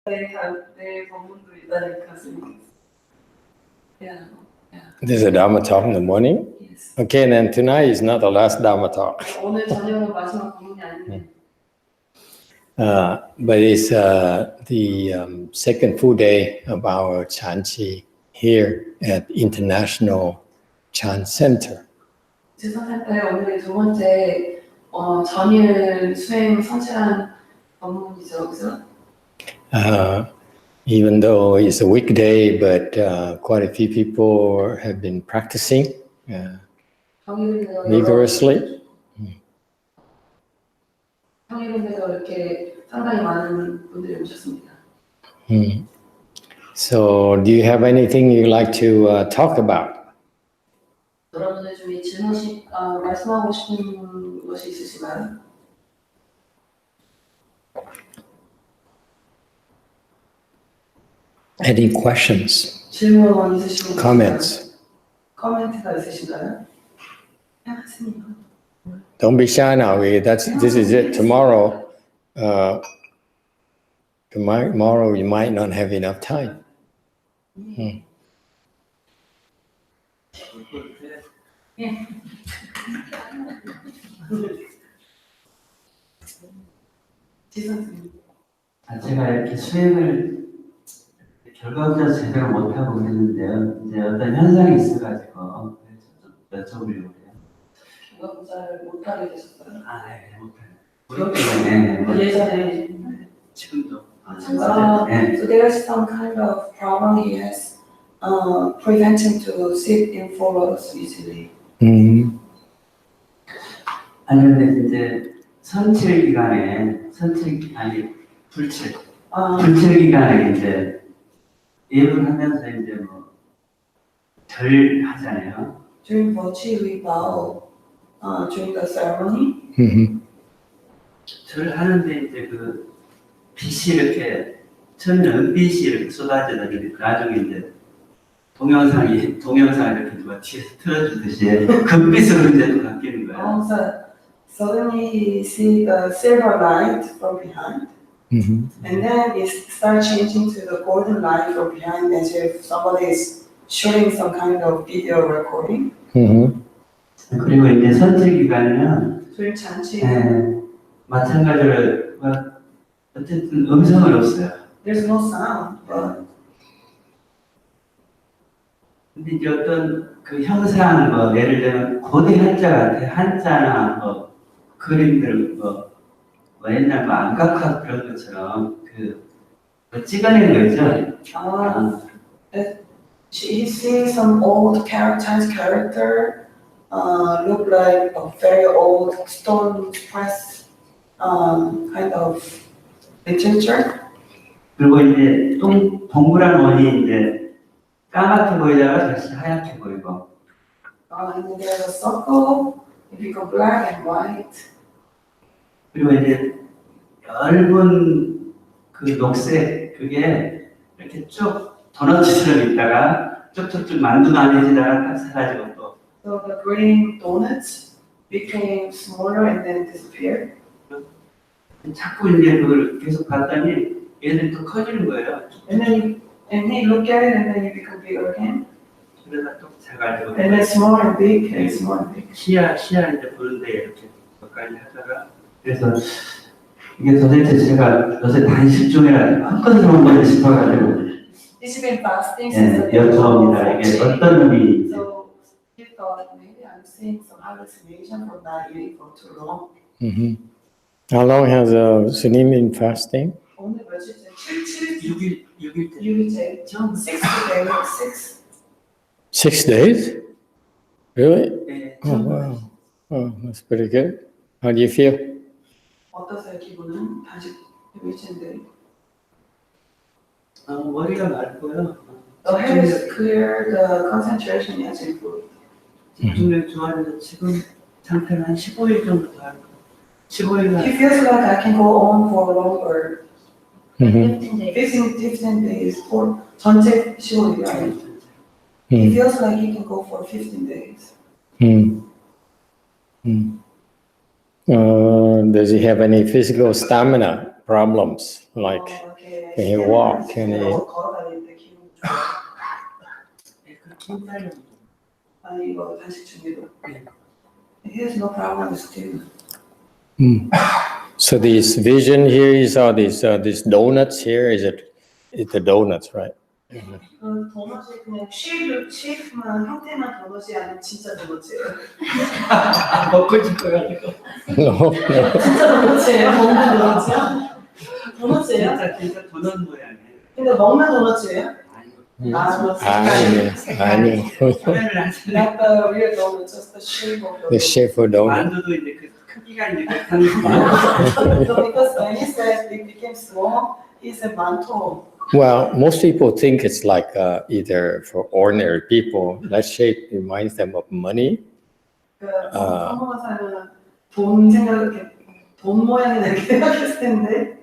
내 법문도 있다니까. Yeah. There's a Dharma talk in the morning? Yes. Okay, then tonight is not the last Dharma talk. 오늘 저녁은 마지막 법문이 아니네. But it's the second full day of our Chanchi here at International Chan Center. 제3회 오늘의 두 번째 전일 수행 성실한 법문이죠, 그죠? Even though it's a weekday, but quite a few people have been practicing vigorously. 평일인데도 이렇게 상당히 많은 분들이 오셨습니다. So, do you have anything you'd like to talk about? 여러분들 중에 말씀하고 싶은 것이 있으신가요? Any questions, 질문 있으신가요? comments? 코멘트가 있으신가요? 하세요. Don't be shy now. This is it. Tomorrow you might not have enough time. 제가 이렇게 수행을 결과적으로 제대로 못하고 그랬는데요. 이제 어떤 현상이 있어가지고 여쭤보려고 해요. 결과조사를 못하게 되셨어요? 네, 못해요. 예전에 지금도. So there's some kind of problem he has preventing to sit in photos easily. 아니 근데 이제 불칠 기간에 이제 예불 하면서 이제 뭐 절 하잖아요. During Bochi we bow during the ceremony. 절 하는데 이제 그 빛이 이렇게 처음에는 은빛이 이렇게 쏟아지더니 나중에 이제 동영상을 이렇게 누가 뒤에서 틀어주듯이 금빛으로 이제 또 바뀌는 거예요. Suddenly he see the silver light from behind, and then it starts changing to the golden light from behind, as if somebody is shooting some kind of video recording. 그리고 이제 선질 기간에는 During Chanchi, 마찬가지로 어쨌든 음성은 없어요. there's no sound, but 근데 이제 어떤 그 형상 뭐 예를 들면 고대 한자나 뭐 그림들 뭐 옛날 뭐 안각화 그런 것처럼 그 찍어낸 거죠. he sees some old Chinese character look like a very old stone press kind of literature. 그리고 이제 동그란 원이 이제 까맣게 보이다가 다시 하얗게 보이고. And then there's a circle, it becomes black and white. 그리고 이제 얇은 그 녹색 그게 이렇게 쭉 도넛처럼 있다가 쭉쭉쭉 만두 나뉘지다가 딱 사라지고 또. So the green donuts became smaller and then disappeared. 자꾸 이제 그걸 계속 봤더니 얘들이 또 커지는 거예요. And he looked at it and then it became bigger again. 그러다 또 작아지고. And then small and big and small and big. 시야 이제 보는데 이렇게 몇가지 하다가 그래서 이게 도대체 제가 요새 단식 중이라 헛것으로 보고 싶어가지고. He's been fasting since the 여쭤봅니다. 이게 어떤 의미인지. So he thought maybe I'm seeing some hallucination from not eating for too long. How long has Sunim been fasting? 오늘 며칠째? 6일째. 6 days. 6 days? Really? 네, Oh, wow. Oh, that's pretty good. How do you feel? 어떠세요, 기분은? 단식 6일째인데. 머리가 맑고요. The hair is clear, the concentration has improved. 집중력 좋아져서 지금 상태는 한 15일 정도 더 할 거예요. 15일 He feels like I can go on for longer. 15 days. 15 days for 전체 15일이 아니에요. He feels like he can go for 15 days. Does he have any physical stamina? problems like 이렇게 when you walk and 걸어 다닐 때 기분 좋아. 그힘 살려고. 아니 이거 단식 중에도. He has no problem still. so this vision here is all these donuts here. Is it? It's the donuts, right? 그 도넛이 그냥 쉐이프만 형태만 도넛이 아니면 진짜 도넛이에요. 먹고 싶어가지고. No, no. 진짜 도넛이에요? 먹는 도넛이요? 도넛이에요? 진짜 도넛 모양이에요. 근데 먹는 도넛이에요? 아니요. 아, 도넛 아니요. 표현을 하시는. Not the real donut, just the shape of the The shape of donut. 만두도 이제 그 크기가 이제 그렇다는 거예요. So because when he said it became small, he said manto. Well, most people think it's like either for ordinary people. That shape reminds them of money. 그 성공사는 돈 모양이 되게 생각했을 텐데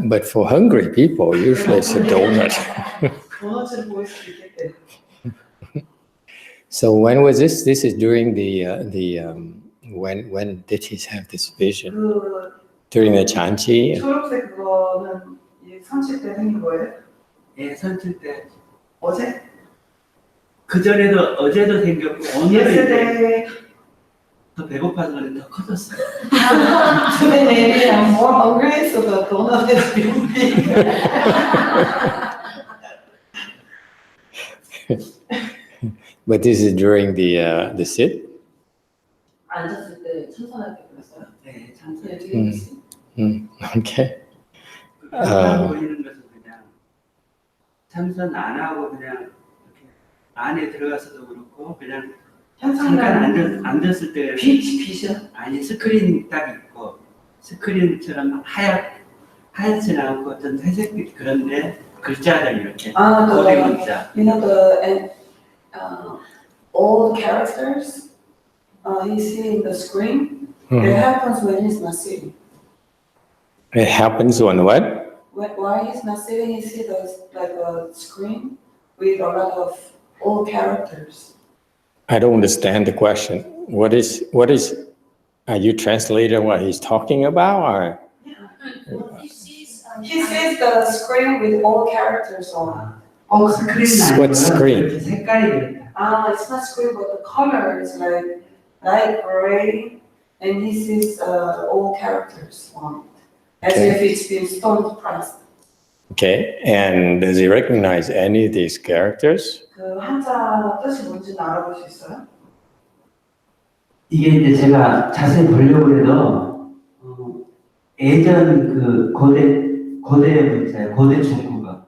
But for hungry people, usually it's a donut. 도넛을 보일 수도 있겠대. So when was this? This is during when did he have this vision? 그 During the Chanchi? 초록색 그거는 이 선칠 때 생긴 거예요? 예, 선출 때. 어제? 그 전에도 어제도 생겼고 오늘도 이제 Yesterday, 더 배고파서 그런지 더 커졌어요. today maybe I'm more hungry, so the donut is big. But this is during the sit? 앉았을 때 참선할 때 그랬어요. 네, 참. 네, 되게 그랬어요. Okay. 보이는 것은 그냥 참선 안 하고 그냥 이렇게 안에 들어가서도 그렇고 그냥 잠깐 앉았을 때 빛이요? 아니 스크린 딱 있고 스크린처럼 하얗진 않고 어떤 회색빛 그런데 글자들 이렇게 고대 글자. You know the old characters you see in the screen. It happens when he's not sitting. It happens on what? While he's not sitting, you see those like a screen with a lot of old characters. I don't understand the question. What is, are you translating what he's talking about or? He sees the screen with all characters on. 스크린은 아니고요. What screen? 이렇게 색깔이 그렇다. It's not screen, but the color is like light gray, and he sees all characters on it, as Okay. if it's been stone pressed. Okay, and does he recognize any of these characters? 그 한자 뜻이 뭔지는 알아볼 수 있어요? 이게 이제 제가 자세히 보려고 해도 예전 그 고대 문자예요. 고대 중국어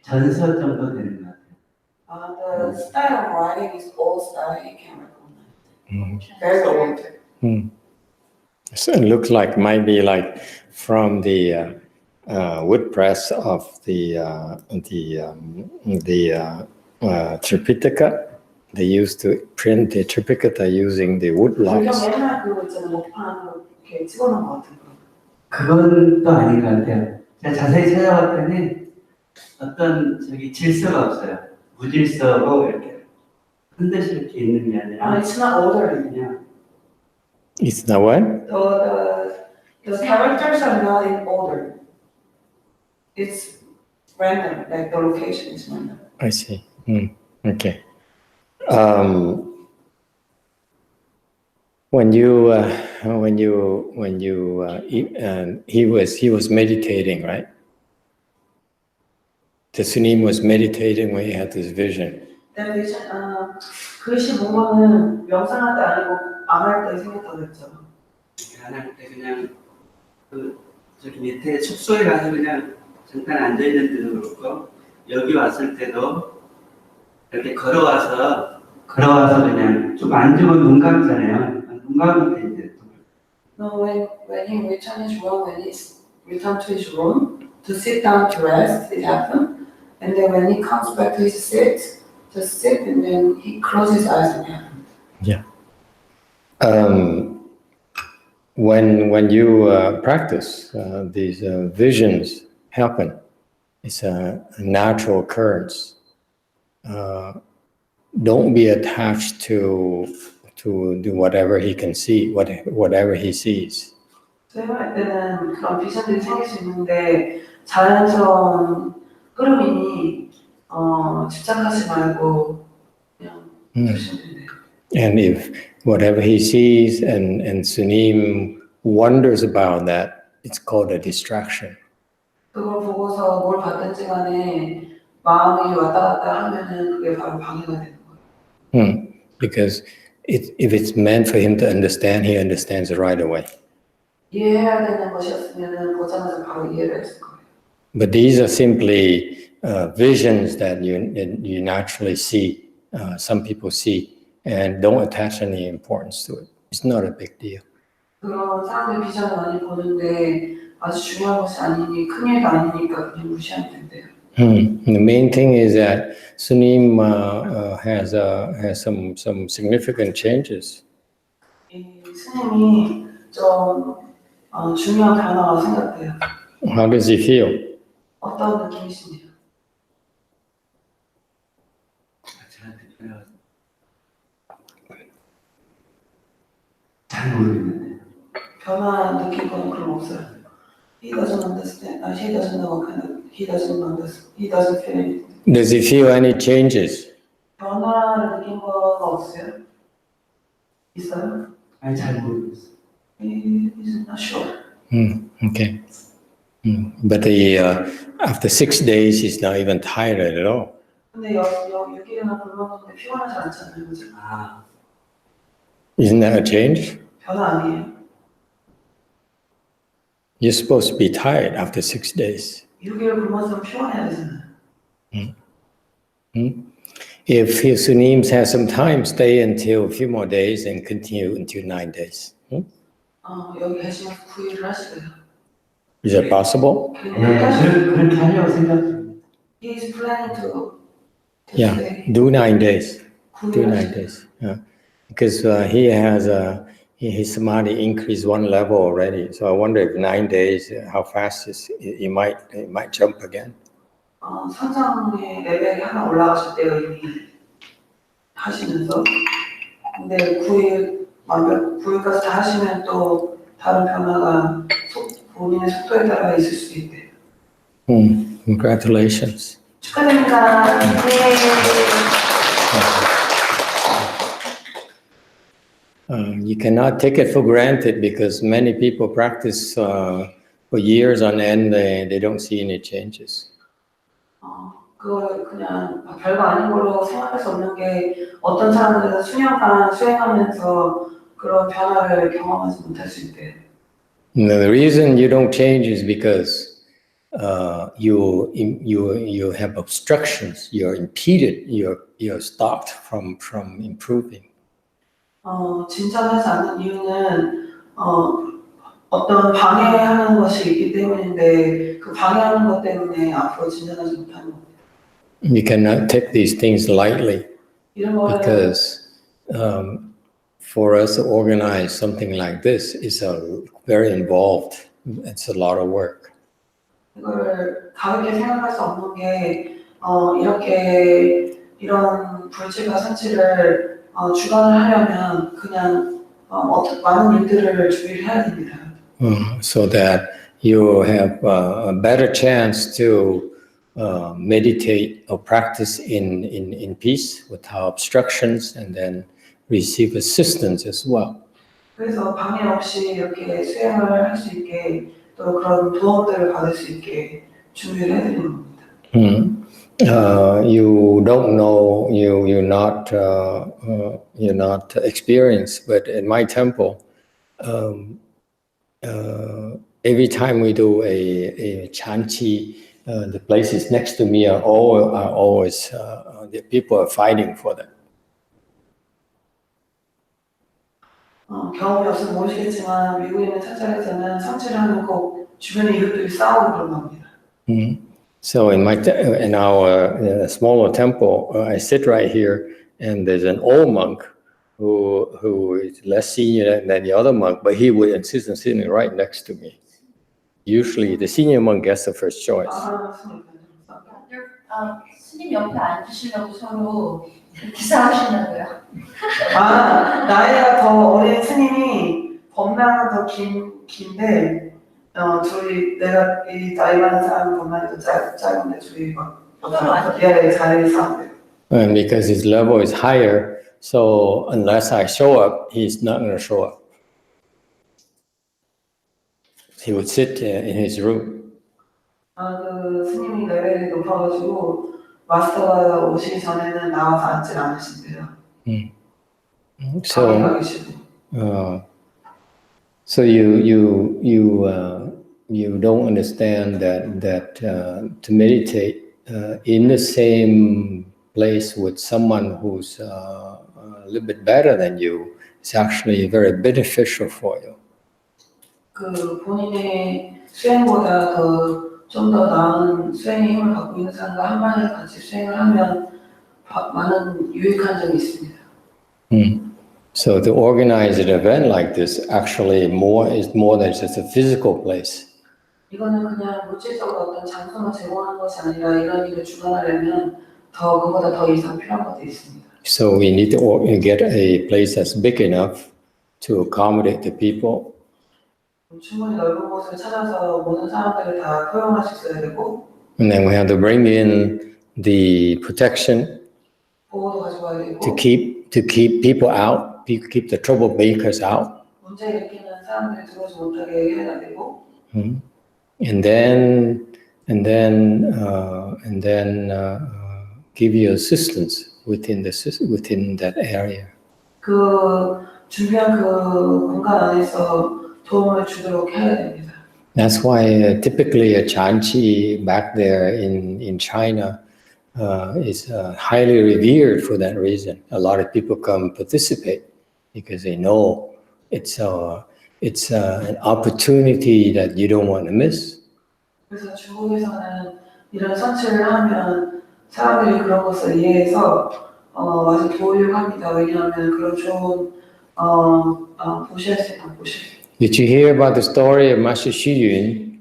전서 정도 되는 것 같아요. The style of writing is old style, he can recognize. Very old. So it looks like might be like from the wood press of the Tripitaka. They used to print the Tripitaka using the wood blocks. 불경 옛날 그거 있잖아요. 목판으로 이렇게 찍어놓은 것 같은 거. 그건 또 아닌 것 같아요. 제가 자세히 찾아봤더니 어떤 질서가 없어요. 무질서고 이렇게 한 듯이 이렇게 있는 게 아니라 It's not orderly. 그냥 It's not what? The characters are not in order. It's random, like the location is random. I see. Okay. When he was meditating, right? The Sunim was meditating when he had this vision. That vision, 글씨 본 거는 명상할 때 아니고 안 할 때 생겼다고 했죠. 안 할 때 그냥 그 저기 밑에 숙소에 가서 그냥 잠깐 앉아 있는 데도 그렇고 여기 왔을 때도 이렇게 걸어와서 그냥 좀 앉으면 눈 감잖아요. 눈 감을 때 이제 No, when he returned his room, when he returned to his room to sit down to rest, it happened. And then when he comes back to his seat, just sit, and then he closes his eyes and it happened. Yeah. When you practice, these visions happen. It's a natural occurrence. Don't be attached to do whatever he can see, whatever he sees. 수행할 때는 그런 비전들이 생길 수 있는데 자연스러운 흐름이니 집착하지 말고 그냥 조심해야 돼요. And if whatever he sees and Sunim wonders about that, it's called a distraction. 그걸 보고서 뭘 받든지 간에 마음이 왔다 갔다 하면은 그게 바로 방해가 되는 거예요. Because if it's meant for him to understand, he understands it right away. 이해해야 되는 것이었으면은 보자마자 바로 이해를 했을 거예요. But these are simply visions that you naturally see, some people see, and don't attach any importance to it. It's not a big deal. 그런 사람들 비전을 많이 보는데 아주 중요한 것이 아니니 큰 일도 아니니까 그냥 무시하면 된대요. The main thing is that Sunim has some significant changes. 이 스님이 좀 중요한 변화가 생겼대요. How does he feel? 어떤 느낌이신지요? 저한테 전화 잘 모르겠는데. 변화 느낄 거는 그럼 없어요. He doesn't understand. He doesn't know what kind of. He doesn't understand. He doesn't feel anything. Does he feel any changes? 변화를 느낀 건 없어요? 있어요? 아니 잘 모르겠어. He's not sure. Okay. But after 6 days, he's not even tired at all. 근데 6일이나 굶었는데 피곤하지 않잖아요, 그죠? 아, Isn't that a change? 변화 아니에요. You're supposed to be tired after 6 days. 6일 굶었으면 피곤해야 되잖아요. If Sunims has some time, stay until a few more days and continue until 9 days. 여기 계시면서 9일을 하시래요. Is that possible? 그렇게 하려고 생각합니다. He's planning to Yeah, stay. do 9 days. Do 9일 9 days. Yeah. Because he has his samadhi increased one level already. So I wonder if 9 days, how fast he might jump again. 선장의 레벨이 하나 올라가실 때요 이미 하시면서 근데 9일까지 다 하시면 또 다른 변화가 본인의 속도에 따라 있을 수 있대요. Congratulations. 축하드립니다. You cannot take it for granted because many people practice for years on end, they don't see any changes. 그걸 그냥 별거 아닌 걸로 생각할 수 없는 게 어떤 사람들은 수년간 수행하면서 그런 변화를 경험하지 못할 수 있대요. Now, the reason you don't change is because you have obstructions. You're impeded. You're stopped from improving. 진전하지 않는 이유는 어떤 방해하는 것이 있기 때문인데 그 방해하는 것 때문에 앞으로 진전하지 못하는 겁니다. You cannot take these things lightly 이런 거를 because for us to organize something like this is very involved. It's a lot of work. 이걸 가볍게 생각할 수 없는 게 이렇게 이런 불치가 선치를 주관을 하려면 그냥 많은 일들을 준비를 해야 됩니다. So that you have a better chance to meditate or practice in peace without obstructions and then receive assistance as well. 그래서 방해 없이 이렇게 수행을 할 수 있게 또 그런 도움들을 받을 수 있게 준비를 해드리는 겁니다. You don't know, you're not experienced, but in my temple, every time we do a chanchi, the places next to me are always the people are fighting for them. 경험이 없으면 모르시겠지만 미국에 있는 찬찰에서는 선치를 하는 꼭 주변의 이웃들이 싸우고 그런 겁니다. So in our smaller temple, I sit right here, and there's an old monk who is less senior than the other monk, but he would insist on sitting right next to me. Usually, the senior monk gets the first choice. 스님 옆에 앉으시려고 서로 그렇게 싸우시냐고요? 나이가 더 어린 스님이 범람은 더 긴데, 둘이 내가 이 나이 많은 사람 범람이 더 짧은데 둘이 막 서로 안 예, 잘 싸운대요. And because his level is higher, so unless I show up, he's not going to show up. He would sit in his room. 그 스님이 레벨이 높아가지고 마스터가 오시기 전에는 나와서 앉질 않으신대요. So, 가기 싫고. so you don't understand that to meditate in the same place with someone who's a little bit better than you is actually very beneficial for you. 그 본인의 수행보다 좀 더 나은 수행의 힘을 갖고 있는 사람과 한 방에 같이 수행을 하면 많은 유익한 점이 있습니다. So to organize an event like this actually is more than just a physical place. 이거는 그냥 물질적으로 어떤 장소만 제공하는 것이 아니라 이런 일을 주관하려면 그보다 더 이상 필요한 것도 있습니다. So we need to get a place that's big enough to accommodate the people. 충분히 넓은 곳을 찾아서 모든 사람들을 다 포용할 수 있어야 되고, And then we have to bring in the protection 보호도 가져와야 되고, to keep people out, keep the troublemakers out. 문제 일으키는 사람들이 들어오지 못하게 해야 되고, And then give you assistance within that area. 그 준비한 그 공간 안에서 도움을 주도록 해야 됩니다. That's why typically a chanchi back there in China is highly revered for that reason. A lot of people come participate because they know it's an opportunity that you don't want to miss. 그래서 중국에서는 이런 선치를 하면 사람들이 그런 것을 이해해서 와서 도우려고 합니다. 왜냐하면 그런 좋은 보시할 수 있는 곳이. Did you hear about the story of Master Xu Yun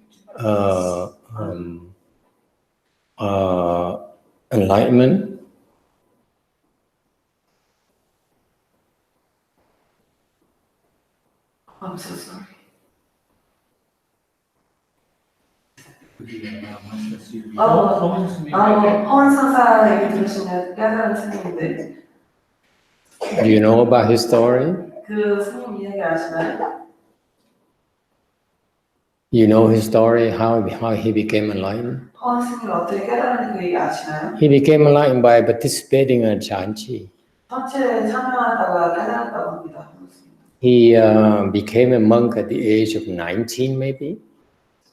enlightenment? I'm so sorry. 허원 상사 얘기 들으시면 깨달은 스님인데 Do you know about his story? 그 스님 이야기 아시나요? You know his story, how he became enlightened? 허원 스님 어떻게 깨달은 그 얘기 아시나요? He became enlightened by participating in chanchi. 선체에 참여하다가 깨달았다고 합니다. He became a monk at the age of 19, maybe,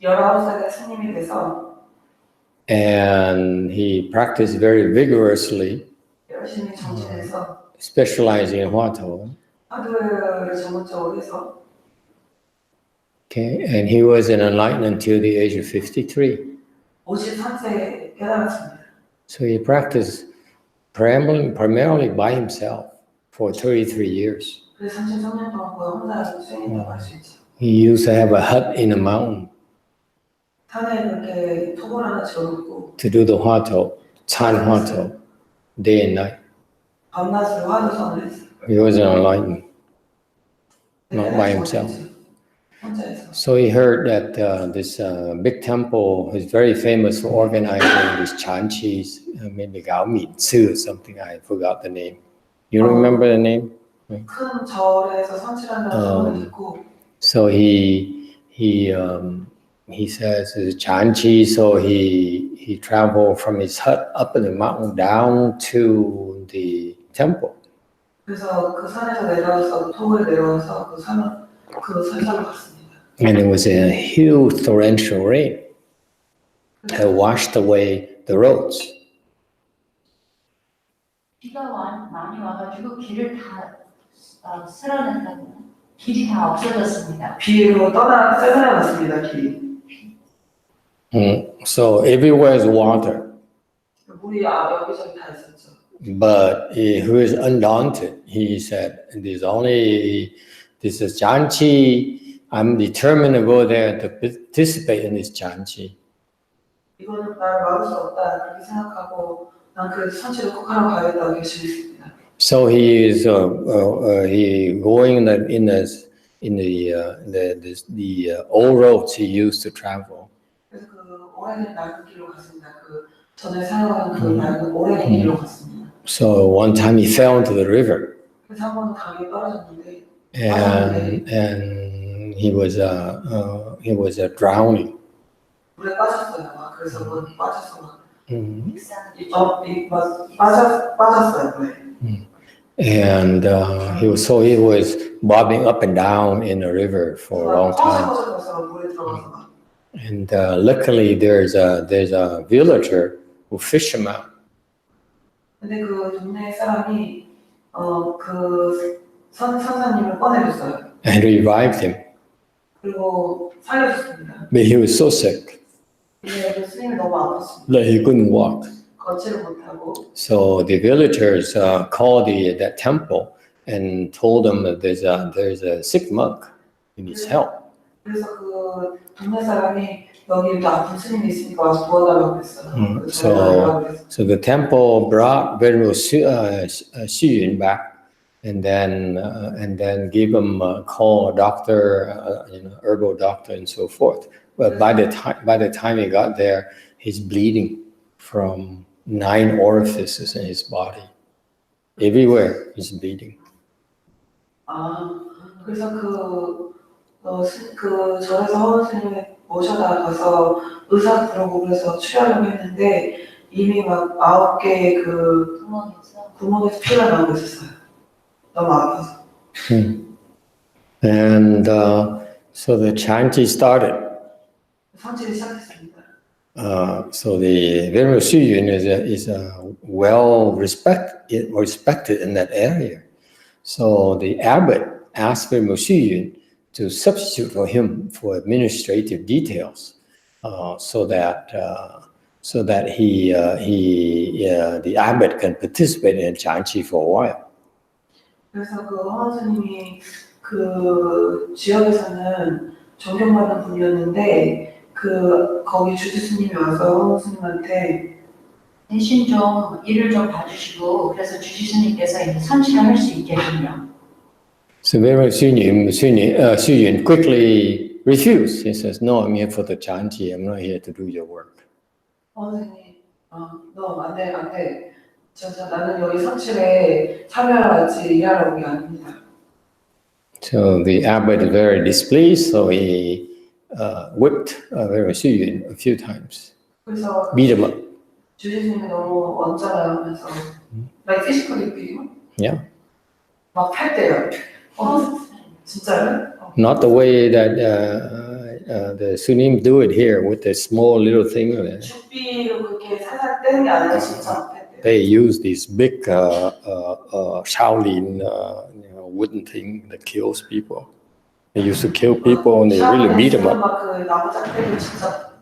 19살에 스님이 돼서 and he practiced very vigorously, 열심히 정진해서 specializing in Huatou. 화두를 전문적으로 해서 Okay, and he was an enlightened until the age of 53. 53세에 깨달았습니다. So he practiced primarily by himself for 33 years. 그래서 33년 동안 거의 혼자 수행했다고 할 수 있죠. He used to have a hut in a mountain 산에 그렇게 토굴 하나 지어놓고 to do the Huatou, Chan Huatou, day and night. 밤낮으로 화두선을 했어요. He was an enlightened, not by himself. 혼자해서. So he heard that this big temple is very famous for organizing these chanchis, maybe Gao Mi Tzu or something, I forgot the name. You remember the name? 큰 절에서 선칠한다는 소문을 듣고 So he says it's chanchi, so he traveled from his hut up in the mountain down to the temple. 그래서 그 산에서 내려와서 토굴에 내려와서 그 산으로 갔습니다. And it was a huge torrential rain that washed away the roads. 비가 많이 와가지고 길을 다 쓸어냈다고. 길이 다 없어졌습니다. 비로 떠나갔습니다, 길이. So everywhere is water. 물이 여기저기 다 있었죠. But he was undaunted. He said, this is chanchi. I'm determined to go there to participate in this chanchi. 이거는 나를 막을 수 없다 그렇게 생각하고 난 그 선치를 꼭 하러 가야겠다고 결심했습니다. So he is he going in the old roads he used to travel. 그래서 그 오래된 낡은 길로 갔습니다. 그 전에 사용하던 그 낡은 오래된 길로 갔습니다. So one time he fell into the river, 그래서 한 번은 강에 떨어졌는데 and he was drowning. 물에 빠졌어요. 막 그래서 물에 빠져서 막 익산. 빠졌어요. 물에. And he was bobbing up and down in the river for a long time. 퍼져서 물에 들어가서 막. And luckily, there's a villager who fished him out. 근데 그 동네 사람이 그 선사님을 꺼내줬어요. And revived him. 그리고 살려줬습니다. But he was so sick 근데 그 스님이 너무 아팠습니다. that he couldn't walk. 걷지를 못하고. So the villagers called that temple and told them that there's a sick monk who needs help. 그래서 그 동네 사람이 여기 또 아픈 스님이 있으니까 와서 도와달라고 했어요. So the temple brought Venerable Xu Yun back, and then gave him a call, a doctor, herbal doctor, and so forth. But by the time he got there, he's bleeding from 9 orifices in his body. Everywhere he's bleeding. 그래서 그 절에서 허은 스님을 모셔다 가서 의사 부르고 그래서 치료하려고 했는데 이미 막 9개의 그 구멍에서 피가 나오고 있었어요. 너무 아파서. And so the chanting started. 성질이 시작했습니다. So the Venerable Xu Yun is well respected in that area. So the abbot asked Venerable Xu Yun to substitute for him for administrative details, so that the abbot can participate in Chanchi for a while. 그래서 그 허은 스님이 그 지역에서는 존경받는 분이었는데 거기 주지 스님이 와서 허은 스님한테 대신 좀 일을 좀 봐주시고 그래서 주지 스님께서 이제 선치를 할 수 있게군요. So Venerable Xu Yun quickly refused. He says, "No, I'm here for the chanti. I'm not here to do your work." 선생님, 너 안 돼. 나는 여기 성실에 참여하러 왔지 일하러 온 게 아닙니다. So the abbot is very displeased, so he whipped Venerable Xu Yun a few times, 그래서 beat him up. 주지스님이 너무 언짢아요 하면서 like physically beat him? Yeah, 막 팔대요. 진짜요? not the way that the Sunim do it here with the small little thing. 죽비로 그렇게 살살 떼는 게 아니라 진짜 팔대요. They use this big Shaolin wooden thing that kills people. They used to kill people and they really beat them up. 막그 나무 짝대기 진짜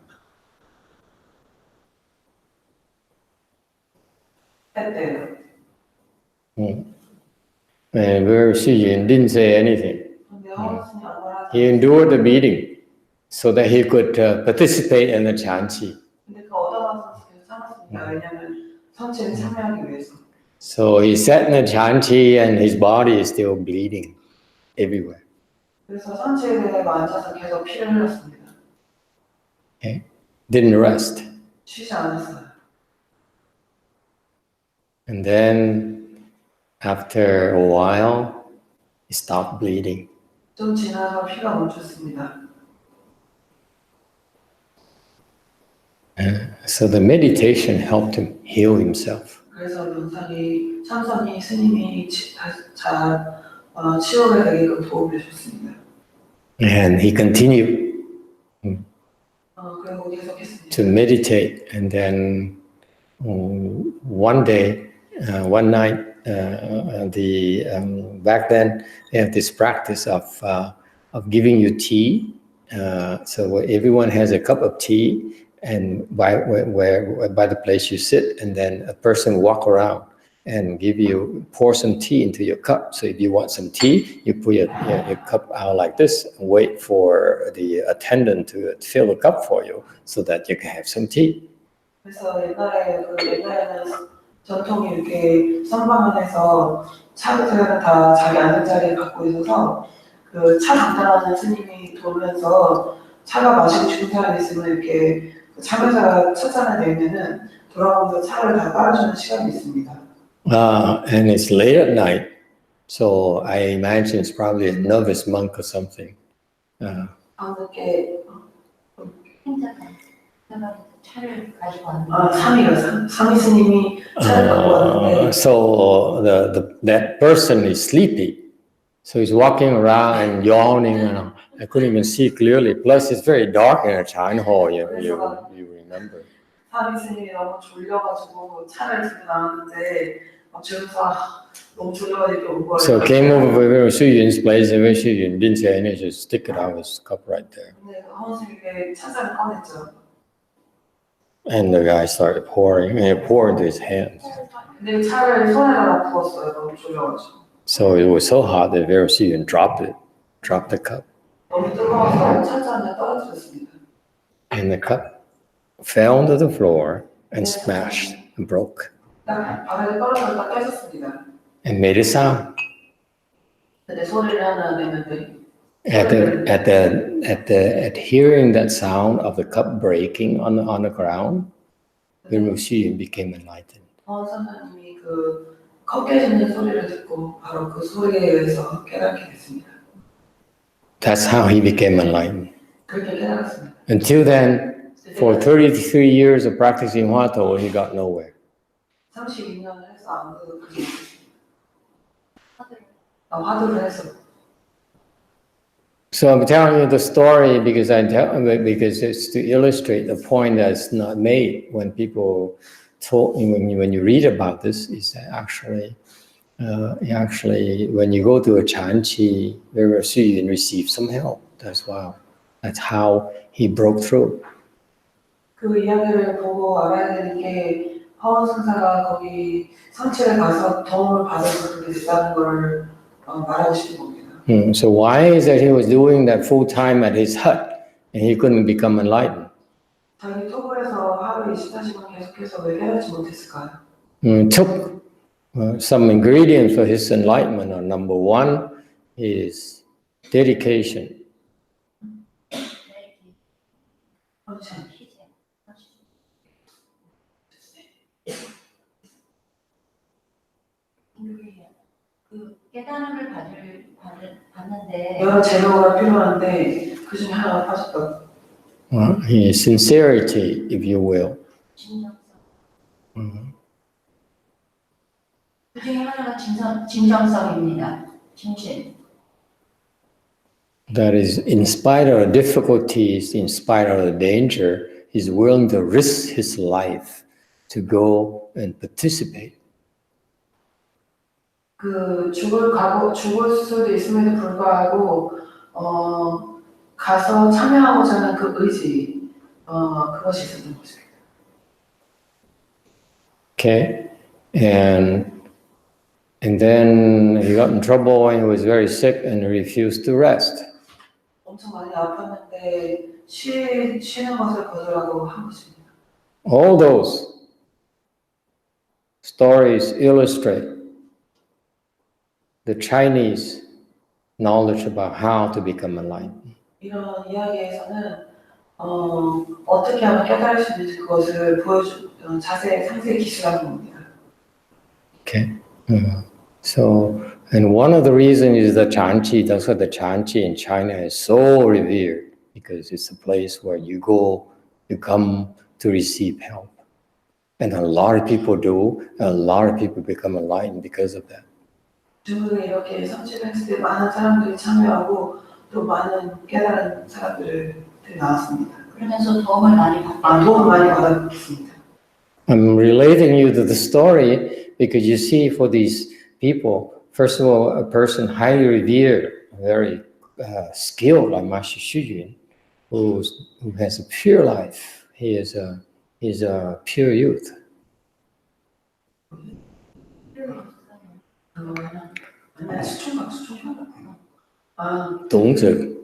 했대요. And Venerable Xu Yun didn't say anything. 근데 허은스님 아무 말 하지 He endured the beating so that he could participate in the chanti. 근데 그 얻어맞아서 계속 참았습니다. 왜냐면 선체를 참여하기 위해서. So he sat in the chanti and his body is still bleeding everywhere. 그래서 선체에 앉아서 계속 피를 흘렸습니다. Okay? Didn't rest. 쉬지 않았어요. And then after a while, he stopped bleeding. 좀 지나서 피가 멈췄습니다. So the meditation helped him heal himself. 그래서 명상이 참선이 스님이 잘 치료가 되게끔 도움을 주셨습니다. And he continued 그리고 계속했습니다. to meditate. And then one night, back then they have this practice of giving you tea. So everyone has a cup of tea, and by the place you sit, and then a person walk around and pour some tea into your cup. So if you want some tea, you put your cup out like this and wait for the attendant to fill the cup for you so that you can have some tea. 그래서 옛날에는 전통이 이렇게 선방안에서 차들은 다 자기 앉은 자리에 갖고 있어서 그 차 담당하는 스님이 돌면서 차가 마시고 죽은 사람이 있으면 이렇게 그 참여자가 첫 잔을 내면은 돌아오면서 차를 다 따라주는 시간이 있습니다. And it's late at night, so I imagine it's probably a novice monk or something. 늦게 행자가 차를 가지고 왔는데 상의 스님이 차를 갖고 왔는데 So that person is sleepy. So he's walking around and yawning, and I couldn't even see clearly. Plus, it's very dark in a Chan hall, you remember. 상의 스님이 너무 졸려가지고 차를 들고 나왔는데 막 주면서 너무 졸려가지고 온 거예요. So came over Xu Yun's place, and Xu Yun didn't say anything, just stick it out his cup right there. 근데 허원 스님이 찬잔을 꺼냈죠. And the guy started pouring, and it poured into his hands. 근데 차를 손에다가 부었어요. 너무 졸려가지고. So it was so hot that Xu Yun dropped the cup. 너무 뜨거워서 찬잔을 떨어뜨렸습니다. And the cup fell onto the floor and smashed and broke 딱 바닥에 떨어졌다 깨졌습니다. and made a sound. 근데 소리를 하나 내는데 At hearing that sound of the cup breaking on the ground, Venerable Xu Yun became enlightened. 선생님이 그 컵 깨지는 소리를 듣고 바로 그 소리에 의해서 깨닫게 됐습니다. That's how he became enlightened. 그렇게 깨달았습니다. Until then, for 33 years of practicing Hua-To, he got nowhere. 32년을 해서 아무도 그게 화두를 해서. So I'm telling you the story because it's to illustrate the point that's not made when people when you read about this is that actually when you go to a Chanchi, Venerable Xu Yun receive some help. That's how he broke through. 그 이야기를 보고 알아야 되는 게 허원 선사가 거기 성취에 가서 도움을 받아서 그렇게 됐다는 걸 말하고 싶은 겁니다. So why is that he was doing that full time at his hut and he couldn't become enlightened? 자기 토굴에서 하루 24시간 계속해서 왜 깨닫지 못했을까요? Took some ingredients for his enlightenment. Number one is dedication. 그 깨달음을 받는데 여러 재료가 필요한데 그 중에 하나가 빠졌다고. Sincerity, if you will. 그 중에 하나가 진정성입니다. 진실. That is, in spite of the difficulties, in spite of the danger, he's willing to risk his life to go and participate. 그 죽을 수도 있음에도 불구하고 가서 참여하고자 하는 그 의지 그것이 있었던 것입니다. Okay, and then he got in trouble and he was very sick and refused to rest. 엄청 많이 아팠는데 쉬는 것을 거절하고 한 것입니다. All those stories illustrate the Chinese knowledge about how to become enlightened. 이런 이야기에서는 어떻게 하면 깨달을 수 있는지 그것을 상세히 기술하는 겁니다. Okay. So, and one of the reasons is the Chanchi. That's why the Chanchi in China is so revered, because it's a place where you come to receive help. And a lot of people do, and a lot of people become enlightened because of that. 중국에 이렇게 성취를 했을 때 많은 사람들이 참여하고 또 많은 깨달은 사람들이 나왔습니다. 그러면서 도움을 많이 받았습니다. I'm relating you to the story because you see, for these people, first of all, a person highly revered, very skilled like Master Xu Yun, who has a pure life. He's a pure youth. 수총각. 동즈.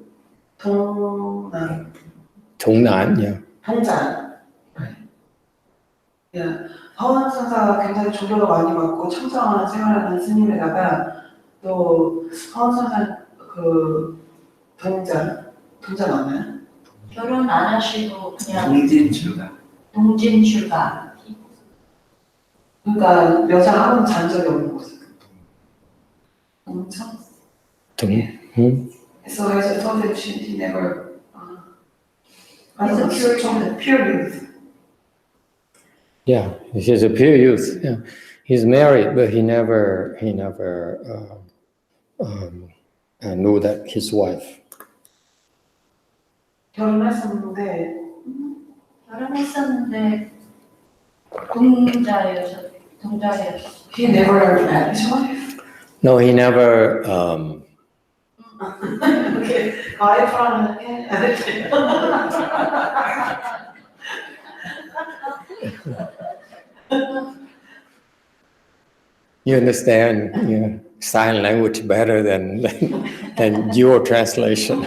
동난, yeah. 동자. 허원 선사가 굉장히 존경을 많이 받고 청정한 생활하는 스님에다가 또 허원 선사 그 동자 맞나요? 결혼 안 하시고 그냥 동진 출가. 동진 출가. 그러니까 여자 한 번도 잔 적이 없는 거죠. 동자. So as I told him, he never. He's a pure youth. Pure youth. Yeah, he's a pure youth. Yeah. He's married, but he never knew that his wife. 결혼했었는데 결혼했었는데 동자였어. he never met his wife. No, he never. Okay, 와이프라는 게 You understand sign language better than your translation.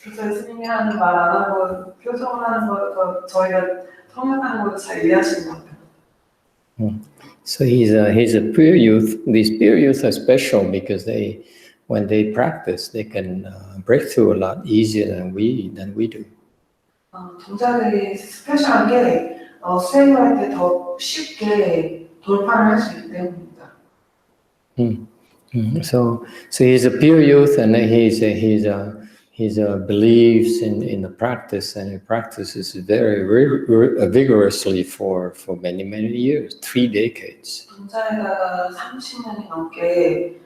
그래서 스님이 하는 말 안 하고 표정을 하는 거 저희가 통역하는 것도 잘 이해하시는 것 같아요. So he's a pure youth. These pure youth are special because when they practice, they can break through a lot easier than we do. 동자들이 스페셜한 게 수행을 할 때 더 쉽게 돌파를 할 수 있기 때문입니다. So he's a pure youth, and he believes in the practice, and he practices very vigorously for many years, 3 decades. 동자에다가 30년이 넘게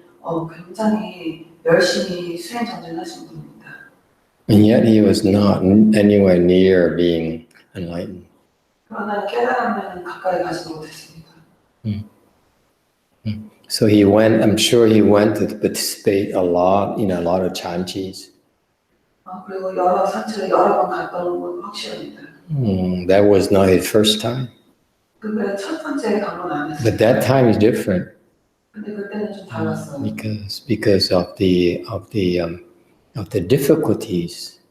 굉장히 열심히 수행 전쟁하신 분입니다. And yet he was not anywhere near being enlightened. 그러나 깨달으면 가까이 가지 못했습니다. So I'm sure he went to participate a lot in a lot of chantis. 그리고 여러 산책을 여러 번 갔던 건 확실합니다. That was not his first time. 그게 첫 번째 간 건 아니었어요. But that time is different 근데 그때는 좀 달랐어요. because of the difficulties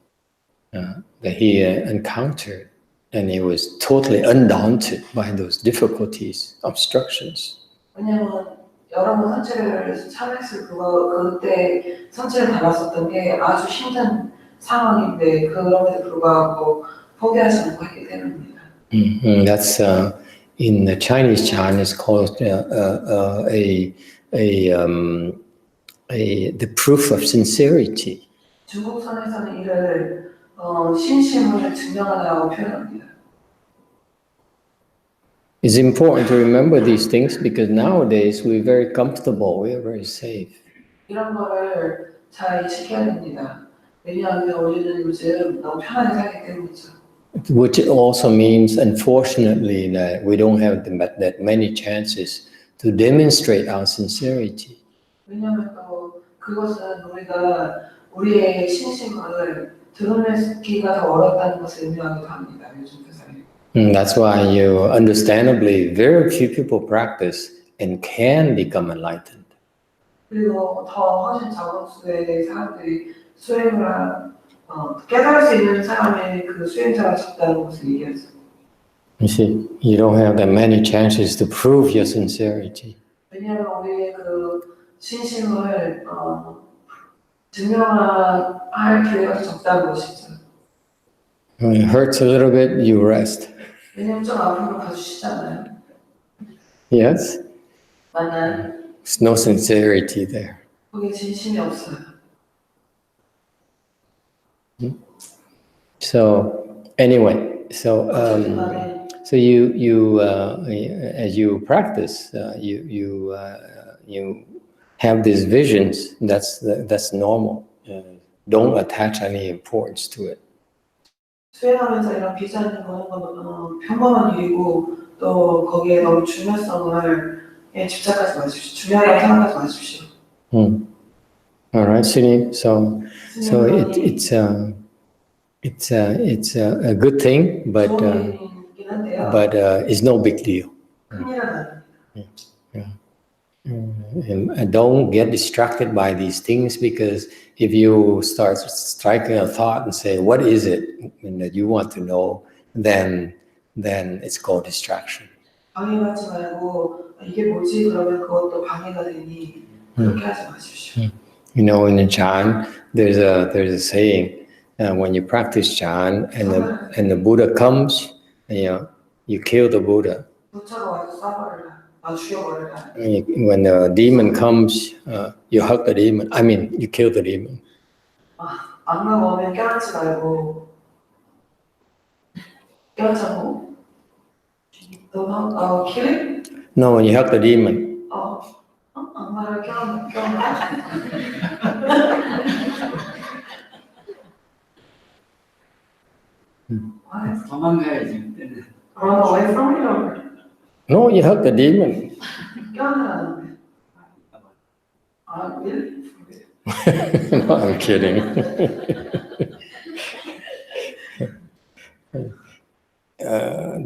that he encountered, and he was totally undaunted by those difficulties, obstructions. 왜냐면 여러 번 선체를 참했을 그때 선체를 달았었던 게 아주 힘든 상황인데 그럼에도 불구하고 포기하지 않고 했기 때문입니다. That's in the Chinese Chan is called the proof of sincerity. 중국선에서는 이를 신심을 증명하다고 표현합니다. It's important to remember these things because nowadays we're very comfortable, we are very safe. 이런 거를 잘 인식해야 됩니다. 왜냐하면 우리는 요즘 너무 편하게 살기 때문이죠. Which also means, unfortunately, that we don't have that many chances to demonstrate our sincerity. 왜냐하면 또 그것은 우리가 우리의 신심을 드러내기가 더 어렵다는 것을 의미하기도 합니다. 요즘 세상에. That's why understandably, very few people practice and can become enlightened. 그리고 더 훨씬 적은 수의 사람들이 수행을 깨달을 수 있는 사람의 그 수행자가 적다는 것을 얘기했어요. You see, you don't have that many chances to prove your sincerity. 왜냐하면 우리의 그 신심을 증명할 기회가 적다는 것이죠. When it hurts a little bit, you rest. 왜냐하면 좀 앞으로 가주시잖아요. Yes? 맞나요? There's no sincerity there. 거기에 진심이 없어요. So anyway, so you as you practice, you have these visions. That's normal. Don't attach any importance to it. 수행하면서 이런 비전을 보는 건 평범한 일이고 또 거기에 너무 중요성을 집착하지 마십시오. 중요하게 생각하지 마십시오. All right, Suni. So it's a good thing, but 좋은 일이긴 한데요. it's no big deal. 큰일은 아닙니다. And don't get distracted by these things, because if you start striking a thought and say, what is it that you want to know, then it's called distraction. 방해받지 말고 이게 뭐지? 그러면 그것도 방해가 되니 그렇게 하지 마십시오. You know, in the Chan, there's a saying, when you practice Chan and the Buddha comes, you kill the Buddha. 부처가 와서 쏴버려라. 죽여버려라. When the demon comes, you hug the demon. I mean, you kill the demon. 악마가 오면 껴안지 말고 껴안자고. 너 kill? No, when you hug the demon. 악마를 껴안자. 도망가야지 그때는. Run away from it or No, you hug the demon. 껴안으라는데. really? No, I'm kidding.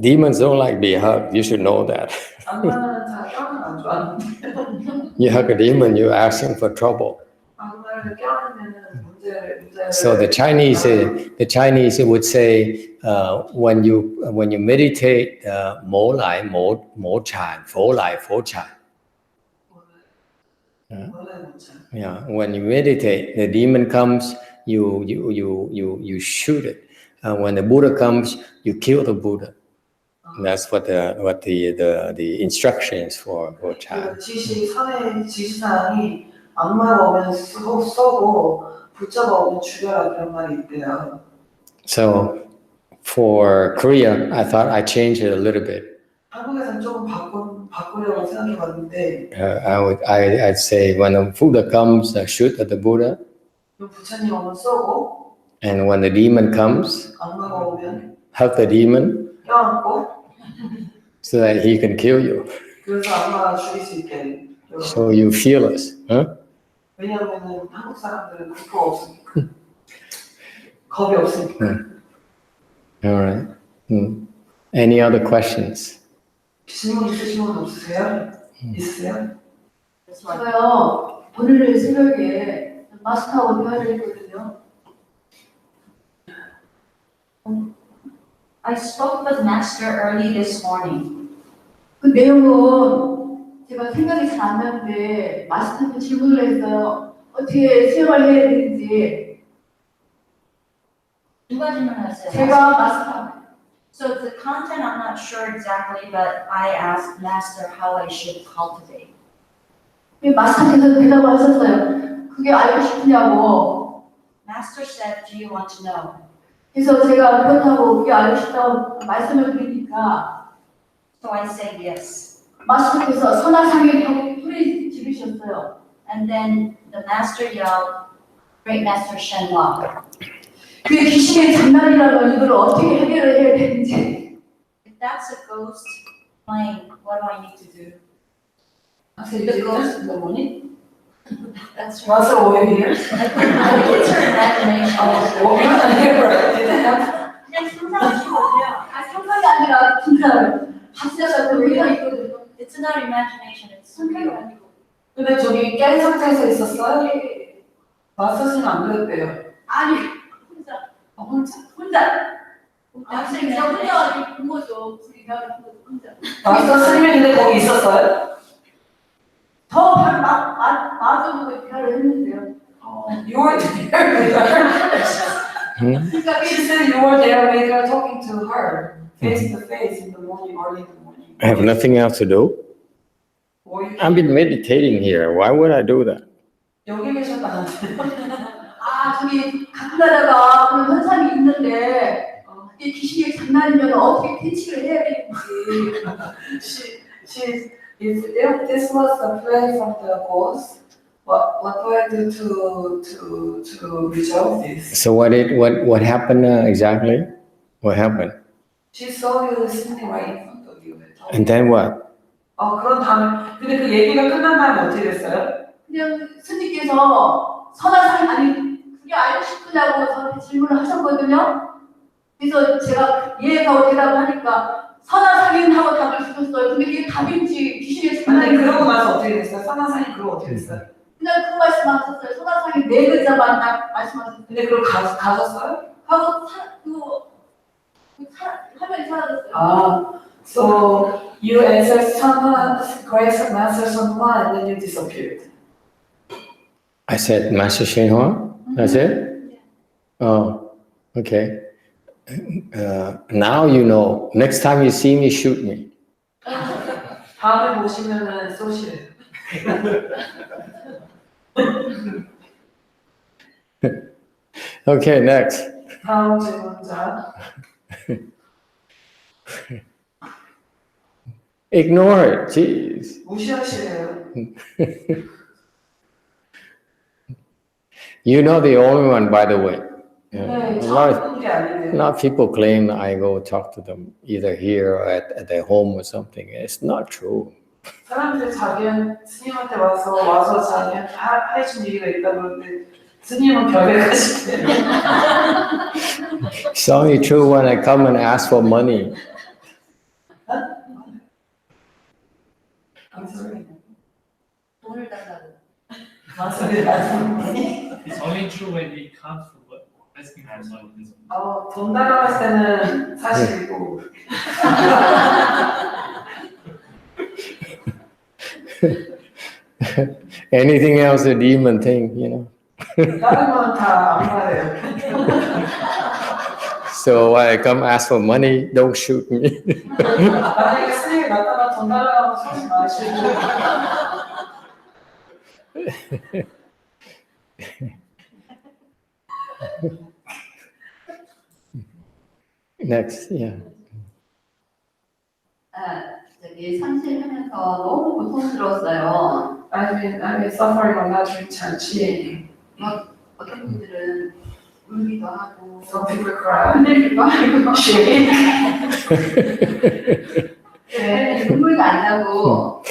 Demons don't like being hugged. You should know that. 악마는 다 껴안는 안 좋아하는데. You hug a demon, you're asking for trouble. 악마를 껴안으면은 문제를. So the Chinese would say, when you meditate, mo lai mo chan, fo lai fo chan. Yeah, when you meditate, the demon comes, you shoot it. When the Buddha comes, you kill the Buddha. And that's what the instructions for Chan. 선의 지시사항이 악마가 오면 쏘고 부처가 오면 죽여라 그런 말이 있대요. So for Korea, I thought I changed it a little bit. 한국에서는 조금 바꾸려고 생각해봤는데 I'd say when the Buddha comes, shoot at the Buddha. 부처님 오면 쏘고 And when the demon comes, 악마가 오면 hug the demon 껴안고 so that he can kill you. 그래서 악마가 죽일 수 있게. So you feel us, huh? 왜냐하면은 한국 사람들은 공포가 없으니까 겁이 없으니까. All right. Any other questions? 질문 있으신 분 없으세요? 있으세요? 저요, 오늘 새벽에 마스터하고 대화를 했거든요. I spoke with Master early this morning. 그 내용은 제가 생각이 잘 안 나는데 마스터한테 질문을 했어요. 어떻게 생활해야 되는지. 누가 질문했어요? 제가 마스터. So the content I'm not sure exactly, but I asked Master how I should cultivate. 마스터께서 대답을 하셨어요. 그게 알고 싶으냐고. Master said, "Do you want to know?" 그래서 제가 그렇다고 그게 알고 싶다고 말씀을 드리니까 So I said yes. 마스터께서 선악상에 하고 소리 지르셨어요. And then the Master yelled, "Great Master Shenhua." 그게 귀신의 장난이라면 이걸 어떻게 해결을 해야 되는지. If that's a ghost playing, what do I need to do? The ghost in the morning? That's Was it over here? It's her imagination. 오면 here. 그냥 상상하시면 돼요. 상상이 아니라 진짜 박사가 또 의가 있거든요. It's not imagination. It's 상상이 아니고. 근데 저기 깬 상태에서 있었어요? 마스터씨는 안 그랬대요. 아니 혼자. That's 제가 혼자 본 거죠. 둘이 대화를 한 거죠. 혼자. 마스터씨는 근데 거기 있었어요? 더 바로 마주보고 대화를 했는데요. You were there. 그러니까 She said you were there when you were talking to her face to face in the morning, early in the morning. I have nothing else to do. Were you I've been meditating here. Why would I do that? 여기 계셨다는데. 저기 가끔 가다가 그런 현상이 있는데 이게 귀신의 장난이면 어떻게 퇴치를 해야 되는지. If this was a play from the ghost, what do I do to resolve this? So what happened exactly? What happened? She saw you sitting right in front of you. And then what? 그런 다음에 근데 그 얘기가 끝난 다음에 어떻게 됐어요? 그냥 스님께서 선악상이 아니 그게 알고 싶으냐고 저한테 질문을 하셨거든요. 그래서 제가 예하고 대답을 하니까 선악상인 하고 답을 주셨어요. 근데 그게 답인지 귀신의 아니 장난인지 그러고 나서 어떻게 됐어요? 선화상이 그러고 어떻게 됐어요? 그냥 그 말씀하셨어요. 선악상이 네 글자만 딱 말씀하셨어요. 근데 그걸 가셨어요? 하고 화면이 사라졌어요. So you answered someone, correct master someone, and then you disappeared. I said, Master Shinhua? That's it? Oh, okay. Now you know. Next time you see me, shoot me. 다음에 보시면은 쏘시래요. Okay, next. 다음 질문자. Ignore it, jeez. 무시하시래요. You're not the only one, by the way. 네, A 처음 lot 듣는 게 아니네요. of people claim I go talk to them either here or at their home or something. It's not true. 사람들이 스님한테 와서 자기한테 해준 얘기가 있다 그러는데 스님은 별에 가시대요. It's only true when I come and ask for money. I'm sorry. 돈을 달라고. 맞아요, 맞아요. It's only true when it comes to what asking for money. 돈 달라고 했을 때는 사실이고. Anything else a demon thing, you know. 다른 건 다 안 말해요. So when I come ask for money, don't shoot me. 만약에 스님이 나타나 돈 달라고 하면 쏘지 마시고. Next, yeah. 저기 상실하면서 너무 고통스러웠어요. I've been suffering a lot recently. 어떤 분들은 울기도 하고, Some people cry. 흔들기도 하고, Shake. 네, 눈물도 안 나고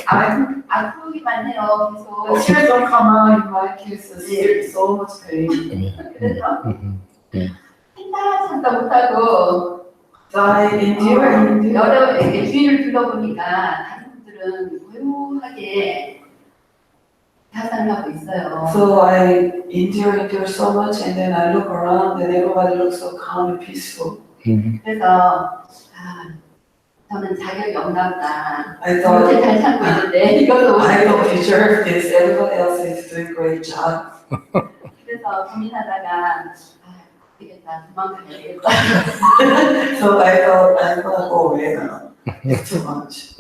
아프기만 해요. The 계속. tears don't come out in my case. It's so much pain. 그래서 Mhm. 참다 못하고 So I endure. 여러 주위를 둘러보니까 다른 분들은 고요하게 자산을 하고 있어요. So I endure so much, and then I look around, and everybody looks so calm and peaceful. Mhm. 그래서 저는 자격이 없나 보다. I 이렇게 thought 잘 참고 있는데 이것도 I don't deserve this. Everybody else is doing great job. 그래서 고민하다가 되겠다 도망가야 되겠다. So I thought I'm gonna go away now. It's too much.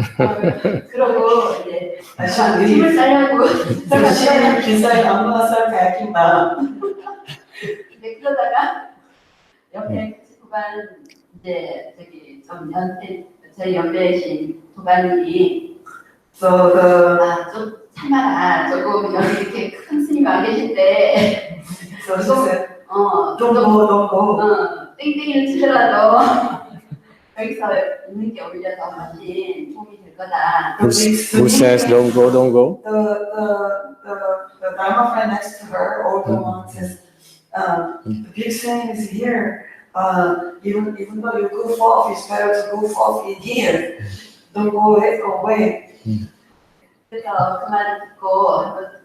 그러고 이제 I should 힘을 leave. 쌓려고 So she decided I'm gonna start packing now. 근데 그러다가 옆에 부반 이제 저기 좀 저희 연배이신 부반님이 So 좀 참아라 조금 여기 이렇게 큰 스님 안 계신데 so she said, 좀 don't go. 땡땡이를 치더라도 여기서 있는 게 오히려 더 훨씬 도움이 될 거다. Who says don't go, don't go? The Dharma friend next to her, older one, says, the big saying is here. Even though you goof off, it's better to goof off in here. Don't go away. 그래서 그 말을 듣고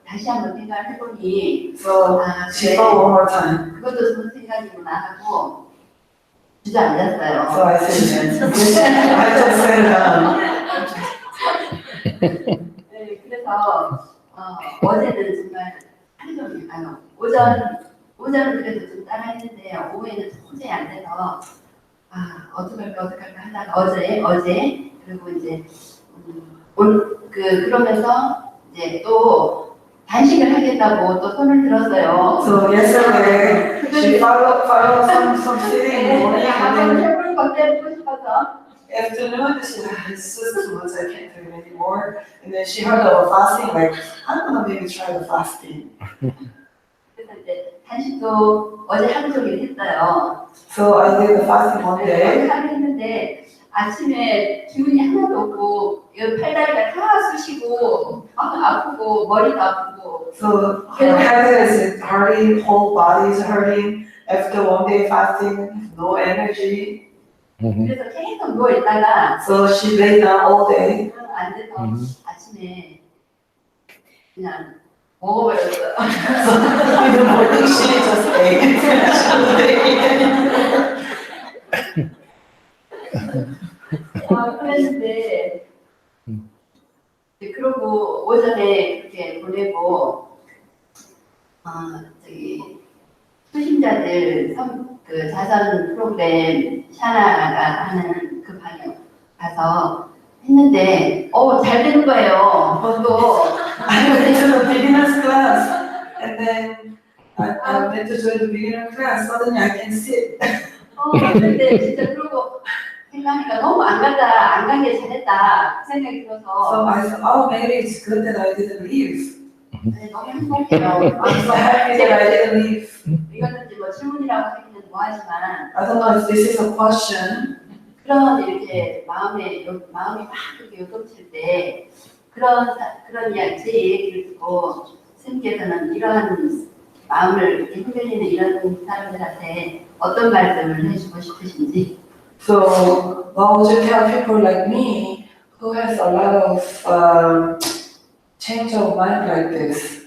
다시 한번 생각을 해보니 So she thought one more time. 그것도 좋은 생각이구나 하고 주저앉았어요. So I said, I just said, 네, 그래서 어제는 정말 하루 종일 오전은 그래도 좀 따라했는데 오후에는 도저히 안 돼서 어떡할까 하다가 어제 그리고 이제 그러면서 이제 또 단식을 하겠다고 또 손을 들었어요. so yesterday she followed some city in the morning, and 한번 then 해볼 건데 해보고 싶어서 afternoon she said, it's just too much, I can't do it anymore. And then she heard about fasting, like, I'm gonna maybe try the fasting. 그래서 이제 단식도 어제 하루 종일 했어요. So I did the fasting one day. 하루 했는데 아침에 기운이 하나도 없고 이 팔다리가 다 쑤시고 아프고 머리도 아프고 So her head is hurting, whole body is hurting. After one day fasting, no energy. Mhm. 그래서 계속 누워 있다가 So she lay down all day. 안 돼서 아침에 그냥 먹어버렸어요. In the morning she just ate. 그랬는데 그러고 오전에 그렇게 보내고 저기 수신자들 그 자선 프로그램 샤나가 하는 그 방에 가서 했는데 잘 되는 거예요. 그것도 I went to the beginner's class, and then I went to join the beginner class. Suddenly I can sit. 근데 진짜 그러고 생각하니까 너무 안 간 게 잘했다 그 생각이 So 들어서 I thought, oh, maybe it's good that I didn't leave. 너무 행복해요. I'm so happy that I didn't leave. 이거는 이제 뭐 질문이라고 하기는 뭐하지만 I don't know if this is a question. 그런 이렇게 마음이 막 그렇게 요동칠 때 그런 제 얘기를 듣고 스님께서는 이러한 마음을 이렇게 흔들리는 이런 사람들한테 어떤 말씀을 해주고 싶으신지. So what would you tell people like me who has a lot of change of mind like this?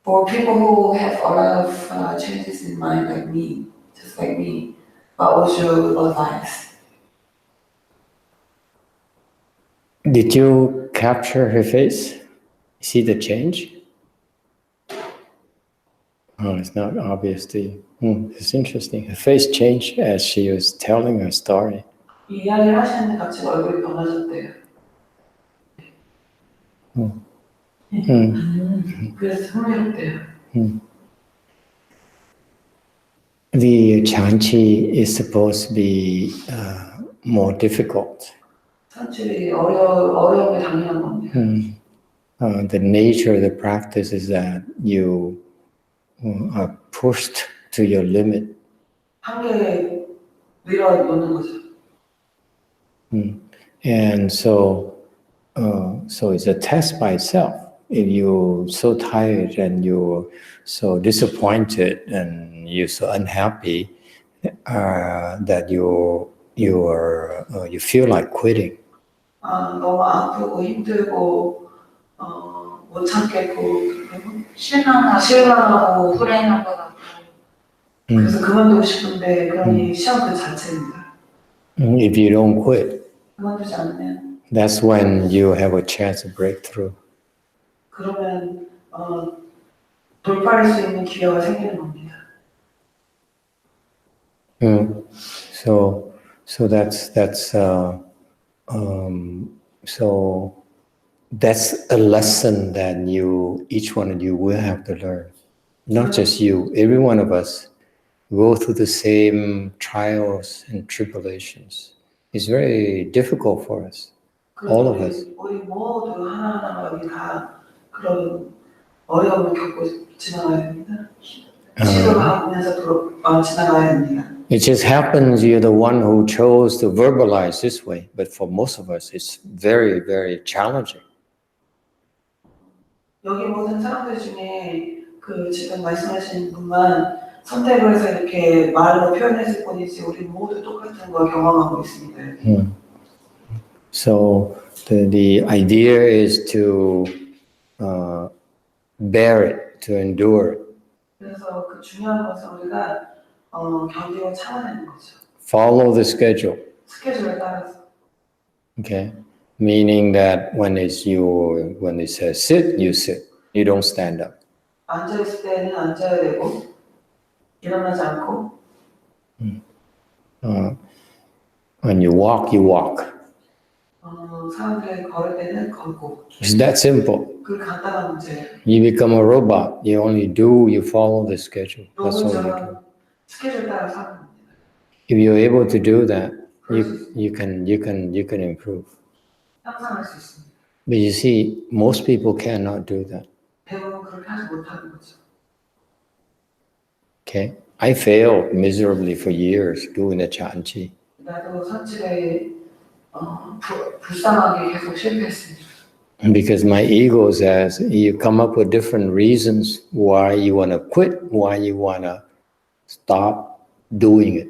For people who have a lot of changes in mind like me, just like me, what would you advise? Did you capture her face? See the change? Oh, it's not obvious to you. It's interesting. Her face changed as she was telling her story. 이 이야기를 하시는데 갑자기 얼굴이 변하셨대요. 그래서 흥미롭대요. The Chanchi is supposed to be more difficult. 산출이 어려운 게 당연한 겁니다. The nature of the practice is that you are pushed to your limit. 한계에 밀어놓는 거죠. And so it's a test by itself. If you're so tired and you're so disappointed and you're so unhappy that you feel like quitting. 너무 아프고 힘들고 못 참겠고 실망하고 불행한 것 같고. 그래서 그만두고 싶은데 그러니 시험 그 자체입니다. If you don't quit, 그만두지 않으면 that's when you have a chance to break through. 그러면 돌파할 수 있는 기회가 생기는 겁니다. So that's a lesson that each one of you will have to learn. Not just you, every one of us go through the same trials and tribulations. It's very difficult for us, all of us. 우리 모두 하나하나가 여기 다 그런 어려움을 겪고 지나가야 됩니다. 시도를 하면서 지나가야 됩니다. It just happens you're the one who chose to verbalize this way, but for most of us, it's very, very challenging. 여기 모든 사람들 중에 그 지금 말씀하신 분만 선택을 해서 이렇게 말로 표현했을 뿐이지 우리 모두 똑같은 걸 경험하고 있습니다. So the idea is to bear it, to endure it. 그래서 그 중요한 것은 우리가 견디고 참아내는 거죠. Follow the schedule, 스케줄에 따라서. okay? Meaning that when it says sit, you sit. You don't stand up. 앉아 있을 때는 앉아야 되고 일어나지 않고. When you walk, you walk. 사람들이 걸을 때는 걷고. It's that simple. 그 간단한 문제예요. You become a robot. You follow the schedule. That's all you do. 로봇처럼 스케줄 따라 사는 겁니다. If you're able to do that, you can improve. 향상할 수 있습니다. But you see, most people cannot do that. 대부분 그렇게 하지 못하는 거죠. Okay, I failed miserably for years doing the Chanchi. 나도 선출에 불쌍하게 계속 실패했습니다. Because my ego says you come up with different reasons why you want to quit, why you want to stop doing it.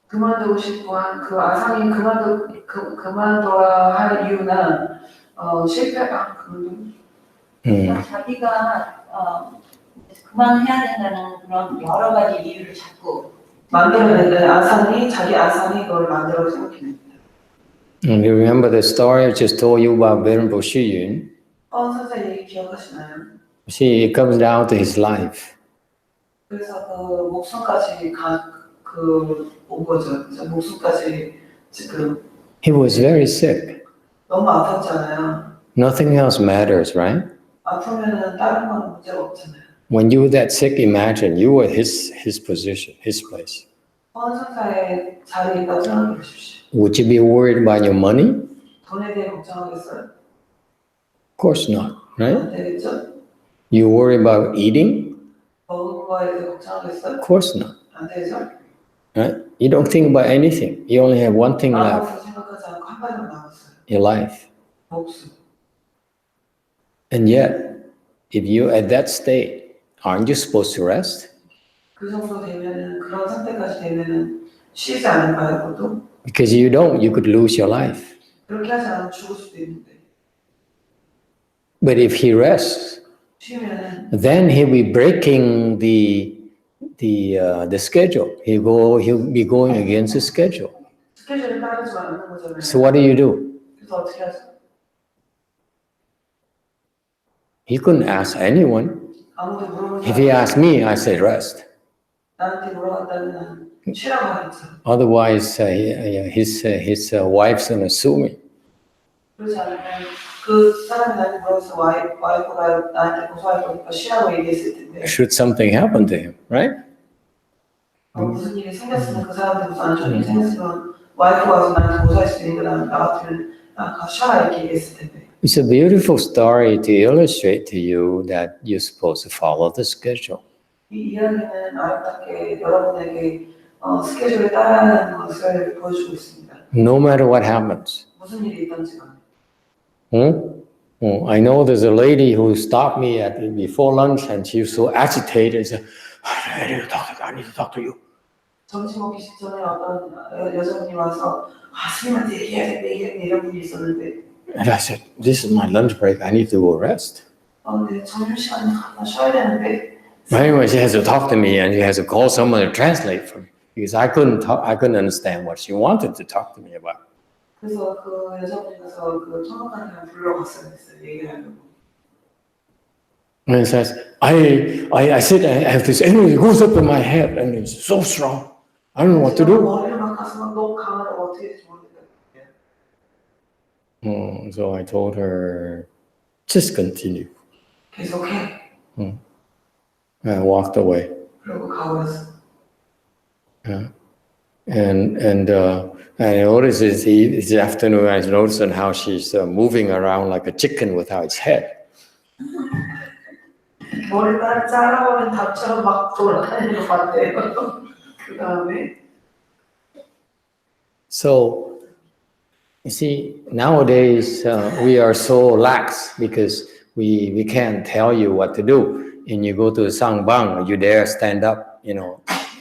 그만두고 싶고 한 그 아상이 그만둬야 할 이유는 실패가 자기가 그만해야 된다는 그런 여러 가지 이유를 자꾸 만들어내는 아상이 자기 아상이 그걸 만들어 생각합니다. And you remember the story I just told you about Venerable Shiyun? 선생 얘기 기억하시나요? See, it comes down to his life. 그래서 그 목숨까지 온 거죠. 그래서 목숨까지 지금 He was very sick. 너무 아팠잖아요. Nothing else matters, right? 아프면은 다른 건 문제가 없잖아요. When you were that sick, imagine you were his position, his place. 헌선사의 자리에 있다고 생각해 보십시오. Would you be worried about your money? 돈에 대해 걱정하겠어요? Of course not, right? 안 되겠죠? You worry about eating? 먹은 거에 대해 걱정하겠어요? Of course not, 안 되죠? right? You don't think about anything. You only have one thing left, 아무것도 생각하지 않고 한 가지만 남았어요. your life. 목숨. And yet, if you're at that state, aren't you supposed to rest? 그 정도 되면은 그런 상태까지 되면은 쉬지 않을까요, 보통? Because you don't, you could lose your life. 그렇게 하지 않으면 죽을 수도 있는데 But if he rests, 쉬면은 then he'll be breaking the schedule. He'll be going against the schedule. 스케줄을 따르지 않는 거잖아요. So what do? 그래서 어떻게 하죠? He couldn't ask anyone. 아무도 물어보지 If he 않아요. asked me, I say rest. 나한테 물어봤다면 쉬라고 하겠죠. Otherwise, his wife's gonna sue me. 그렇지 않으면 그 사람이 나한테 물어서 와이프가 나한테 고소할 거니까 쉬라고 얘기했을 텐데 Should something happen to him, right? 무슨 일이 생겼으면 그 사람한테 무슨 안 좋은 일이 생겼으면 와이프가 와서 나한테 고소할 수도 있는 나 같으면 가 쉬라 이렇게 얘기했을 텐데 It's a beautiful story to illustrate to you that you're supposed to follow the schedule. 이 이야기는 아름답게 여러분에게 스케줄을 따라야 하는 것을 보여주고 있습니다. No matter what happens. 무슨 일이 있든지 간에. I know there's a lady who stopped me before lunch and she was so agitated and said, I need to talk to you. 점심 먹기 직전에 어떤 여성분이 와서 스님한테 얘기해야 돼 이런 분이 있었는데 And I said, this is my lunch break. I need to go rest. 근데 점심시간에 나 쉬어야 되는데 Anyway, she has to talk to me and she has to call someone to translate for me because I couldn't understand what she wanted to talk to me about. 그래서 그 여성분이 가서 그 청각관이랑 불러갔어요. 얘기하려고. And it says, I said, I have this energy goes up in my head and it's so strong. I don't know what to do. 머리를 막 가서 막 너무 강하다고 어떻게 될지 모르겠어요. So I told her, just continue. 계속해. I walked away. 그러고 가버렸어. And I noticed this afternoon, I noticed how she's moving around like a chicken without its head. 머리 잘라버린 닭처럼 막 돌아다니는 것 같아요. 그 다음에 So, you see, nowadays we are so lax because we can't tell you what to do. And you go to the sangbang, you dare stand up,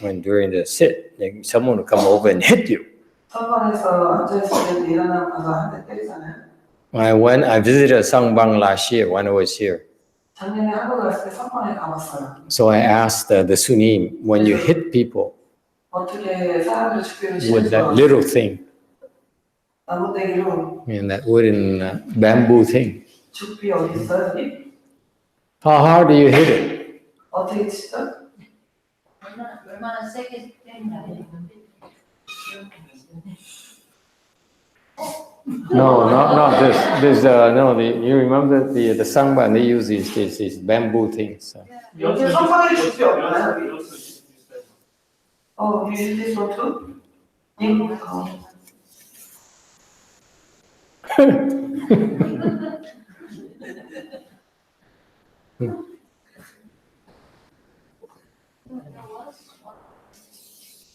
when during the sit, someone will come over and hit you. 선반에서 앉아있을 때 일어나고 가서 한 대 때리잖아요. I visited a sangbang last year when I was here. 작년에 한국 갔을 때 선반에 가봤어요. So I asked the sunim, when you hit people 어떻게 사람들 죽이는 with that 싫어서 little thing, 나무대기로 that wooden bamboo thing, 죽비 어디 있어요 여기? how hard do you hit it? 어떻게 치죠? 얼마나 세게 때리냐고. No, not this. You remember the sangbang, they use these bamboo things. 여기 선반에 죽비 없나요 여기? also use that. You use this one too?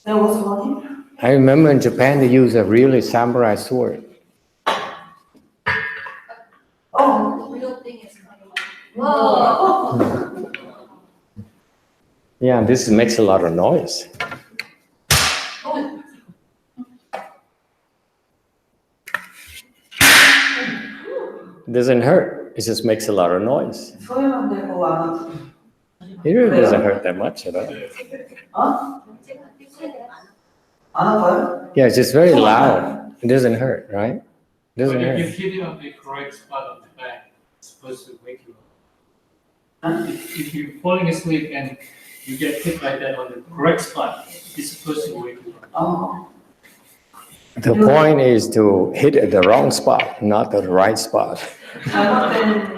There was one. I remember in Japan they use a really samurai sword. real thing is coming. Whoa. Yeah, this makes a lot of noise. It doesn't hurt. It just makes a lot of noise. 소리만 내고 안 아프고. It really doesn't hurt that much at all. 어? 안 아파요? Yeah, it's just very loud. It doesn't hurt, right? It doesn't But if you hurt. hit it on the correct spot on the back, it's supposed to wake you up. If you're falling asleep and you get hit like that on the correct spot, it's supposed to wake you up. 어, The point is to hit at the wrong spot, not the right spot. 잘못된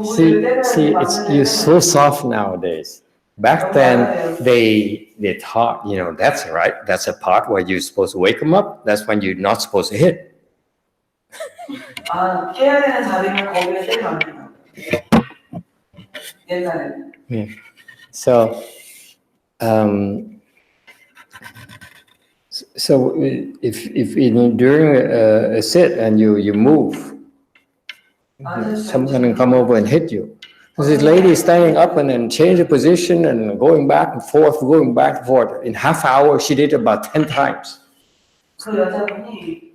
See, 부분을 때려야 it's you're so soft nowadays. Back then, they taught, that's right. That's a part where you're supposed to wake them up. That's when you're not supposed to hit. 아, 깨야 되는 자리면 거기에 때리면 안 돼요. 옛날에는. So, so if during a sit and you move, someone can come over and hit you. This lady is standing up and then change the position and going back and forth, going back and forth. In half hour, she did about 10 times. 그 여자분이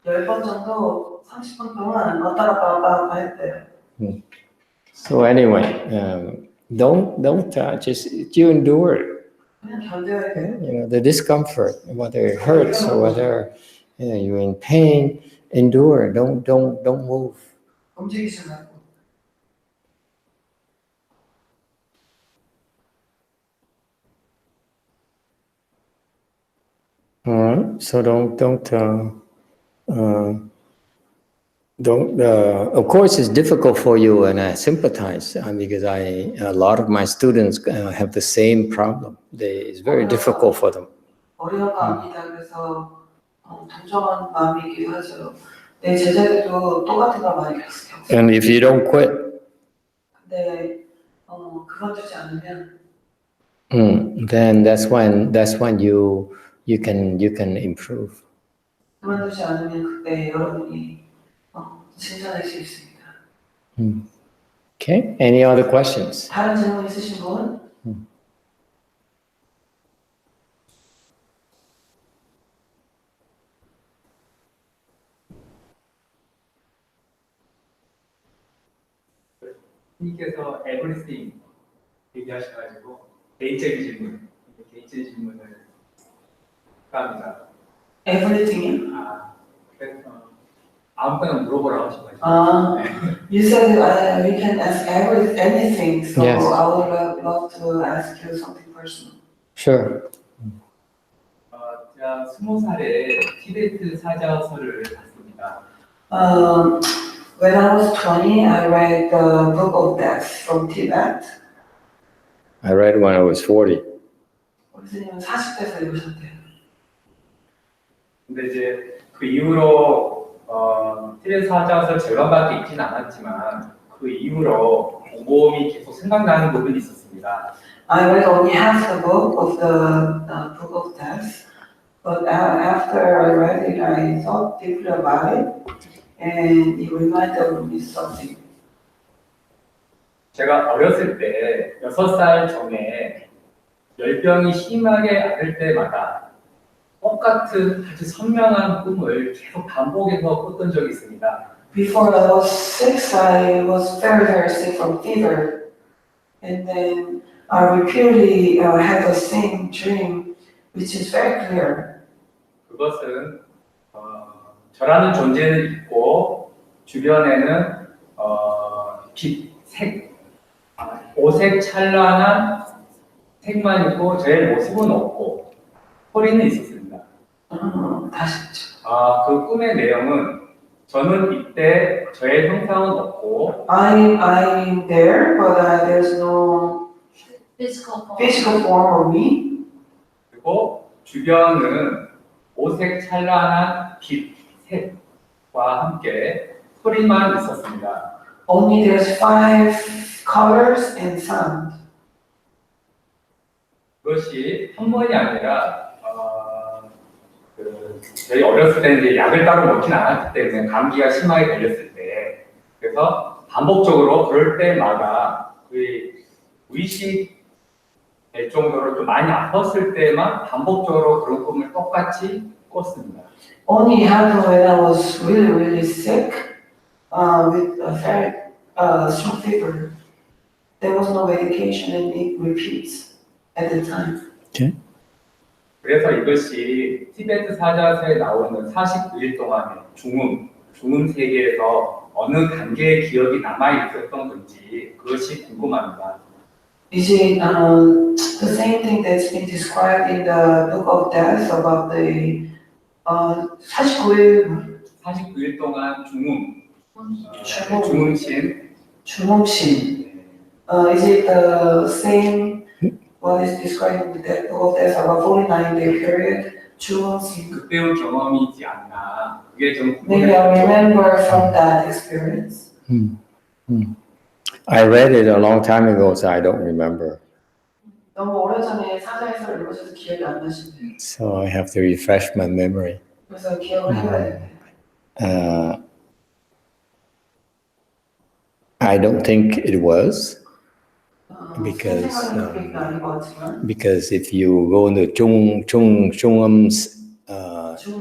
10번 정도 30분 동안 왔다 갔다 했대요. So anyway, don't just you endure it. 그냥 견뎌야 돼요. The discomfort, whether it hurts or whether you're in pain, endure. Don't move. 움직이지 말고. All right. So of course, it's difficult for you, and I sympathize because a lot of my students have the same problem. It's very difficult for them. 어려운 마음이다. 그래서 동정한 마음이기도 하죠. 내 제자들도 똑같은 걸 많이 겪었어요. And if you don't quit, 근데 그만두지 않으면 then that's when you can improve. 그만두지 않으면 그때 여러분이 진전할 수 있습니다. Okay. Any other questions? 다른 질문 있으신 분? 님께서 everything 얘기하셔가지고 개인적인 질문을 합니다. Everything. 그래서 아무거나 물어보라고 하셔가지고. You said we can ask anything, so Yes. I would love to ask you something personal. Sure. 제가 20살에 티베트 사자서를 봤습니다. When I was 20, I read the Book of Death from Tibet. I read when I was 40. 교수님은 40대에서 읽으셨대요. 근데 이제 그 이후로 티베트 사자서 절반밖에 읽진 않았지만 그 이후로 곰곰이 계속 생각나는 부분이 있었습니다. I read only half the book of the Book of Death, but after I read it, I thought deeply about it, and it reminded me something. 제가 어렸을 때 6살 전에 열병이 심하게 앓을 때마다 똑같은 아주 선명한 꿈을 계속 반복해서 꿨던 적이 있습니다. Before I was 6, I was very sick from fever, and then I repeatedly had the same dream, which is very clear. 그것은 저라는 존재는 있고 주변에는 오색 찬란한 색만 있고 저의 모습은 없고 소리는 있었습니다. 다시. 그 꿈의 내용은 저는 이때 저의 형상은 없고 I'm there, but there's no physical form. of me. 그리고 주변은 오색 찬란한 빛, 색과 함께 소리만 있었습니다. Only there's 5 colors and sound. 그것이 한 번이 아니라 저희 어렸을 때는 이제 약을 따로 먹진 않았기 때문에 감기가 심하게 걸렸을 때 그래서 반복적으로 그럴 때마다 의식 될 정도로 좀 많이 아팠을 때만 반복적으로 그런 꿈을 똑같이 꿨습니다. Only happened when I was really sick with a very strong fever. There was no medication and it repeats at the time. 그래서 이것이 티베트 사자서에 나오는 49일 동안의 중음 세계에서 어느 단계의 기억이 남아 있었던 건지 그것이 궁금합니다. Is it the same thing that's been described in the Book of Death about the 49일 49일 동안 주문. 주문신. 주몽신? Is it the same what is described in the Book of Death about 49-day period? 주몽신. 그때의 경험이지 않나. 그게 좀 Maybe I remember from that experience. I read it a long time ago, so I don't remember. 너무 오래전에 사자에서 읽으셔서 기억이 안 나시네요. So I have to refresh my memory. 그래서 기억을 해봐야 돼요. I don't think it was. Because, 생각은 그게 아닌 것 같지만 Because if you go into Zhongam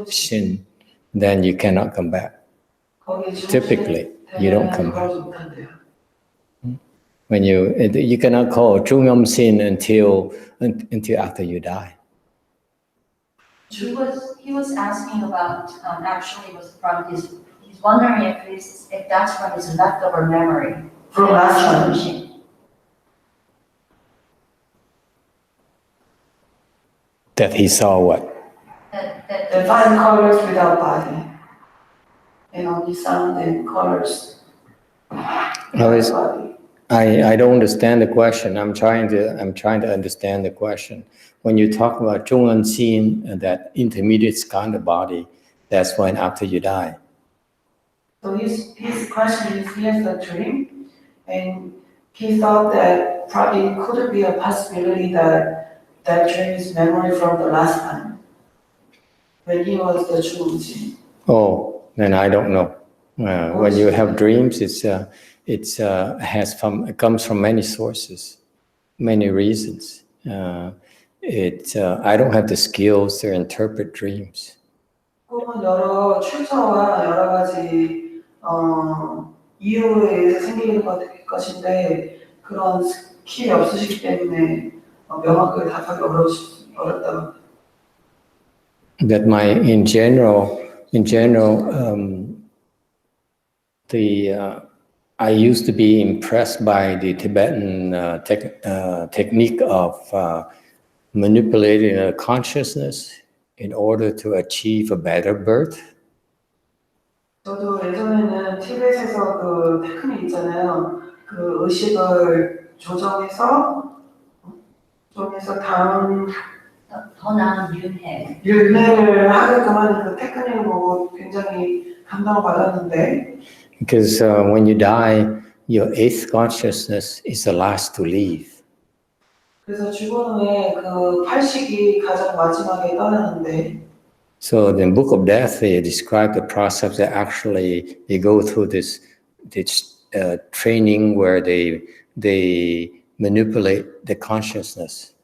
Shin, then you cannot come back. 거기 Typically, you don't come back. 들어가지 못한대요. When you cannot call Zhongam Shin until after you die. He was asking about, actually was from he's wondering if that's from his leftover memory. From last time. That he saw what? The five colors without body. And only sound and colors. No, it's- without body. I don't understand the question. I'm trying to understand the question. When you talk about Zhong'an Xin and that intermediate skanda body, that's when after you die. So his question is, he has a dream, and he thought that probably it could be a possibility that that dream is memory from the last time, when he was the Chuji. Oh, then I don't know. When you have dreams, it comes from many sources, many reasons. I don't have the skills to interpret dreams. 꿈은 여러 출처와 여러 가지 이유에 의해서 생기는 것인데 그런 스킬이 없으시기 때문에 명확하게 답하기 어렵다고. That in general, I used to be impressed by the Tibetan technique of manipulating the consciousness in order to achieve a better birth. 저도 예전에는 티벳에서 그 테크닉 있잖아요. 그 의식을 조정해서 다음 더 나은 윤회. 윤회를 하게끔 하는 그 테크닉을 보고 굉장히 감동을 받았는데 Because when you die, your eighth consciousness is the last to leave. 그래서 죽은 후에 그 팔식이 가장 마지막에 떠나는데 So in the Book of Death, they describe the process that actually they go through this training where they manipulate the consciousness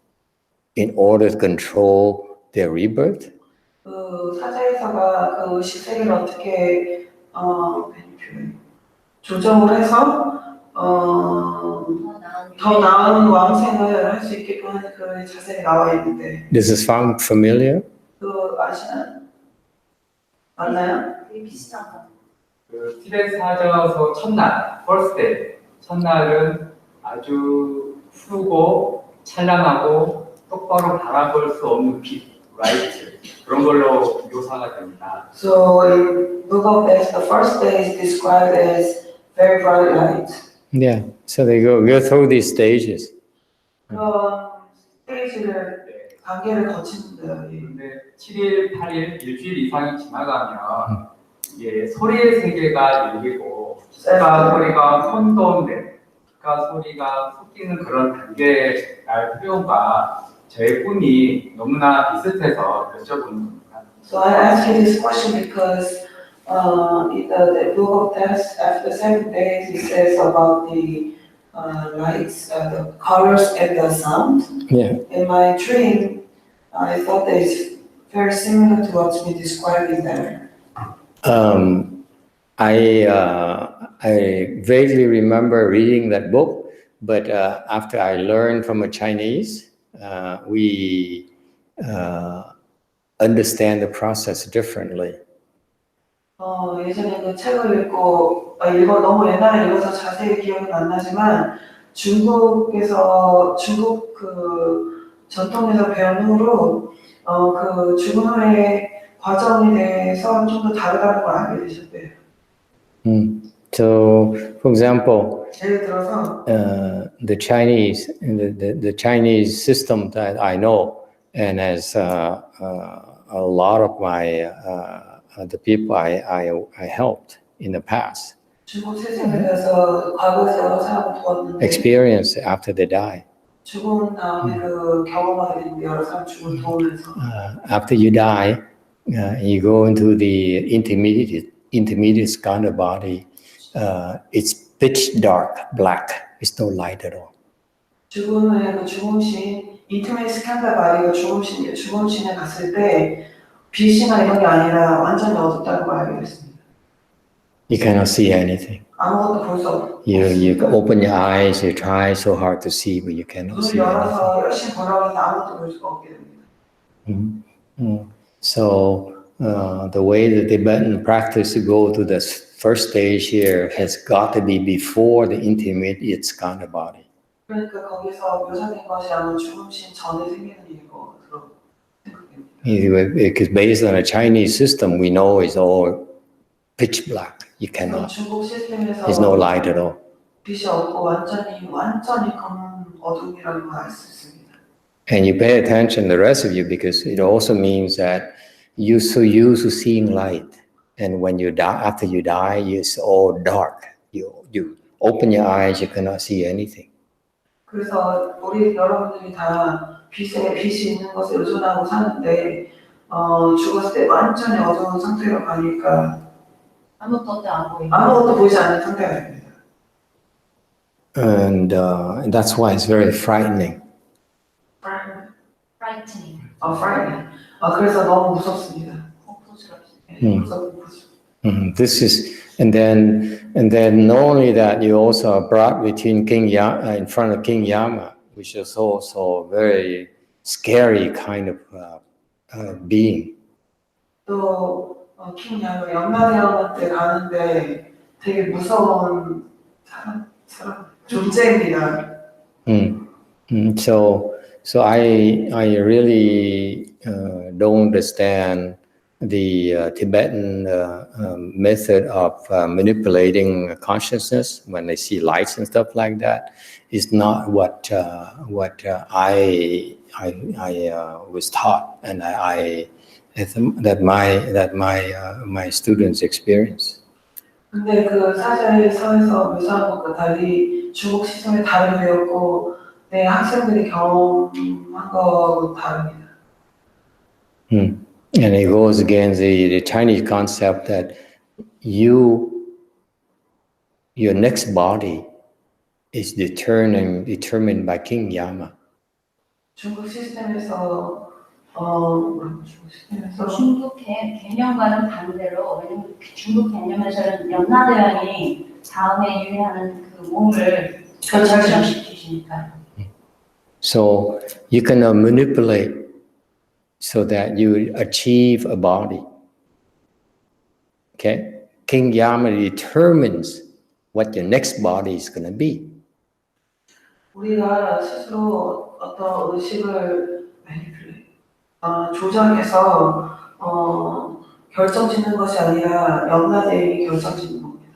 in order to control their rebirth. 그 사자에서가 그 의식 세계를 어떻게 조정을 해서 더 나은 왕생을 할 수 있게끔 하는 그 자세가 나와 있는데 This is familiar? 그 아시나요? 맞나요? 되게 비슷한 거. 그 티벳 사자서 첫날, first day, 첫날은 아주 푸르고 찬란하고 똑바로 바라볼 수 없는 빛, 라이트 그런 걸로 묘사가 됩니다. So in Book of Death, the first day is described as very bright light. Yeah. So they go through these stages. 그런 스테이지를 단계를 거치는데요. 근데 7일, 8일, 일주일 이상이 지나가면 이게 소리의 세계가 열리고 가 소리가 혼돈된 가 소리가 섞이는 그런 단계의 날 표현과 저의 꿈이 너무나 비슷해서 여쭤보는 겁니다. So I ask you this question because in the Book of Death, after 7 days, it says about the lights, the colors, and the sound. Yeah. In my dream, I thought that it's very similar to what's been described in there. I vaguely remember reading that book, but after I learned from a Chinese, we understand the process differently. 예전에 그 책을 너무 옛날에 읽어서 자세히 기억은 안 나지만 중국에서 중국 그 전통에서 배운 후로 그 죽은 후의 과정에 대해서 좀 더 다르다는 걸 알게 되셨대요. So, for example, 예를 들어서 the Chinese system that I know, and as a lot of my the people I helped in the past 중국 세상에 대해서 과거에서 여러 사람을 도왔는데 experience after they die. 죽은 다음에 그 경험하게 되는데 여러 사람 죽을 도우면서 After you die, you go into the intermediate skanda body. It's pitch dark, black. It's no light at all. 죽은 후에 그 죽음신 인티메이트 스캔들 바디가 죽음신에 갔을 때 빛이나 이런 게 아니라 완전히 어둡다는 걸 알게 됐습니다. You cannot see anything. 아무것도 볼 수 없어요. You open your eyes, you try so hard to see, but you cannot 눈을 see anything. 열어서 열심히 보려고 해서 아무것도 볼 수가 없게 됩니다. So the way the Tibetan practice to go to the first stage here has got to be before the intermediate skanda body. 그러니까 거기서 묘사된 것이 아마 죽음신 전에 생기는 일인 것으로 생각됩니다. Because based on a Chinese system, we know it's all pitch black. You cannot. 중국 시스템에서 There's no light at all. 빛이 없고 완전히 검은 어둠이라는 걸 알 수 있습니다. And you pay attention, the rest of you, because it also means that you're so used to seeing light. And when you die, after you die, it's all dark. You open your eyes, you cannot see anything. 그래서 우리 여러분들이 다 빛이 있는 것에 의존하고 사는데 죽었을 때 완전히 어두운 상태로 가니까 아무것도 안 보이고. 아무것도 보이지 않는 상태가 됩니다. And that's why it's very frightening. Frightening. frightening. 그래서 너무 무섭습니다. 공포스럽습니다. This is, and then not only that, you also are brought between in front of King Yama, which is also a very scary kind of being. 또 킹 야마 염라대왕한테 가는데 되게 무서운 사람 존재입니다. So I really don't understand the Tibetan method of manipulating consciousness when they see lights and stuff like that. Is not what I was taught, and my students experience. 근데 그 사자에서 묘사한 것과 달리 중국 시스템에 다르게 되었고 내 학생들이 경험한 거하고 다릅니다. And it goes against the Chinese concept that your next body is determined by King Yama. 중국 시스템에서 중국 개념과는 반대로, 왜냐면 중국 개념에서는 염라대왕이 다음에 유의하는 그 몸을 결정시키시니까요. So you cannot manipulate so that you achieve a body. Okay? King Yama determines what your next body is going to be. 우리가 스스로 어떤 의식을 조작해서 결정짓는 것이 아니라 염라대왕이 결정짓는 겁니다.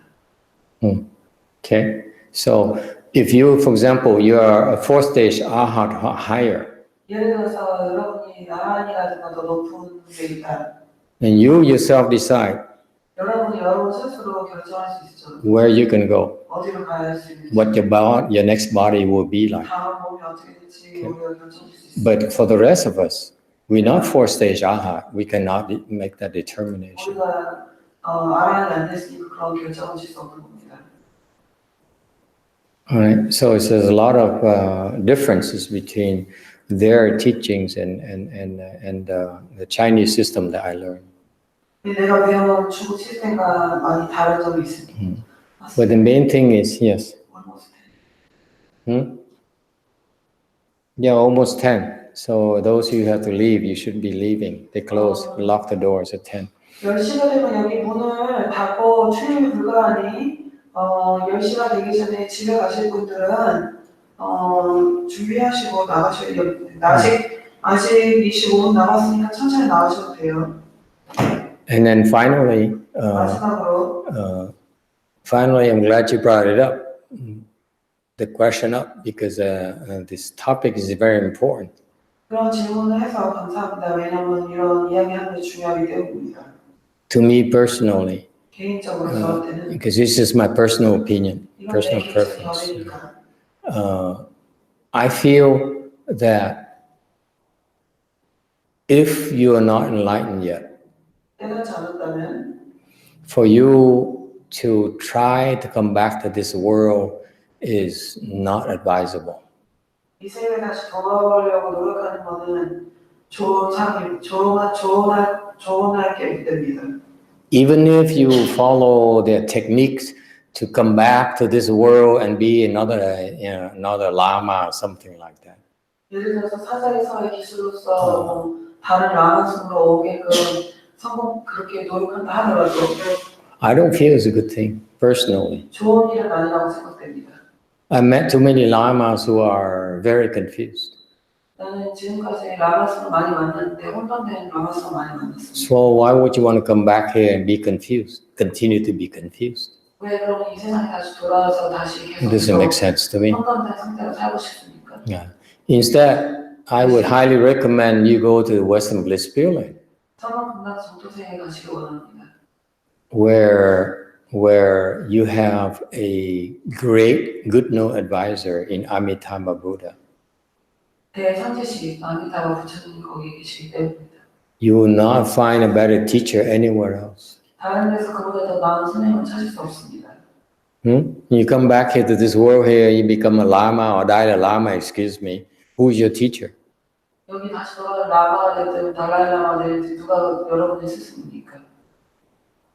Okay? So if you, for example, you are a fourth stage Arhat higher, 예를 들어서 여러분이 나란히라든가 더 높은 데 있다. and you yourself decide 여러분 스스로 결정할 수 있죠. where you can go, 어디로 가야 할 수 있는지. what your next body will be like. 다음 몸이 어떻게 될지 우리가 결정할 수 있어요. But for the rest of us, we're not fourth stage Arhat. We cannot make that determination. 우리가 알아야 안 됐으니까 그런 결정을 질 수 없는 겁니다. All right. So there's a lot of differences between their teachings and the Chinese system that I learned. 내가 배운 중국 시스템과 많이 다른 점이 있습니다. But the main thing is, yes. Yeah, almost 10. So those who have to leave, you should be leaving. They close, lock the doors at 10. 10시가 되면 여기 문을 닫고 출입이 불가하니 10시가 되기 전에 집에 가실 분들은 준비하시고 나가셔야 돼요. 아직 25분 남았으니까 천천히 나가셔도 돼요. And then finally, 마지막으로 finally, I'm glad you brought it up, the question up, because this topic is very important. 그런 질문을 해서 감사합니다. 왜냐하면 이런 이야기하는 게 중요하기 때문입니다. To me personally, 개인적으로 저한테는 because this is my personal opinion, 이건 내 personal 개인적 preference. 견해니까. I feel that if you are not enlightened yet, 깨닫지 않았다면 for you to try to come back to this world is not advisable. 이 세계에 다시 돌아오려고 노력하는 것은 좋은 게 됩니다. Even if you follow their techniques to come back to this world and be another lama or something like that. 예를 들어서 사자에서의 기술로서 다른 라마승으로 오게끔 그렇게 노력한다 하더라도 I don't feel it's a good thing, personally. 좋은 일은 아니라고 생각됩니다. I met too many lamas who are very confused. 나는 지금까지 라마승을 많이 만났는데 혼돈된 라마승을 많이 만났습니다. So why would you want to come back here and be confused, continue to be confused? 왜 그러면 이 세상에 다시 돌아와서 다시 It doesn't make 계속 sense to me. 혼돈된 상태로 살고 싶습니까? Yeah. Instead, I would highly recommend you go to the Western Bliss Pure Land, 천원 금강 정토세에 가시길 원합니다. where you have a great good note advisor in Amitabha Buddha. 대선지식 아미타바 부처님 거기 계시기 때문입니다. You will not find a better teacher anywhere else. 다른 데서 그보다 더 나은 선생님을 찾을 수 없습니다. You come back here to this world here, you become a lama or Dalai Lama, excuse me. Who's your teacher? 여기 다시 돌아갈 라마가 됐든 달라이라마가 됐든 누가 여러분의 스승입니까?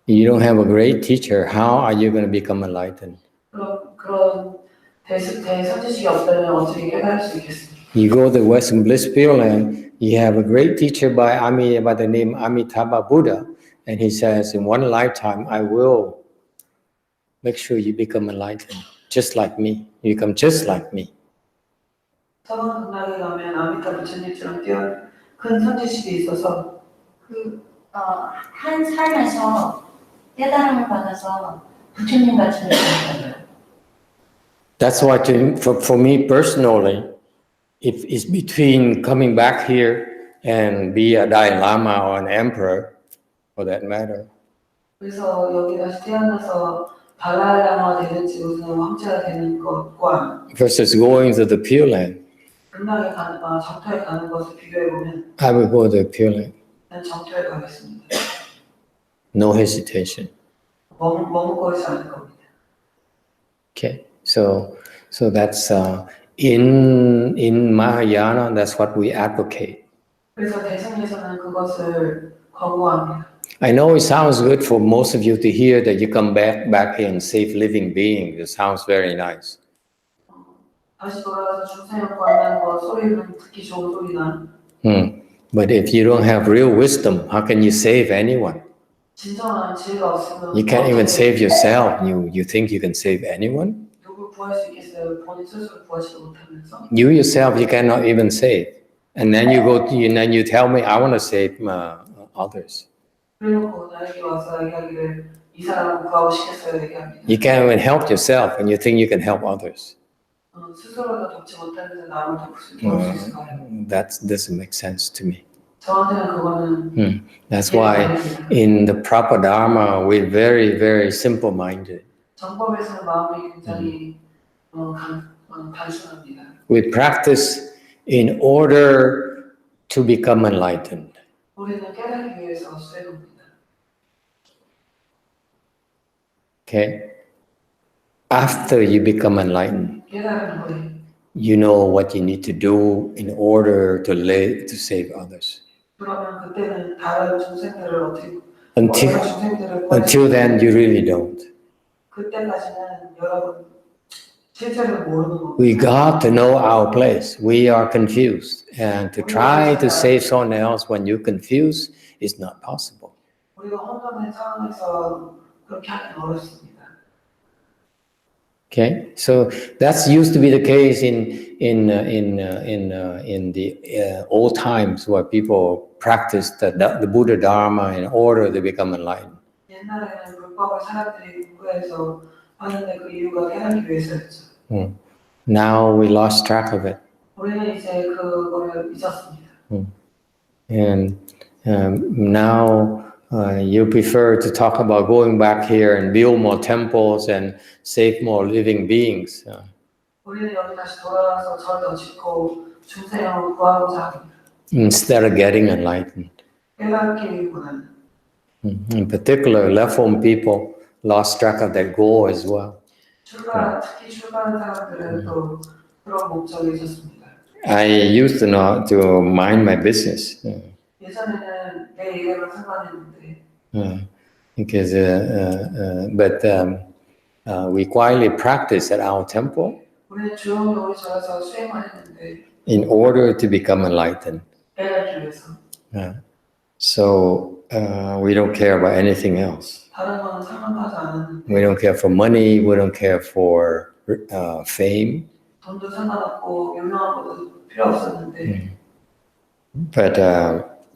You don't have a great teacher. How are you going to become enlightened? 그런 대선지식이 없다면 어떻게 깨달을 수 있겠습니까? You go to Western Bliss Pure Land, you have a great teacher by the name Amitabha Buddha, and he says, in one lifetime, I will make sure you become enlightened, just like me. You become just like me. 서방 극락에 가면 아미타 부처님처럼 뛰어난 큰 선지식이 있어서 한 삶에서 깨달음을 받아서 부처님 같은 느낌이 들어요. That's why for me personally, if it's between coming back here and be a Dalai Lama or an emperor, for that matter, 그래서 여기 다시 태어나서 달라이라마가 되든지 무슨 황제가 되는 것과 versus going to the Pure Land, 극락에 가는 정토에 가는 것을 비교해 보면 I will go to the Pure Land. 난 정토에 가겠습니다. No hesitation. 머뭇거리지 않을 겁니다. Okay, so that's in Mahayana. That's what we advocate. 그래서 대승에서는 그것을 권고합니다. I know it sounds good for most of you to hear that you come back here and save living beings. It sounds very nice. 다시 돌아와서 중생을 구한다는 거 소리는 듣기 좋은 소리나 But if you don't have real wisdom, how can you save anyone? 진정한 지혜가 없으면 You can't even save yourself. You think you can save anyone? 누굴 구할 수 있겠어요? 본인 스스로 구하지도 못하면서 You yourself, you cannot even save. And then you tell me, I want to save others. 그래놓고 나에게 와서 이야기를 이 사람을 구하고 싶겠어요 얘기합니다. You can't even help yourself, and you think you can help others. 스스로도 돕지 못하면서 남을 도울 수 있을까요? That doesn't make sense to me. 저한테는 그거는 That's why in the proper Dharma, we're very, very simple-minded. 정법에서는 마음이 굉장히 단순합니다. We practice in order to become enlightened. 우리는 깨닫기 위해서 수행합니다. Okay? After you become enlightened, 깨달은 후에 you know what you need to do in order to save others. 그러면 그때는 다른 중생들을 어떻게 Until then, you really don't. 그때까지는 여러분 실제로 모르는 겁니다. We got to know our place. We are confused. And to try to save someone else when you're confused is not possible. 우리가 혼돈의 상황에서 그렇게 하기는 어렵습니다. Okay, so that's used to be the case in the old times where people practiced the Buddha Dharma in order to become enlightened. 옛날에는 불법을 사람들이 공부해서 하는데 그 이유가 깨닫기 위해서였죠. Now we lost track of it, 우리는 이제 그거를 잊었습니다. and now you prefer to talk about going back here and build more temples and save more living beings. 우리는 여기 다시 돌아와서 절도 짓고 중생을 구하고자 합니다. Instead of getting enlightened. 깨닫기보다는. In particular, left home people lost track of that goal as well. 특히 출가한 사람들은 또 그런 목적이 있었습니다. I used to not to mind my business 예전에는 내 일에만 상관했는데 because we quietly practice at our temple 우리는 조용히 우리 절에서 수행만 했는데 in order to become enlightened. 깨닫기 위해서 So we don't care about anything else. 다른 거는 상관도 하지 않았는데 We don't care for money. We don't care for fame. 돈도 상관없고 유명한 것도 필요 없었는데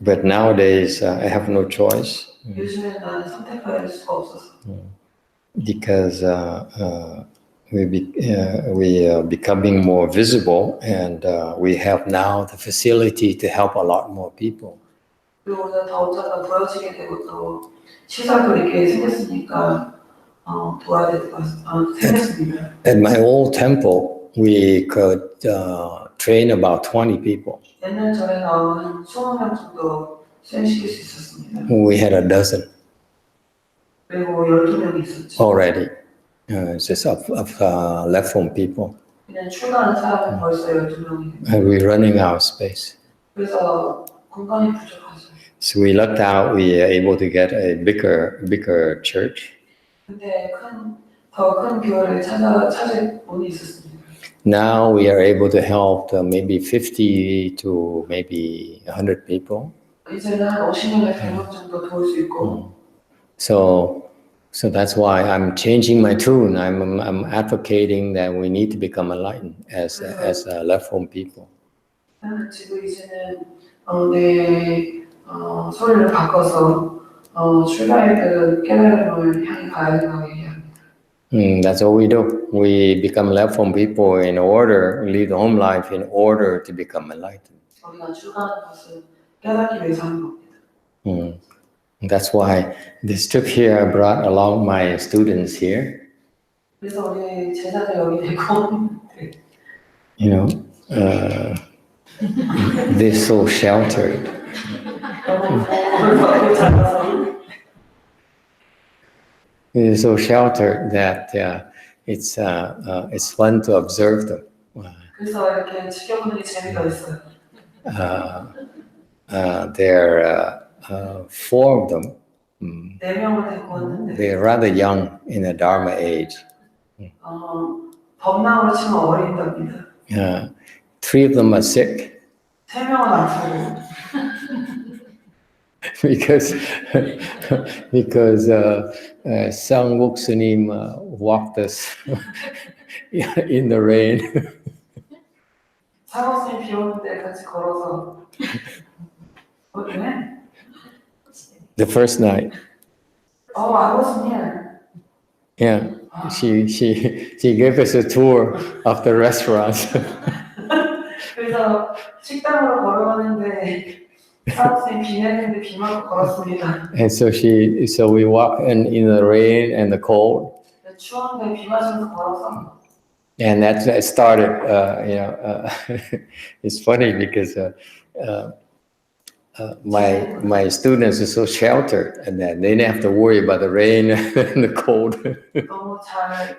But nowadays I have no choice 요즘에 나는 선택할 수가 없어서 because we are becoming more visible, and we have now the facility to help a lot more people. 그리고 우리가 더 어쩌다 보여지게 되고 또 시설도 이렇게 생겼으니까 도와야 될 것 같습니다. 생겼습니다. At my old temple, we could train about 20 people. 옛날 절에는 한 20명 정도 수행시킬 수 있었습니다. We had a dozen 그리고 12명이 있었죠. already, just of left home people. 그냥 출가하는 사람은 벌써 12명이. And we're running out of space. 그래서 공간이 부족하죠. So we lucked out, we are able to get a bigger church. 근데 더 큰 교회를 찾을 운이 있었습니다. Now we are able to help maybe 50 to maybe 100 people. 이제는 한 50명에서 100명 정도 도울 수 있고. So that's why I'm changing my tune. I'm advocating that we need to become enlightened as left home people. 지금 이제는 내 소리를 바꿔서 출가의 깨달음을 향해 가야 된다고 얘기합니다. That's what we do. We become left home people in order, lead the home life in order to become enlightened. 우리가 출가하는 것을 깨닫기 위해서 하는 겁니다. That's why this trip here, I brought along my students here. 그래서 우리 제자들 여기 데리고 You know, they're so sheltered. 너무 벌써 잘라서 They're so sheltered that it's fun to observe them. 그래서 이렇게 지켜보는 게 재미가 있어요. There are 4 of them. 4명을 데리고 왔는데 They're rather young in the Dharma age. 법랑으로 치면 어린답니다. 3 of them are sick 3명은 아프고 because Sangwok Sunim walked us in the rain. 사고스님 비 오는데 같이 걸어서 어디네? The first night. I wasn't here. Yeah, she gave us a tour of the restaurants. 그래서 식당으로 걸어가는데 사고스님 비 내리는데 비 맞고 걸었습니다. And so we walked in the rain and the cold. 추운데 비 맞으면서 걸어서 And that started, it's funny because my students are so sheltered and that they didn't have to worry about the rain and the cold. 너무 잘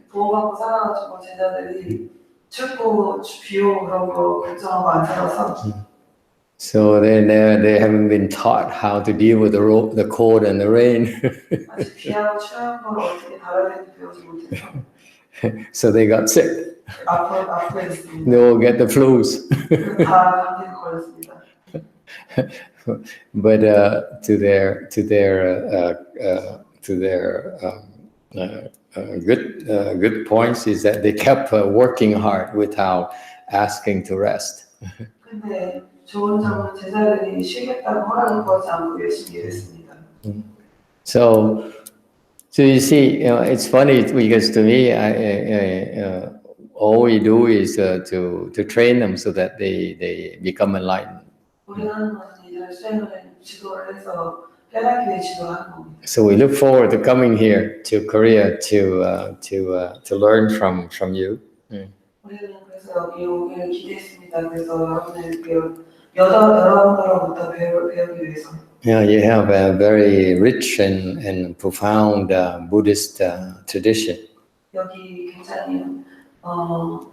보호받고 살아가지고 제자들이 춥고 비 오고 그런 거 걱정하고 안 살아서 So they haven't been taught how to deal with the cold and the rain. 아직 비하고 추운 걸 어떻게 다뤄야 되는지 배우지 못해서 So they got sick. 아프게 됐습니다. They all get the flus. 다 감기에 걸렸습니다. but to their good points is that they kept working hard without asking to rest. 근데 좋은 점은 제자들이 쉬겠다고 허락을 구하지 않고 열심히 일했습니다. So you see, it's funny because to me, all we do is to train them so that they become enlightened. 우리가 하는 것은 이제 수행을 지도를 해서 깨닫기 위해 지도하는 겁니다. So we look forward to coming here to Korea to learn from you. 우리는 그래서 여기 오기를 기대했습니다. 그래서 여러분들로부터 배우기 위해서. Yeah, you have a very rich and profound Buddhist tradition. 여기 굉장히 많고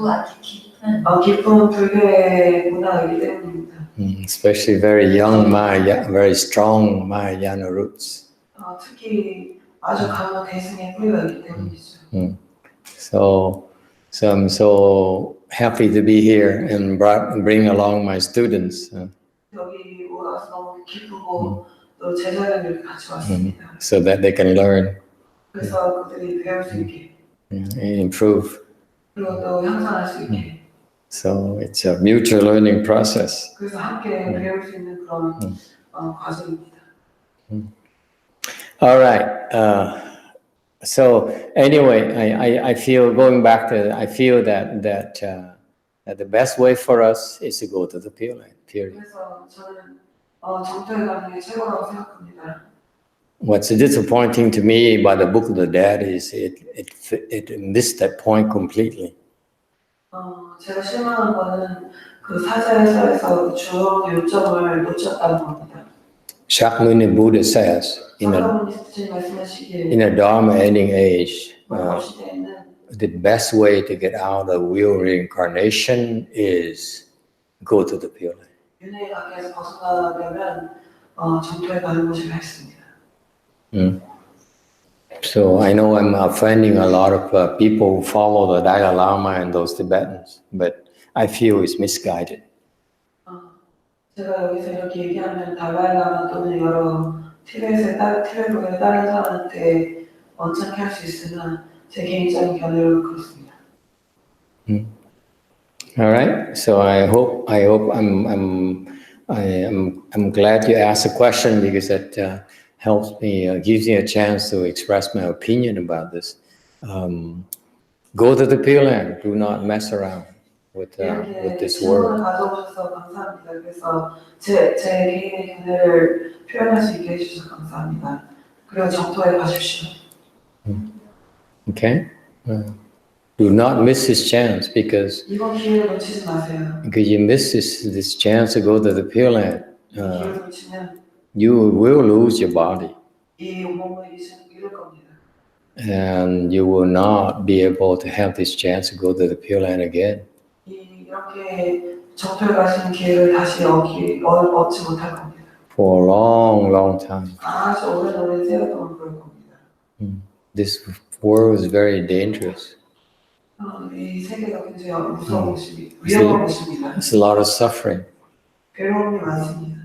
아주 깊은 깊은 불교의 문화이기 때문입니다. Especially very young very strong Mahayana roots. 특히 아주 강한 대승의 뿌리가 있기 때문이죠. So I'm so happy to be here and bring along my students. 여기 와서 너무 기쁘고 또 제자들을 같이 왔습니다. So that they can learn 그래서 그들이 배울 수 있게 and improve. 그리고 또 향상할 수 있게. So it's a mutual learning process. 그래서 함께 배울 수 있는 그런 과정입니다. All right. So anyway, I feel going back to I feel that the best way for us is to go to the Pure Land. Period. 그래서 저는 정토에 가는 게 최고라고 생각합니다. What's disappointing to me about the Book of the Dead is it missed that point completely. 제가 실망한 거는 그 사자에서에서 주요 요점을 놓쳤다는 겁니다. Shakyamuni Buddha says in 사자분이 말씀하시기에 a Dharma ending age, 시대에는 the best way to get out of wheel reincarnation is go to the Pure Land. 윤회의 관계에서 벗어나려면 정토에 가는 것이 맞습니다. So I know I'm offending a lot of people who follow the Dalai Lama and those Tibetans, but I feel it's misguided. 제가 여기서 이렇게 얘기하면 달라이라마 또는 여러 티베트의 다른 사람한테 언짢게 할 수 있으나 제 개인적인 견해로 그렇습니다. All right. So I hope I'm glad you asked a question because that helps me, gives me a chance to express my opinion about this. Go to the Pure Land. Do not mess around with this world. 질문을 가져오셔서 감사합니다. 그래서 제 개인의 견해를 표현할 수 있게 해주셔서 감사합니다. 그리고 정토에 가십시오. Okay. Do not miss this chance because 이번 기회를 놓치지 마세요. you miss this chance to go to the Pure Land. 기회를 놓치면 You will lose your body. 이 몸을 잃을 겁니다. And you will not be able to have this chance to go to the Pure Land again. 이렇게 정토에 가시는 기회를 다시 얻지 못할 겁니다. For a long, long time. 아주 오랜 세월 동안 그럴 겁니다. This world is very dangerous. 이 세계가 굉장히 무서운 곳입니다. 위험한 곳입니다. There's a lot of suffering, 괴로움이 많습니다.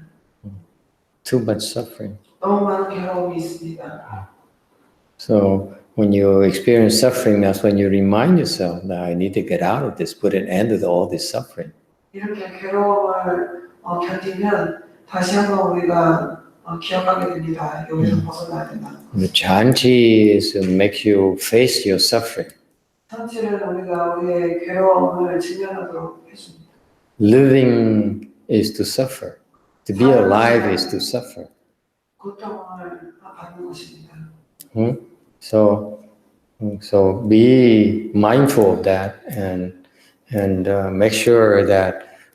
too much suffering. 너무 많은 괴로움이 있습니다. So when you experience suffering, that's when you remind yourself that I need to get out of this, put an end to all this suffering. 이렇게 괴로움을 견디면 다시 한번 우리가 기억하게 됩니다. 여기서 벗어나야 된다. The Chanchi is to make you face your suffering. 상치는 우리가 우리의 괴로움을 직면하도록 해줍니다. Living is to suffer. To be alive is to suffer. 고통을 받는 것입니다. So be mindful of that and make sure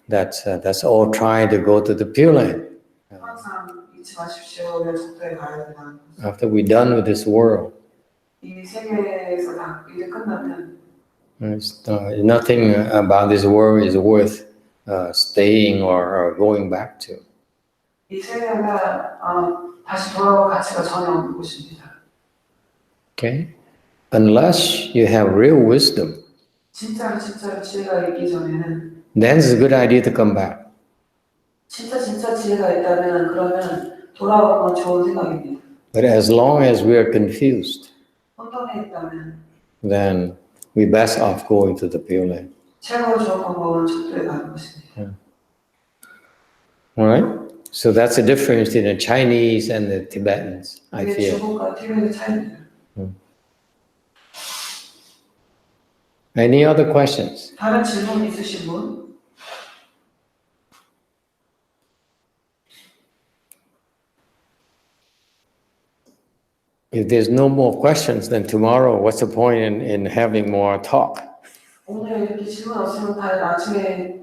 that's all trying to go to the Pure Land. 항상 잊지 마십시오. 우리가 정토에 가야 된다는 것. After we're done with this world, 이 세계에서 다 이제 끝나면 nothing about this world is worth staying or going back to. 이 세계가 다시 돌아올 가치가 전혀 없는 곳입니다. Okay? Unless you have real wisdom, 진짜로 지혜가 있기 전에는 then it's a good idea to come back. 진짜 지혜가 있다면 그러면 돌아오는 건 좋은 생각입니다. But as long as we are confused, 혼돈에 있다면 then we best off going to the Pure Land. 최고 좋은 방법은 적도에 가는 것입니다. All right? So that's the difference in the Chinese and the Tibetans, I 이게 feel. 중국과 티베트의 차이입니다. Any other questions? 다른 질문 있으신 분? If there's no more questions, then tomorrow, what's the point in having more talk? 오늘 이렇게 질문 없으면 다른 아침에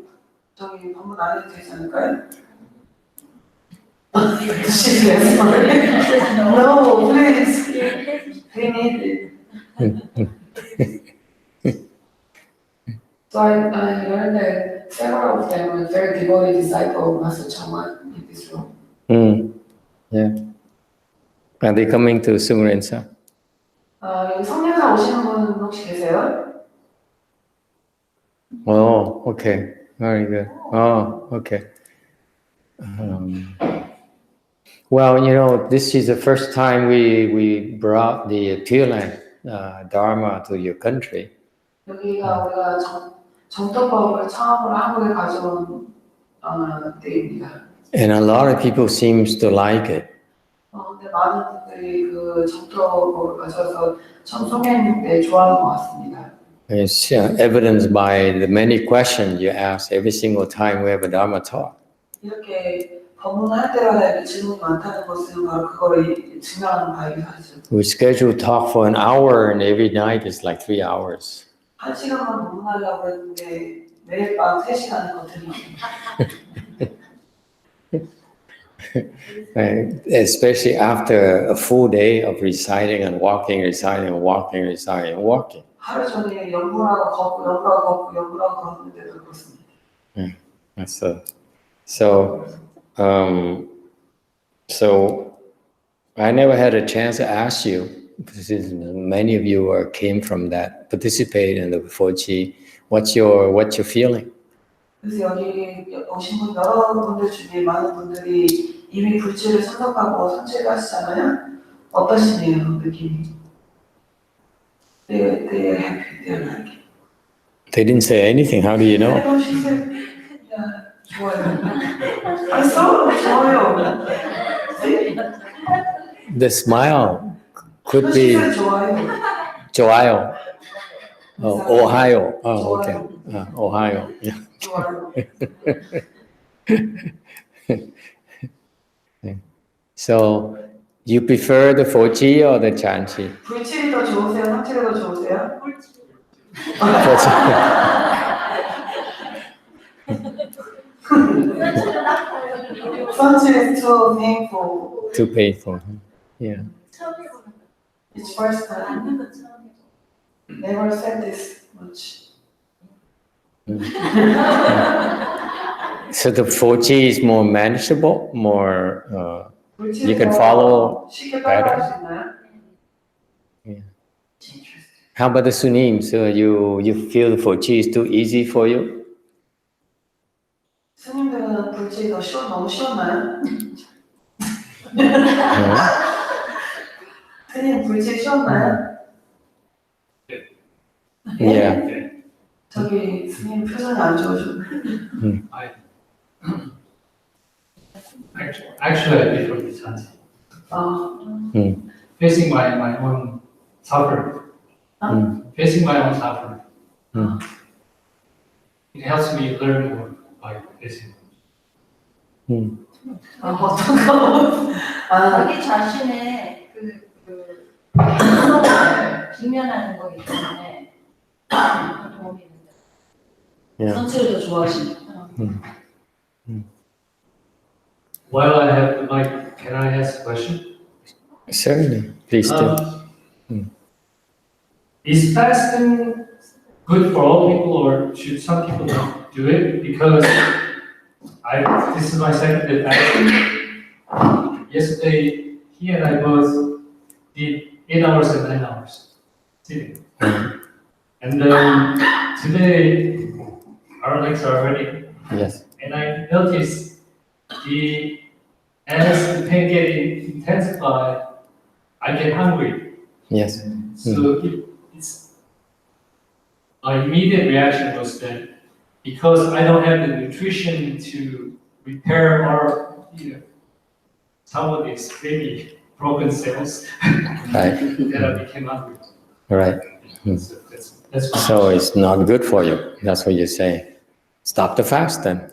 저기 방문 안 해도 되지 않을까요? Yes, no, please. We need it. So I learned that several of them were very devoted disciples of Master Changwan in this room. Yeah. Are they coming to Sungrensa? 여기 성년사 오시는 분 혹시 계세요? Oh, okay. Very good. Oh, okay. Well, you know, this is the first time we brought the Pure Land Dharma to your country. 여기가 우리가 정통법을 처음으로 한국에 가져온 때입니다. And a lot of people seems to like it. 근데 많은 분들이 그 정통법을 가져서 청소년 때 좋아하는 것 같습니다. It's evidenced by the many questions you ask every single time we have a Dharma talk. 이렇게 법문할 때마다 이렇게 질문이 많다는 것은 바로 그거를 증명하는 바이기도 하죠. We schedule talk for an hour and every night is like 3 hours. 1시간만 법문하려고 했는데 매일 밤 3시간을 거듭납니다. Especially after a full day of reciting and walking, reciting and walking, reciting and walking. 하루 종일 연구하고 걷고 연구하고 걷고 연구하고 걷는데도 그렇습니다. So I never had a chance to ask you, because many of you came from that, participate in the 4G. What's your feeling? 그래서 여기 오신 분 여러분들 중에 많은 분들이 이미 불치를 참석하고 선체를 하시잖아요. 어떠시네요, 느낌이? They're happy, they're like. They didn't say anything. How do you know? She said, yeah, 좋아요. 좋아요. The smile could She be said 좋아요. 좋아요. Oh, Ohio. Oh, okay. Ohio. Yeah. 좋아요. So you prefer the 4G or the Chanchi? 불칠이 더 좋으세요? 삼칠이 더 좋으세요? 삼칠 is too painful. Too painful. Yeah. It's first time. Never said this much. So the 4G is more manageable, more. 불칠이 You can 더 follow 쉽게 따라갈 수 있나요? Yeah. How about the Sunim? So you feel the 4G is too easy for you? 스님들은 불칠이 더 너무 쉬웠나요? 스님 불칠 쉬웠나요? Yeah. 저기 스님 표정이 안 좋으셨네. Actually, I prefer the chanting. Facing my own suffering. Facing my own suffering. It helps me learn more by facing. 어떤 거? 자기 자신의 그 행동을 직면하는 거기 때문에 도움이 된다. Yeah. 선체를 더 좋아하시네. While I have the mic, can I ask a question? Certainly. Please do. Is fasting good for all people, or should some people not do it? Because this is my second day fasting. Yesterday, he and I both did 8 hours and 9 hours sitting. And then today, our legs are ready. Yes. And I noticed as the pain getting intensified, I get hungry. Yes. So it's my immediate reaction was that because I don't have the nutrition to repair or some of these maybe broken cells, Right. that I became hungry. Right. So that's why. So it's not good for you. That's what you say. Stop the fast then.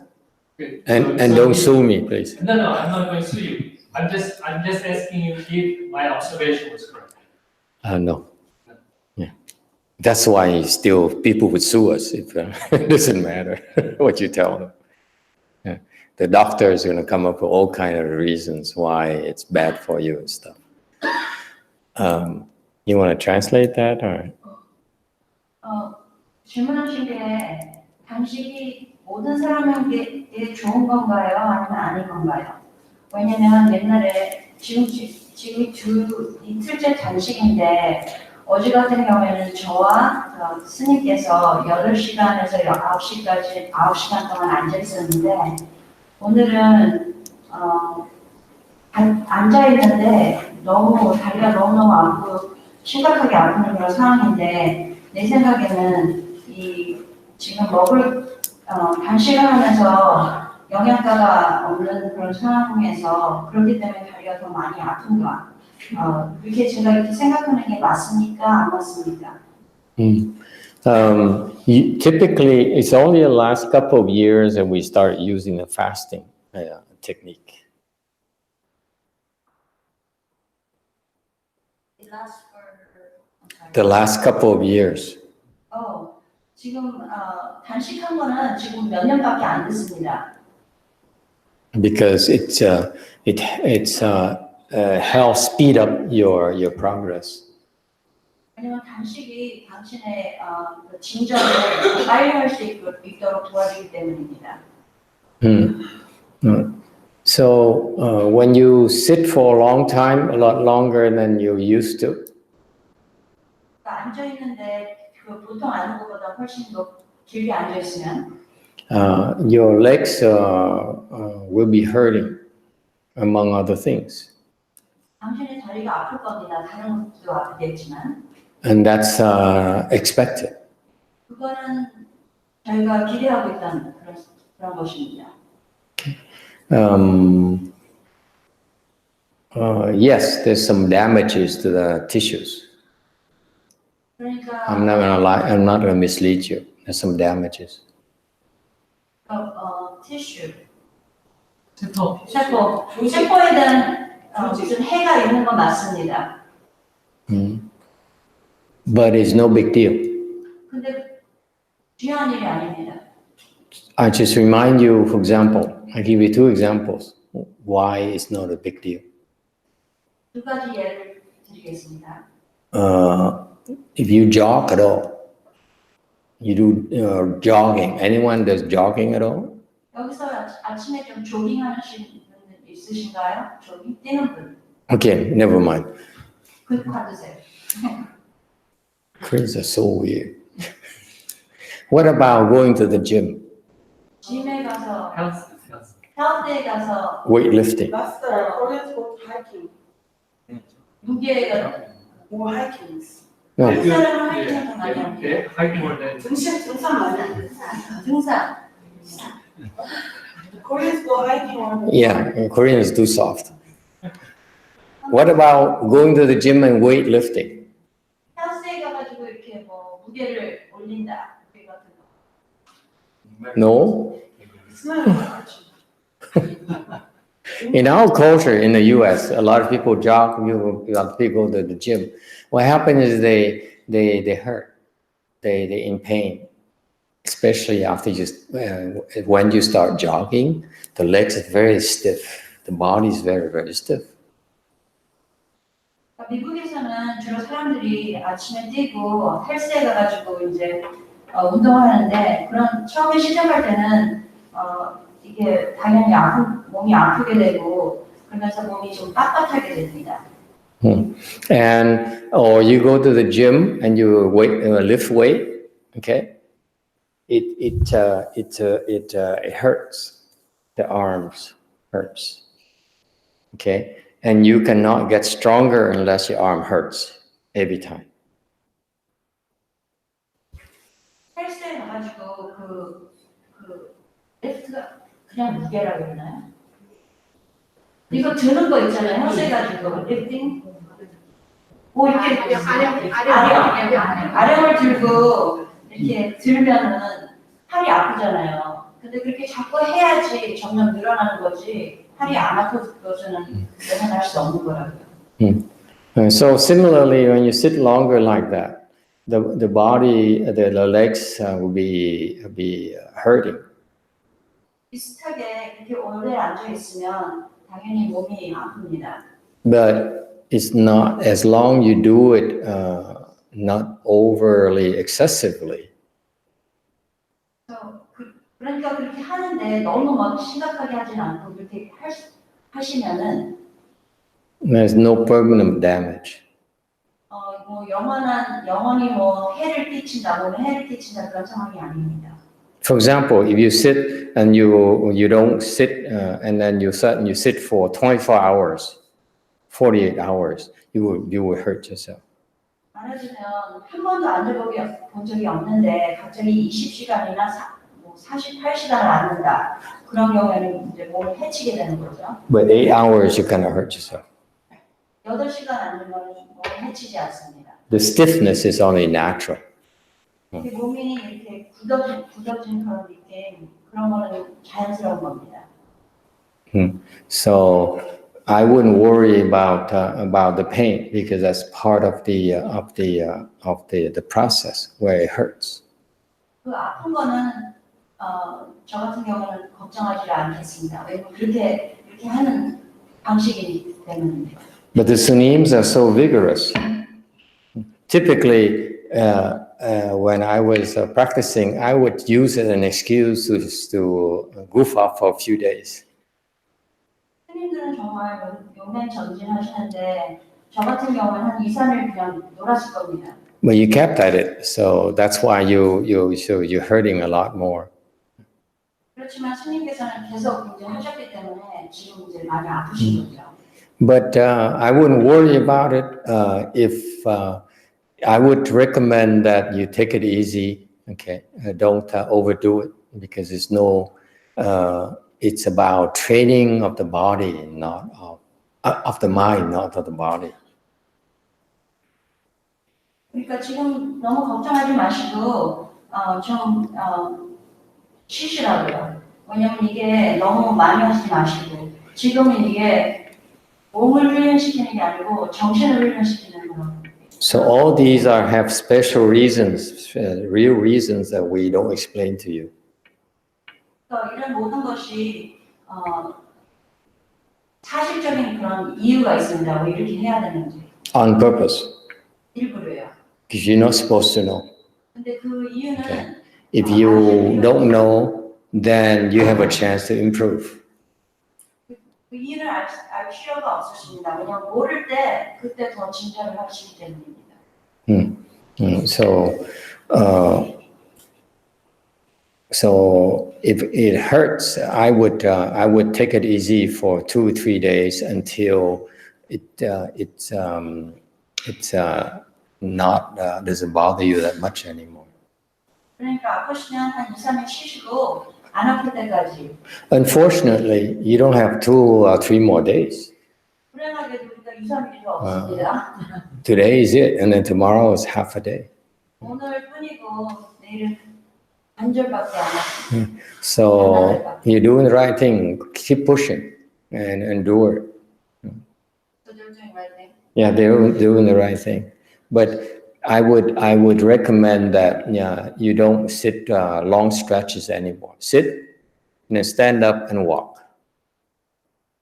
Okay. And So don't you- sue me, please. No, I'm not going to sue you. I'm just asking you if my observation was correct. No. Yeah. That's why still people would sue us if it doesn't matter what you tell them. Yeah. The doctor is going to come up with all kind of reasons why it's bad for you and stuff. You want to translate that or? 질문하신 게 단식이 모든 사람에게 좋은 건가요? 아니면 아닌 건가요? 왜냐면 옛날에 지금 주 이틀째 단식인데 어제 같은 경우에는 저와 스님께서 8시간에서 9시까지 9시간 동안 앉아 있었는데 오늘은 앉아 있는데 너무 다리가 너무너무 아프고 심각하게 아픈 그런 상황인데 내 생각에는 지금 단식을 하면서 영양가가 없는 그런 상황에서 그렇기 때문에 다리가 더 많이 아픈가? 그렇게 제가 이렇게 생각하는 게 맞습니까? 안 맞습니까? Typically, it's only the last couple of years that we start using the fasting technique. It lasts for, I'm sorry. The last couple of years. 지금 단식한 거는 지금 몇 년밖에 안 됐습니다. Because it helps speed up your progress. 왜냐면 단식이 당신의 그 진전을 빨리 할 수 있도록 도와주기 때문입니다. So when you sit for a long time, a lot longer than you used to, 그러니까 앉아 있는데 그 보통 앉는 것보다 훨씬 더 길게 앉아 있으면 your legs will be hurting, among other things. 당신의 다리가 아플 겁니다. 다른 것도 아프겠지만 And that's expected. 그거는 저희가 기대하고 있던 그런 것입니다. Yes, there's some damages to the tissues. 그러니까 I'm not gonna lie. I'm not gonna mislead you. There's some damages. 티슈, 세포. 세포에 대한 무슨 해가 있는 건 맞습니다. But it's no big deal. 근데 중요한 일이 아닙니다. I just remind you, for example, I give you two examples why it's not a big deal. 두 가지 예를 드리겠습니다. If you jog at all, you do jogging. Anyone does jogging at all? 여기서 아침에 좀 조깅하시는 분 있으신가요? 조깅 뛰는 분. Okay, never mind. 그 받으세요. Koreans are so weird. What about going to the gym, 짐에 가서 헬스. 헬스에 가서 weightlifting? That's the Koreans go hiking, 무게가 more hikings. No. 한 사람은 하이킹을 더 많이 합니다. 네, 하이킹 more than 등산 많이 해요. 등산. Koreans go hiking on the Yeah, Koreans do soft. What about going to the gym and weightlifting? 헬스에 가가지고 이렇게 뭐 무게를 올린다. 무게 같은 거. No. It's not much. In our culture in the U.S., a lot of people jog. A lot of people go to the gym. What happens is they hurt. They in pain, especially after when you start jogging. The legs are very stiff. The body is very, very stiff. 미국에서는 주로 사람들이 아침에 뛰고 헬스에 가가지고 이제 운동을 하는데 그런 처음에 시작할 때는 이게 당연히 몸이 아프게 되고 그러면서 몸이 좀 빳빳하게 됩니다. And or you go to the gym and you lift weight. Okay, it hurts the arms. hurts. Okay? And you cannot get stronger unless your arm hurts every time. 헬스에 가가지고 리프트가 그냥 무게라고 했나요? 이거 드는 거 있잖아요. 헬스에 가지고 리프팅. 뭐 이렇게 아령을 들고 이렇게 들면은 팔이 아프잖아요. 근데 그렇게 자꾸 해야지 점점 늘어나는 거지. 팔이 안 아파서는 내가 수 없는 거라고요. So similarly, when you sit longer like that, the body, the legs will be hurting. 비슷하게 이렇게 오래 앉아 있으면 당연히 몸이 아픕니다. But it's not, as long you do it not overly excessively. 그러니까 그렇게 하는데 너무 막 심각하게 하진 않고 그렇게 하시면은 There's no permanent damage. 뭐 영원히 뭐 해를 끼친다 그런 상황이 아닙니다. For example, if you sit and you don't sit and then you sit for 24 hours, 48 hours, you will hurt yourself. 말하자면 한 번도 앉아본 적이 없는데 갑자기 20시간이나 48시간을 앉는다. 그런 경우에는 이제 몸을 해치게 되는 거죠. But 8 hours, you cannot hurt yourself. 8시간 앉는 건 몸을 해치지 않습니다. The stiffness is only natural. 몸이 이렇게 굳어진 그런 느낌, 그런 거는 자연스러운 겁니다. So I wouldn't worry about the pain because that's part of the process where it hurts. 그 아픈 거는 저 같은 경우는 걱정하지 않겠습니다. 왜냐면 이렇게 하는 방식이기 때문입니다. But the sunims are so vigorous. Typically, when I was practicing, I would use it as an excuse to goof off for a few days. 스님들은 정말 용맹 전진하시는데 저 같은 경우는 한 2, 3일 그냥 놀았을 겁니다. But you kept at it, so that's why you're hurting a lot more. 그렇지만 스님께서는 계속 이제 하셨기 때문에 지금 이제 많이 아프신 거죠. But I wouldn't worry about it if I would recommend that you take it easy. Okay, don't overdo it because it's about training of the body, not of the mind, not of the body. 그러니까 지금 너무 걱정하지 마시고 좀 쉬시라고요. 왜냐면 이게 너무 많이 하지 마시고 지금은 이게 몸을 훈련시키는 게 아니고 정신을 훈련시키는 거라고. So all these have special reasons, real reasons that we don't explain to you. 그러니까 이런 모든 것이 사실적인 그런 이유가 있습니다. 왜 이렇게 해야 되는지. On purpose, 일부러요. because you're not supposed to know. 근데 그 이유는 Okay. If you don't know, then you have a chance to improve. 그 이유를 알 필요가 없으십니다. 왜냐하면 모를 때 그때 더 진전을 하시기 때문입니다. So if it hurts, I would take it easy for 2 or 3 days until it's not doesn't bother you that much anymore. 그러니까 아프시면 한 2, 3일 쉬시고 안 아플 때까지. Unfortunately, you don't have 2 or 3 more days. 불행하게도 우리가 2, 3일이 없습니다. Today is it, and then tomorrow is half a day. 오늘 뿐이고 내일은 반절밖에 안 남았습니다. So you're doing the right thing. Keep pushing and endure it. So they're doing right thing. Yeah, they're doing the right thing. But I would recommend that you don't sit long stretches anymore. Sit and then stand up and walk.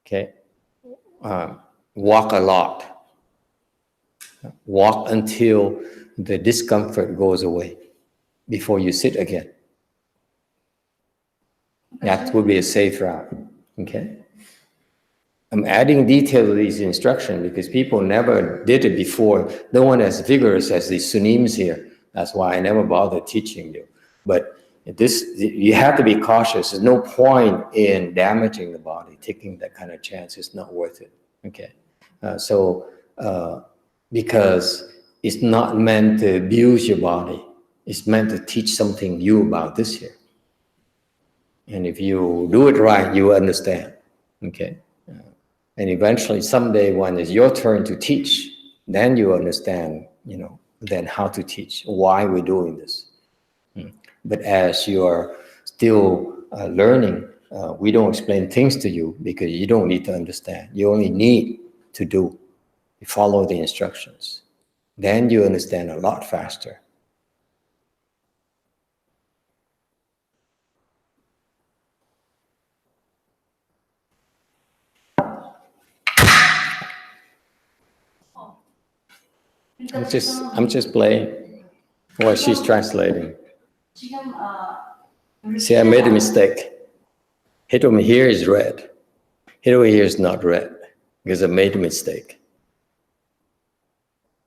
Okay, walk a lot. Walk until the discomfort goes away before you sit again. That would be a safe route. Okay. I'm adding detail to these instructions because people never did it before. No one as vigorous as the Sunims here. That's why I never bothered teaching you. But you have to be cautious. There's no point in damaging the body. Taking that kind of chance is not worth it. Okay, because it's not meant to abuse your body. It's meant to teach something new about this here. And if you do it right, you understand. Okay, and eventually, someday, when it's your turn to teach, then you understand. Then how to teach, why we're doing this. But as you are still learning, we don't explain things to you because you don't need to understand. You only need to do. You follow the instructions. Then you understand a lot faster. I'm just playing while she's translating. 지금 See, I made a mistake. Hit over here is red. Hit over here is not red because I made a mistake.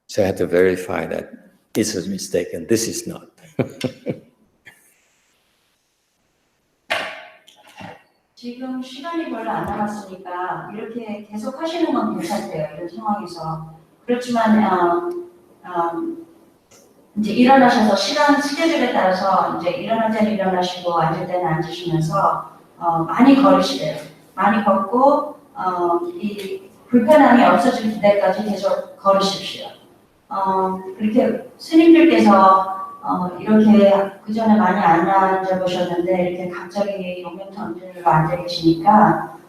So I had to verify that this is a mistake and this is not. 지금 시간이 별로 안 남았으니까 이렇게 계속 하시는 건 괜찮대요. 이런 상황에서. 그렇지만 이제 일어나셔서 시간 스케줄에 따라서 이제 일어날 때는 일어나시고 앉을 때는 앉으시면서 많이 걸으시래요. 많이 걷고 이 불편함이 없어질 때까지 계속 걸으십시오. 그렇게 스님들께서 이렇게 그 전에 많이 안 앉아 보셨는데 이렇게 갑자기 용맹전진으로 앉아 계시니까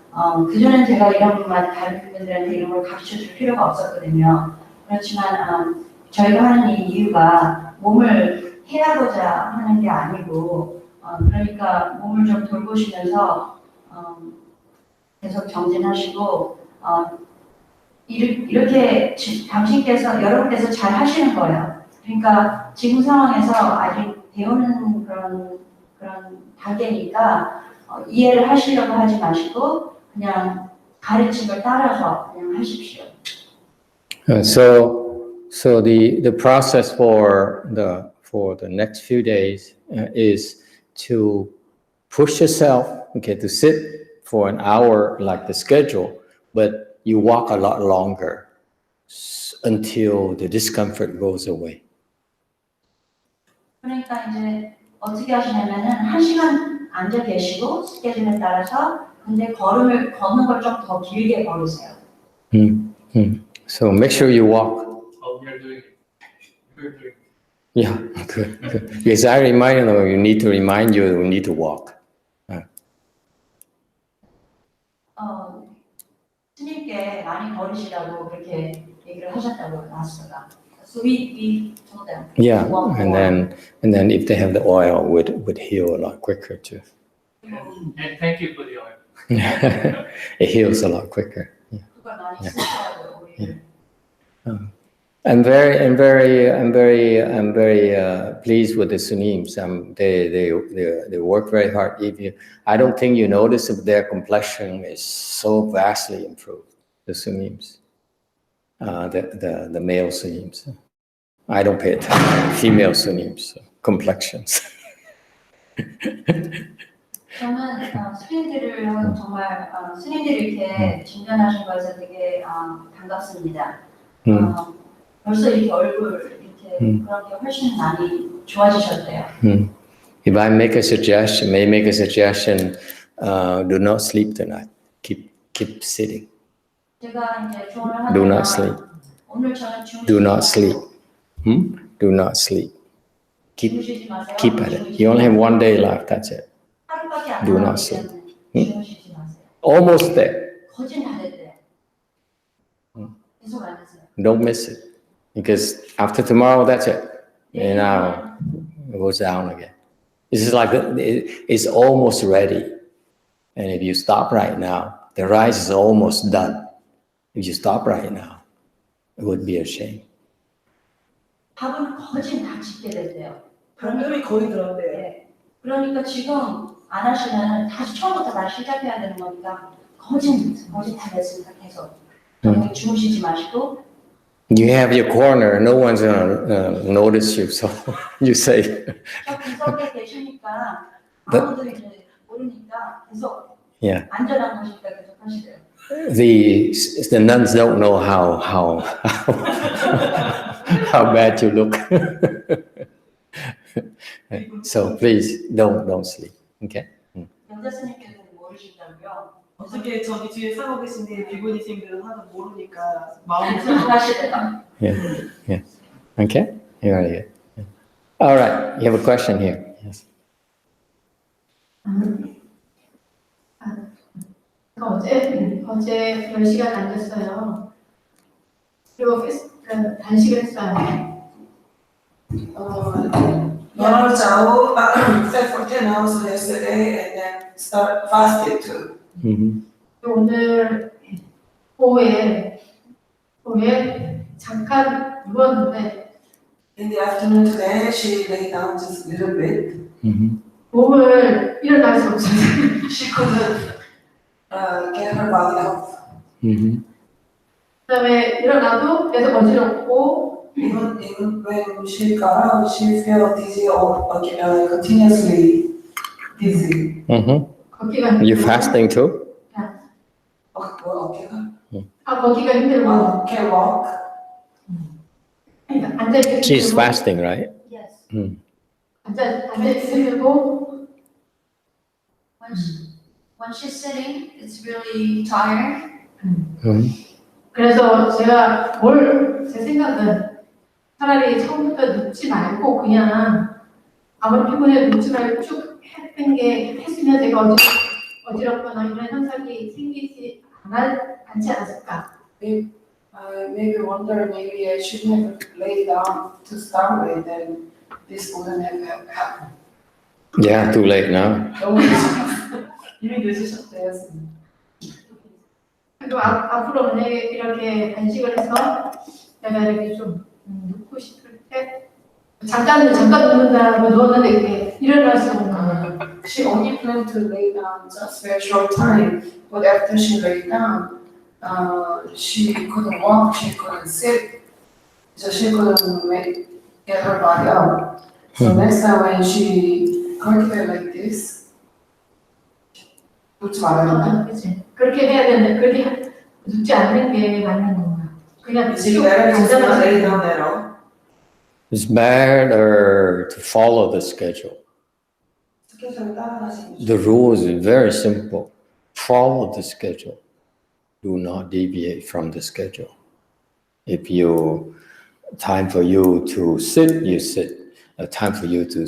그 전엔 제가 이런 말 다른 분들한테 이런 걸 가르쳐 줄 필요가 없었거든요. 그렇지만 저희가 하는 이 이유가 몸을 해하고자 하는 게 아니고 그러니까 몸을 좀 돌보시면서 계속 정진하시고 이렇게 당신께서 여러분께서 잘 하시는 거예요. 그러니까 지금 상황에서 아직 배우는 그런 단계니까 이해를 하시려고 하지 마시고 그냥 가르침을 따라서 그냥 하십시오. So the process for the next few days is to push yourself, okay, to sit for an hour like the schedule, but you walk a lot longer until the discomfort goes away. 그러니까 이제 어떻게 하시냐면은 1시간 앉아 계시고 스케줄에 따라서 근데 걷는 걸 좀 더 길게 걸으세요. So make sure you walk. Oh, we are doing it. We are doing it. Yeah, good. Because I remind them, you need to remind you, we need to walk. 스님께 많이 걸으시라고 그렇게 얘기를 하셨다고 마스터가. So we told them. Yeah, walk and more. then if they have the oil, would heal a lot quicker too. And thank you for the oil. It heals a lot quicker. 그걸 많이 쓰시라고 우리. I'm very pleased with the Sunims. They work very hard. I don't think you notice if their complexion is so vastly improved. The Sunims, the male Sunims. I don't pay attention. Female Sunims complexions. 저는 스님들을 정말 스님들이 이렇게 진단하신 것에 되게 반갑습니다. 벌써 이렇게 얼굴 이렇게 그런 게 훨씬 많이 좋아지셨대요. If I make a suggestion, do not sleep tonight. Keep sitting. 제가 이제 조언을 Do 하면 not sleep. 오늘 저는 Do not sleep. Do not sleep. 주무시지 마세요. Keep at it. You only have one day left. That's it. 하루밖에 안 Do not 남았기 sleep. 때문에 주무시지 마세요. Almost there. 거진 다 됐대. 계속 앉으세요. Don't miss it. Because after tomorrow, that's it. And now it goes down again. This is like it's almost ready. And if you stop right now, the rise is almost done. If you stop right now, it would be a shame. 밥은 거진 다 짓게 됐대요. 반절이 거의 들었대요. 네. 그러니까 지금 안 하시면 다시 처음부터 다시 시작해야 되는 거니까 거진 다 됐습니다. 계속. 주무시지 마시고 You have your corner. No one's gonna notice you. So you say, 저 구석에 계시니까 네. 아무도 이제 모르니까 계속 yeah. 안전한 곳이니까 계속 하시래요. The nuns don't know how how bad you look. So please don't sleep. Okay. 여자 스님께서는 모르신다고요? 어떻게 저기 뒤에 싸고 계신데 비구니님들은 하도 모르니까 마음이 하시래요. Yeah. Okay. Very good. Yeah. All right. You have a question here. Yes. 어제 10시간 앉았어요. 그리고 단식을 했어요. Donald Chow sat for 10 hours yesterday and then start fasted too. Mm-hmm. 오늘 오후에 잠깐 누웠는데 In the afternoon today, she lay down just a little bit. Mm-hmm. 몸을 일어날 수 없어요. She couldn't get her body up. Mm-hmm. 그다음에 일어나도 계속 어지럽고 Even when she got up, she felt dizzy or continuously dizzy. Mm-hmm. 걷기가 You 힘들고 fasting too? 어깨가? 걷기가 힘들고 Can't walk. 앉아 있기 She's 힘들고 fasting, right? Yes. Mm. 앉아 있기 힘들고 When she's sitting, it's really tired. Mm-hmm. 그래서 제 생각은 차라리 처음부터 눕지 말고 그냥 아무리 피곤해 눕지 말고 쭉 했으면 제가 어지럽거나 이런 현상이 생기지 않지 않았을까. I maybe wonder maybe I should have laid down to start with, then this wouldn't have happened. Yeah, too late now. 너무 이미 늦으셨대요. 그리고 앞으로 만약에 이렇게 단식을 해서 내가 이렇게 좀 눕고 싶을 때 잠깐 눕는다고 누웠는데 이렇게 일어날 수 없는 거예요. She only planned to lay down just for a short time, but after she lay down, she couldn't walk, she couldn't sit, so she couldn't get her body up. So next time when she cultivate like this, 눕지 말아요. 그치? 그렇게 해야 되는데 그렇게 눕지 않는 게 맞는 건가? 그냥 Is it better to not 앉아서 lay down at all? It's better to follow the schedule. 스케줄을 따라가시는 게 The rule is very simple. Follow the schedule. Do not deviate from the schedule. If time for you to sit, you sit. Time for you to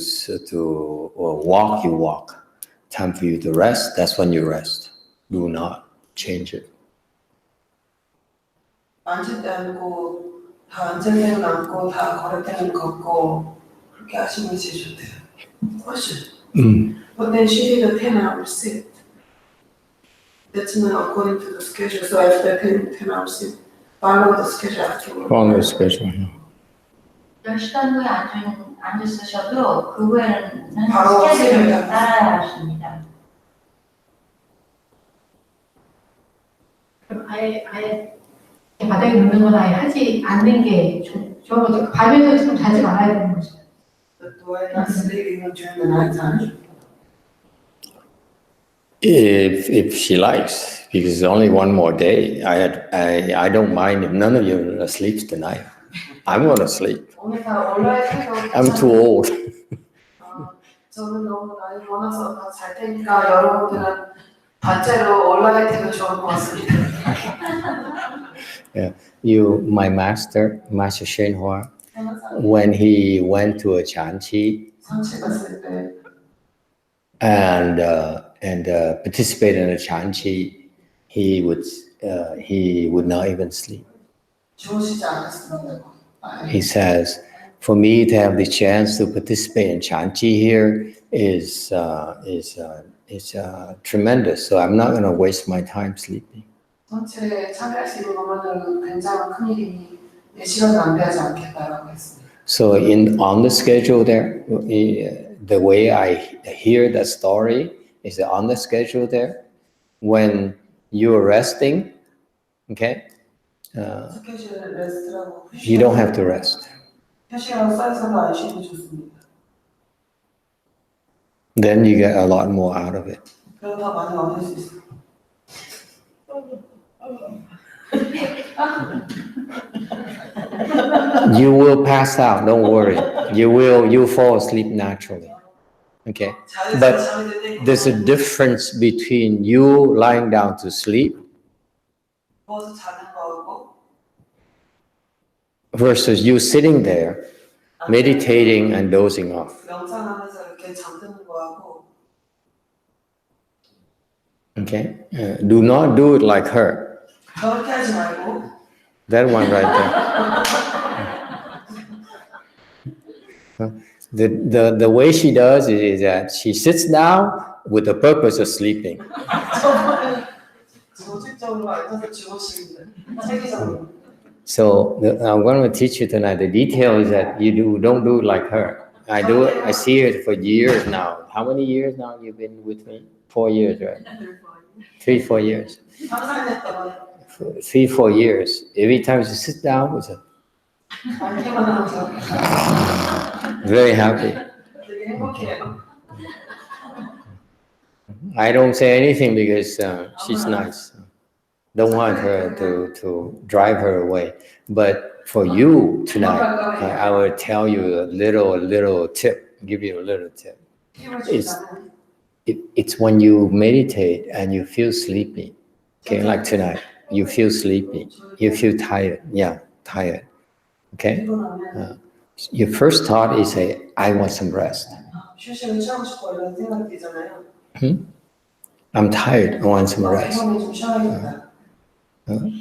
walk, you walk. Time for you to rest, that's when you rest. Do not change it. 앉을 때 앉고 다 앉을 때는 앉고 다 걸을 때는 걷고 그렇게 하시는 게 제일 좋대요. 훨씬. But then she did a 10-hour sit. That's not according to the schedule. So after 10 hours sit, follow the schedule afterward. Follow the schedule. Yeah. 10시간 후에 앉으셔도 그 후에는 바로 스케줄을 스케줄을 따라야 하십니다. 그럼 아예 바닥에 눕는 건 아예 하지 않는 게 좋은 거죠. 밤에도 좀 자지 말아야 되는 거죠. But do I not sleep even during the night time? If she likes, because it's only one more day, I don't mind if none of you sleeps tonight. I'm gonna sleep. 오늘 다 온라인 해서 I'm too old. 저는 너무 나이 많아서 다 잘 테니까 여러분들은 단체로 온라인 되면 좋을 것 같습니다. My master Shenhua, when he went to a Chanqi 산책 갔을 때 and participated in a Chanqi, he would not even sleep. 주무시지 않았습니다. He says, for me to have the chance to participate in Chanqi here is tremendous. So I'm not going to waste my time sleeping. 전체에 참여할 수 있는 것만으로는 굉장한 큰일이니 내 시간을 낭비하지 않겠다라고 했습니다. So on the schedule there, the way I hear that story is that on the schedule there, when you're resting, okay, 스케줄 레스트라고 you don't have to rest. 휴식하고 쌓여서도 안 쉬면 좋습니다. Then you get a lot more out of it. 그럼 더 많이 얻을 수 있어요. You will pass out, don't worry. You'll fall asleep naturally. Okay? 자연스러워 잠이 들 때 There's a difference between you lying down to sleep 누워서 자는 거하고 versus you sitting there meditating and dozing off. 명상하면서 이렇게 잠드는 거하고 Okay? Do not do it like her. 그렇게 하지 말고 That one right there. The way she does it is that she sits down with the purpose of sleeping. 조직적으로 앉아서 주무시는데 체계적으로 So I'm going to teach you tonight. The detail is that don't do it like her. I do it. I see it for years now. How many years now you've been with me? 4 years, right? 3-4 years. 3-4년 3-4 years. Every time you sit down, it's 많이 피곤하면서 very happy. 되게 행복해요. I don't say anything because she's nice. Don't want her to drive her away. But for you tonight, I will tell you a little tip. Give you a little tip. 힘을 주자면 It's when you meditate and you feel sleepy. Okay, like tonight, you feel sleepy. You feel tired. Yeah, tired. Okay. 피곤하면 Your first thought is say, I want some rest. 휴식을 취하고 싶어 이런 생각이 들잖아요. I'm tired. I want some rest. 피곤해 좀 쉬어야겠다.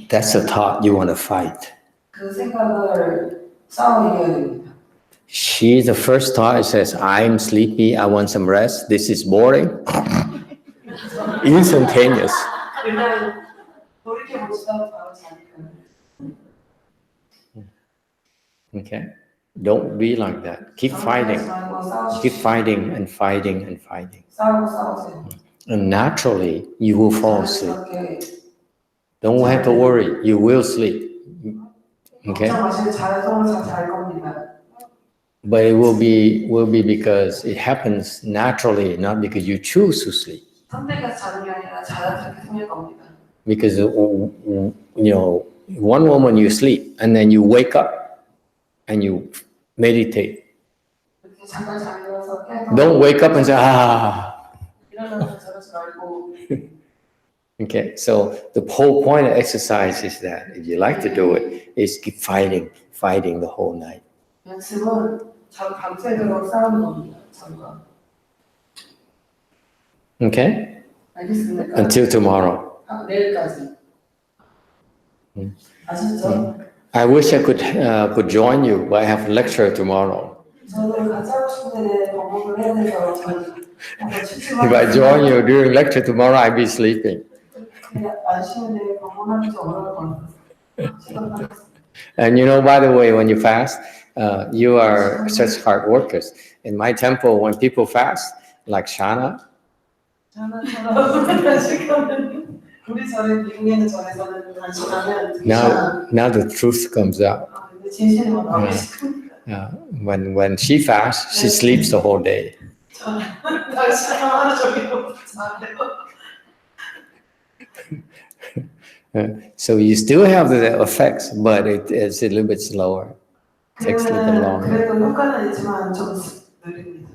That's the thought you want to fight. 그 생각을 싸워 이겨야 됩니다. The first thought says, I'm sleepy. I want some rest. This is boring. Instantaneous. 일단 돌이켜보시다가 바로 자니까. Okay. Don't be like that. Keep fighting. Keep fighting and fighting and fighting. 싸우세요. And naturally, you will fall asleep. 자연스럽게 Don't have to worry. You will sleep. Okay. 걱정 마시고 잘 겁니다. But it will be because it happens naturally, not because you choose to sleep. 선택해서 자는 게 아니라 자연스럽게 생길 겁니다. Because one moment you sleep and then you wake up and you meditate. 이렇게 잠깐 잠들어서 깨서 Don't wake up and say, 일어나서 저러지 말고 Okay, so the whole point of exercise is that if you like to do it, is keep fighting the whole night. 연습은 밤새도록 싸우는 겁니다. 잠깐. Okay? 알겠습니까? Until tomorrow. 내일까지. 아셨죠? I wish I could join you, but I have a lecture tomorrow. 저도 같이 하고 싶은데 방법을 해야 돼서 저는 If I join you during lecture tomorrow, I'll be sleeping. 안 쉬는데 방문하기 좀 어려울 것 같아요. And by the way, when you fast, you are such hard workers. In my temple, when people fast, like Shana, 저는 단식하면 우리 절에 미국에는 절에서는 단식하면 now the truth comes out. 근데 진실이 나오고 When she fasts, she sleeps the whole day. 단식하면 하루 종일 자요. So you still have the effects, but it's a little bit slower. Takes a little bit longer. 그래도 효과는 있지만 좀 느립니다.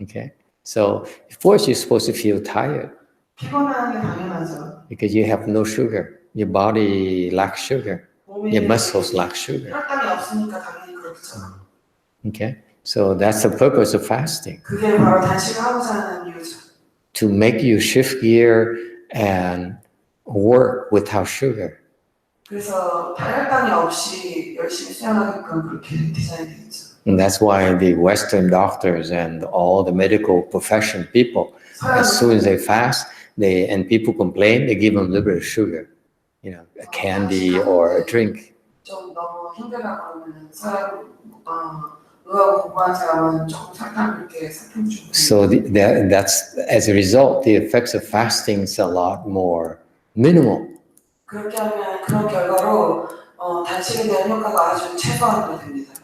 Okay. So of course you're supposed to feel tired 피곤한 게 당연하죠. because you have no sugar. Your body lacks sugar. Your muscles lack sugar. 혈당이 없으니까 당연히 그렇죠. Okay. So that's the purpose of fasting, 그게 바로 단식을 하고자 하는 이유죠. to make you shift gear and work without sugar. 그래서 혈당이 없이 열심히 수행하게끔 그렇게 디자인되어 있죠. And that's why the Western doctors and all the medical profession people, as soon as they fast, and people complain, they give them a little bit of sugar, a candy or a drink. 좀 너무 힘들다 그러면 의학 공부한 사람은 조금 설탕 이렇게 사탕 주고. So that's as a result, the effects of fasting is a lot more minimal. 그렇게 하면 그런 결과로 단식에 대한 효과가 아주 최소한으로 됩니다.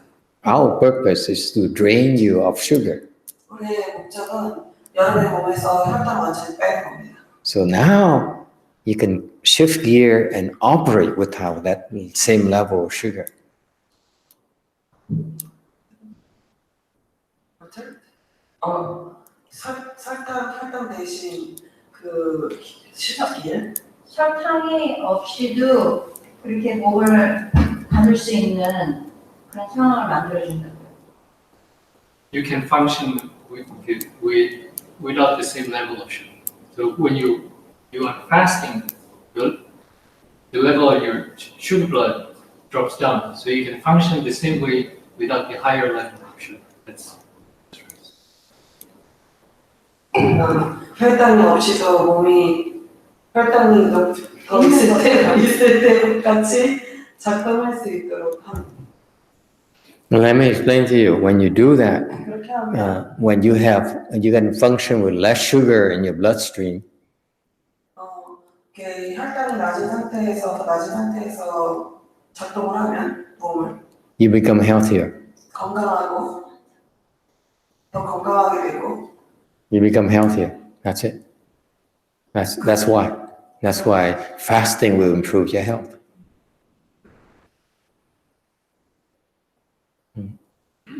Our purpose is to drain you of sugar. 우리의 목적은 여러분의 몸에서 혈당 완전히 빼는 겁니다. So now you can shift gear and operate without that same level of sugar. 혈당 대신 그 시작기에 설탕이 없이도 그렇게 목을 가눌 수 있는 그런 상황을 만들어준다고요. You can function without the same level of sugar. So when you are fasting, the level of your sugar blood drops down. So you can function the same way without the higher level of sugar. That's 혈당이 없이도 몸이 혈당이 더 있을 때 같이 작동할 수 있도록 하는. Let me explain to you. When you do that, 그렇게 하면 when you can function with less sugar in your bloodstream, 이렇게 혈당이 낮은 상태에서 작동을 하면 몸을 you become healthier. 건강하고 더 건강하게 되고. You become healthier. That's it. That's why. That's why fasting will improve your health.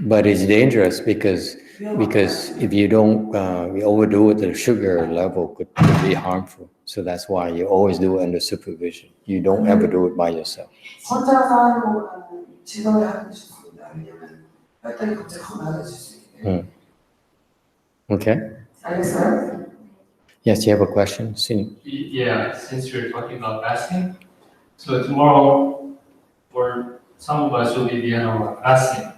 But it's dangerous because if you don't you overdo it, the sugar level could be harmful. So that's why you always do it under supervision. You don't ever do it by yourself. 혼자서 하는 것보다는 지도를 하는 게 좋습니다. 왜냐면 혈당이 갑자기 확 낮아질 수 있기 때문에. Okay. 알겠어요? Yes, you have a question? Sin. Yeah, since you're talking about fasting, so tomorrow, for some of us will be the end of our fasting.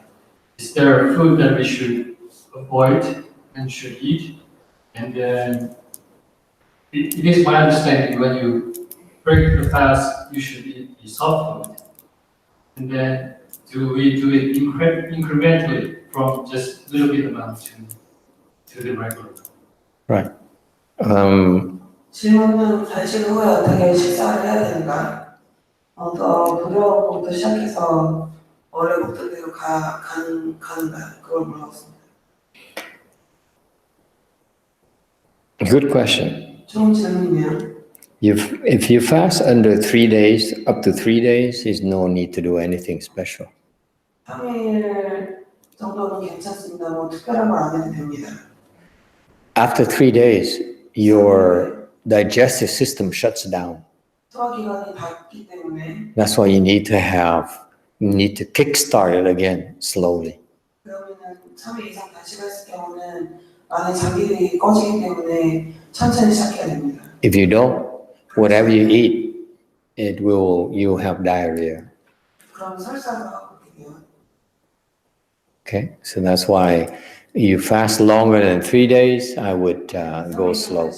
Is there a food that we should avoid and should eat? And then, it is my understanding when you break the fast, you should eat the soft food. And then, do we do it incrementally from just a little bit amount to the regular? Right. 질문은 단식 후에 어떻게 식사를 해야 되는가? 더 부드러운 것부터 시작해서 원래 먹던 대로 가는가? 그걸 물어봤습니다. Good question. 좋은 질문이네요. If you fast under 3 days, up to 3 days, there's no need to do anything special. 3일 정도는 괜찮습니다. 뭐 특별한 걸 안 해도 됩니다. After 3 days, your digestive system shuts down. 소화기관이 닫기 때문에 That's why you need to kickstart it again slowly. 그러면은 3일 이상 단식했을 경우는 안에 장기들이 꺼지기 때문에 천천히 시작해야 됩니다. If you don't, whatever you eat, you'll have diarrhea. 그럼 설사가 오게 돼요. Okay, so that's why you fast longer than 3 days. I would go slow,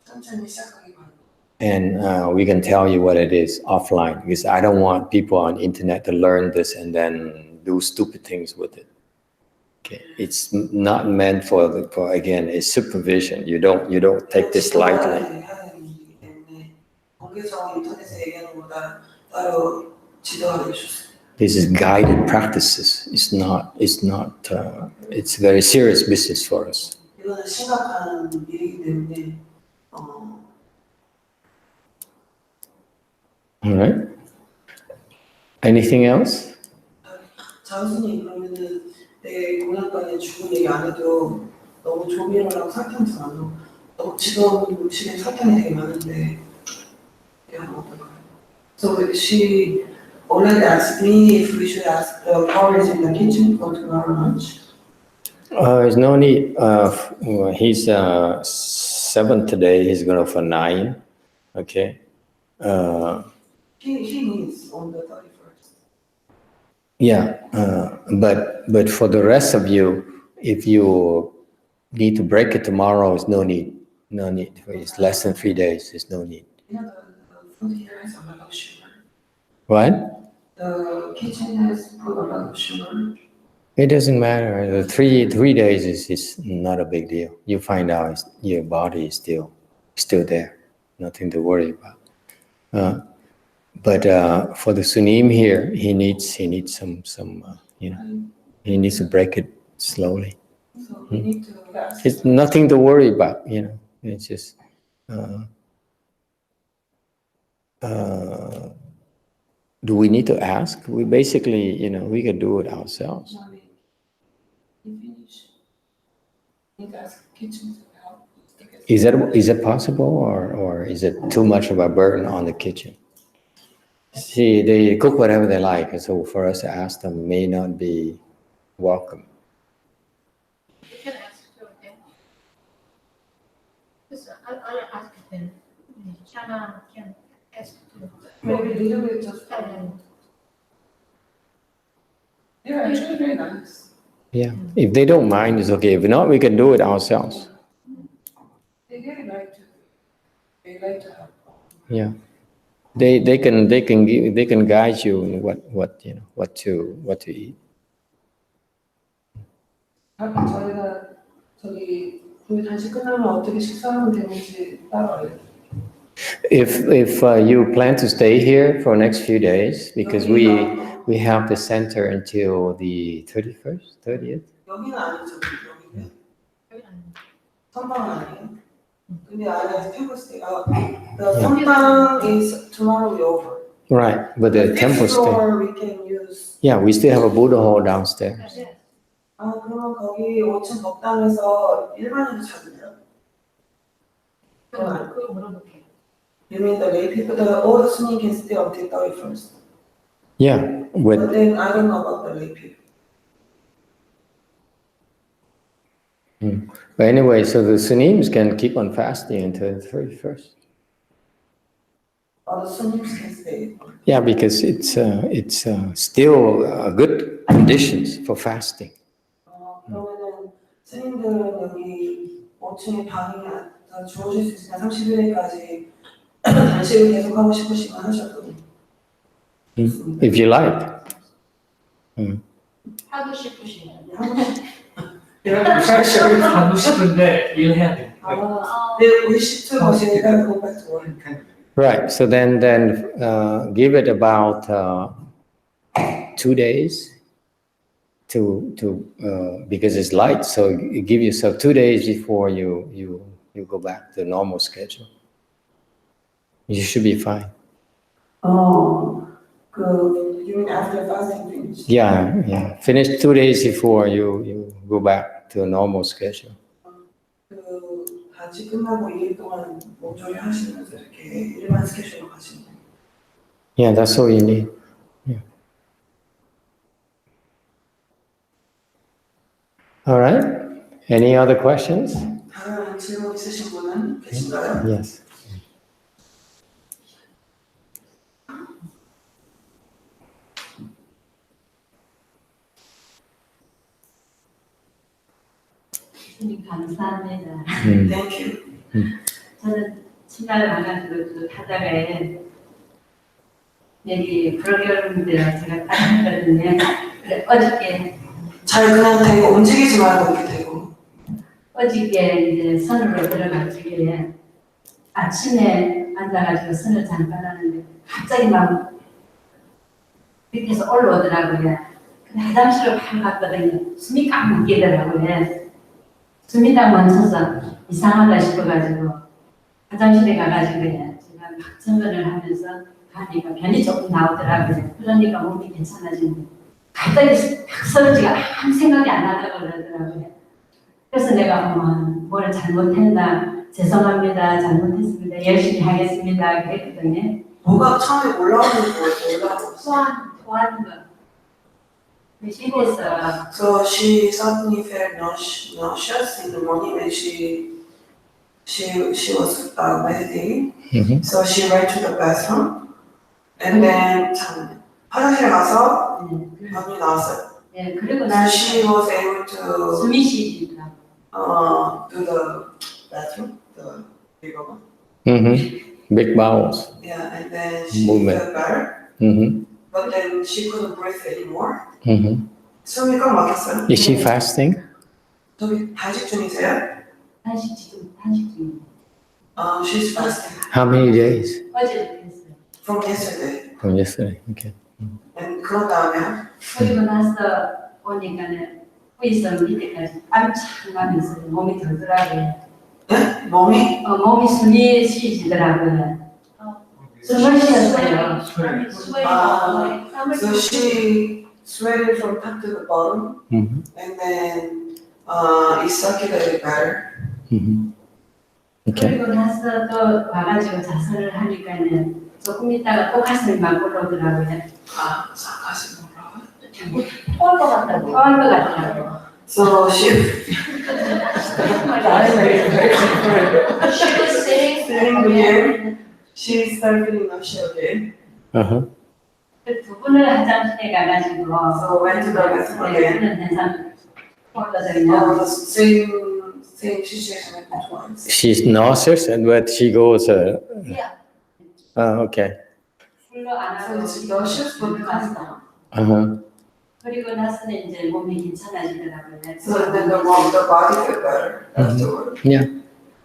천천히 시작하기 바랍니다. and we can tell you what it is offline because I don't want people on internet to learn this and then do stupid things with it. Okay, it's not meant for again. It's supervision. You don't take this lightly. 해야 되는 일이기 때문에 공개적으로 인터넷에 얘기하는 것보다 따로 지도하기 좋습니다. This is guided practices. It's very serious business for us. 이거는 심각한 일이기 때문에 All right. Anything else? 장순이 그러면은 내 공연관에 죽은 얘기 안 해도 너무 조미료랑 설탕 많아. 너무 지금 음식에 설탕이 되게 많은데 내가 어떨까요? So she already asked me if we should ask the porridge in the kitchen for tomorrow lunch. There's no need. He's 7 today. He's going for 9. Okay. He needs on the 31st. Yeah. But for the rest of you, if you need to break it tomorrow, there's no need. No need. It's less than 3 days. There's no need. You know the food here has a lot of sugar. What? The kitchen has put a lot of sugar. It doesn't matter. The 3 days is not a big deal. You find out your body is still there. Nothing to worry about. But for the Sunim here, he needs some he needs to break it slowly. So we need to ask. It's nothing to worry about, It's just do we need to ask? We basically, we can do it ourselves. I mean, you finish. You need to ask the kitchen to help. Is it possible, or is it too much of a burden on the kitchen? See, they cook whatever they like, so for us to ask them may not be welcome. You can ask her again. Because I'll ask them. Shana can ask to. Maybe a little bit just. They're actually very nice. Yeah, if they don't mind, it's okay. If not, we can do it ourselves. They really like to. They like to help. Yeah, they can guide you in what to eat. 아까 저희가 저기 그 단식 끝나면 어떻게 식사하면 되는지 따로 알려요. If you plan to stay here for next few days, because we have the center until the 31st, 30th. 여기는 아니죠. 여기는 선방은 아니에요. 근데 안에 temple stay. The 선방 is tomorrow over. Right, but the temple Next stay. floor we can use. Yeah, we still have a Buddha hall downstairs. 그러면 거기 5층 법당에서 일반인도 찾으세요? 그거 물어볼게요. You mean the lay people, all the Sunni can stay until 31st. Yeah, But then I don't know about the lay people. but anyway, so the Sunnims can keep on fasting until the 31st. All the Sunnis can stay. Yeah, because it's still good conditions for fasting. 그러면은 스님들은 여기 5층에 방이 더 주어질 수 있으면 31일까지 단식을 계속 하고 싶으시면 하셔도 If you like. 하고 싶으시면. 하고 싶은데 일해야 돼. They wish to, but they gotta go back to work. Right. So then give it about 2 days to because it's light. So you give yourself 2 days before you go back to normal schedule. You should be fine. You mean after fasting finish? Yeah. Finish 2 days before you go back to a normal schedule. 단식 끝나고 2일 동안 몸조리 하시면서 이렇게 일반 스케줄로 가시는 거예요. Yeah, that's all you need. Yeah. All right. Any other questions? 다른 질문 있으신 분은 계신가요? Yes. 주님 감사합니다. Thank you. 저는 신발 와가지고 그 바다에 여기 프로그램들 제가 따랐거든요. 어저께 잘 그냥 대고 움직이지 말고 이렇게 대고. 어저께 이제 선으로 들어가지고 아침에 앉아가지고 선을 잠깐 하는데 갑자기 막 밑에서 올라오더라고요. 근데 화장실을 바로 갔거든요. 숨이 꽉 막히더라고요. 숨이 딱 멈춰서 이상하다 싶어가지고 화장실에 가가지고 제가 막 점검을 하면서 가니까 변이 조금 나오더라고요. 그러니까 몸이 괜찮아지는데 갑자기 탁 쓰러지가 아무 생각이 안 나다고 그러더라고요. 그래서 내가 뭘 잘못했나 죄송합니다. 잘못했습니다. 열심히 하겠습니다. 그랬거든요. 뭐가 처음에 올라오는 거예요? 올라오고. 토하는 거. 밑에서 So she suddenly felt nauseous in the morning when she was meditating. Mm-hmm. So she went to the bathroom and then 화장실 가서 변이 나왔어요. 예, 그리고 So 나서 she was able to 숨이 쉬더라고요. do the bathroom, the bigger one. Mm-hmm. Big bowels. Yeah, and then she Movement. felt better, Mm-hmm. but then she couldn't breathe anymore. Mm-hmm. 숨이 꽉 막혔어요. Is she fasting? 저기 단식 중이세요? 단식 중입니다. She's fasting. How many days? 어제부터 했어요. from yesterday. From yesterday. Okay. And 그런 다음에 그리고 나서 보니까는 후이성 밑에까지 땀참 나면서 몸이 들더라고요. 네? 몸이 몸이 숨이 쉬지더라고요. 숨을 쉬었어요. 아, so she sweated from top to the bottom Mm-hmm. and then it circulated better. Mm-hmm. Okay. 그리고 나서 또 와가지고 자살을 하니까는 조금 있다가 또 가슴이 막 올라오더라고요. 아, 가슴 올라와요? 토할 것 같다고. 토할 것 같더라고요. So she She was sitting sitting there, she started feeling nauseous again. Uh-huh. 두 분을 화장실에 가가지고 So went to the bathroom again. 그런 현상 보거든요. The same situation happened twice. She's nauseous, and but she goes. Yeah. Okay. 술로 안 So 하고 it's nauseous but 갔어. Uh-huh. 그리고 나서는 이제 몸이 괜찮아지더라고요. So then the body felt better afterward.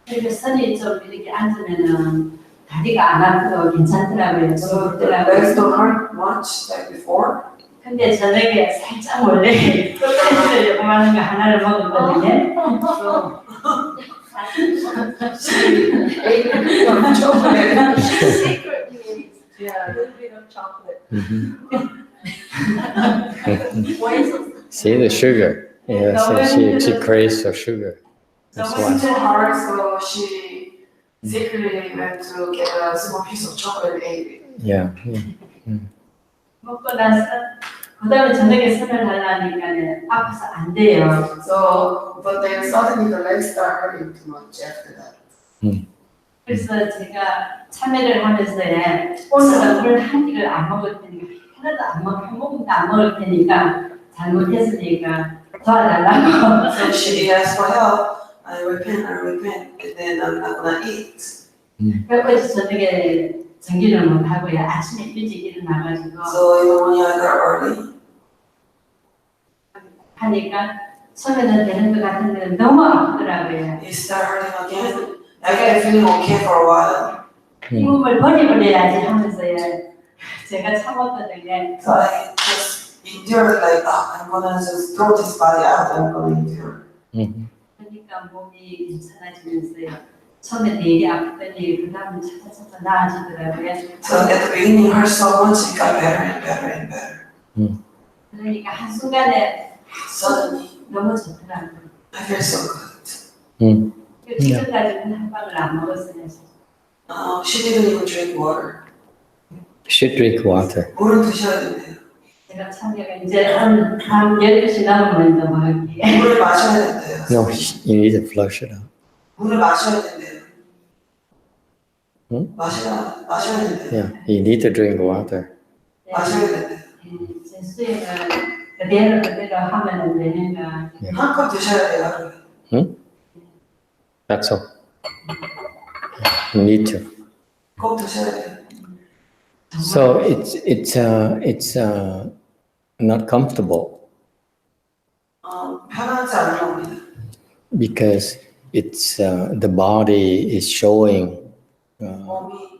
그리고 선이 좀 이렇게 앉으면은 다리가 안 아프고 괜찮더라고요. 좀 So the legs don't 붓더라고요. hurt much like before. 근데 저녁에 살짝 원래 소세지 요만한 거 하나를 먹었거든요. Chocolate. secretly Yeah. a little bit of chocolate. See the sugar. Yeah, so she craves for sugar. That's It wasn't why. too hard, so she secretly went to get a small piece of chocolate and ate it. Yeah. 먹고 나서 그다음에 저녁에 손을 달라니까는 아파서 안 돼요. So, but then suddenly the legs start hurting too much after that. 그래서 제가 참여를 하면서 오늘은 물 한 끼를 안 먹을 테니까 하나도 안 먹, 한 모금도 안 먹을 테니까 잘못했으니까 도와달라고. So she asked for help. I repent, and then I'm not gonna eat. 그래서 저녁에 전기를 못 하고요. 아침에 일찍 일어나가지고 So in the morning I got early. 하니까 처음에는 되는 것 같은데 너무 아프더라고요. It started hurting again. I got feeling okay for a while. 이 몸을 버려야지 하면서요. 제가 참았거든요. So I just endured like, I'm gonna just throw this body out. I'm gonna endure. 그러니까 몸이 괜찮아지면서요. 처음에 되게 아프더니 그 다음에 차차차차 나아지더라고요. So at the beginning it hurt so much, it got better and better and better. 그러니까 한순간에 Suddenly, 너무 좋더라고요. I feel so good. 지금까지는 한 방울 안 먹었어요. She didn't even drink water. Should drink water. 물은 드셔야 된대요. 제가 참여가 이제 한 12시 남으면 더 먹을게요. 물을 마셔야 된대요. No, you need to flush it out. 물을 마셔야 된대요. 응? 마셔야 된대요. Yeah, you need to drink water. 마셔야 된대요. 제 수행을 그대로 하면 되는가. 한 컵 드셔야 돼요, 하루에. That's all. You need to. 꼭 드셔야 돼요. So it's not comfortable 편하지 않아요, 우리는. because it's the body is showing 몸이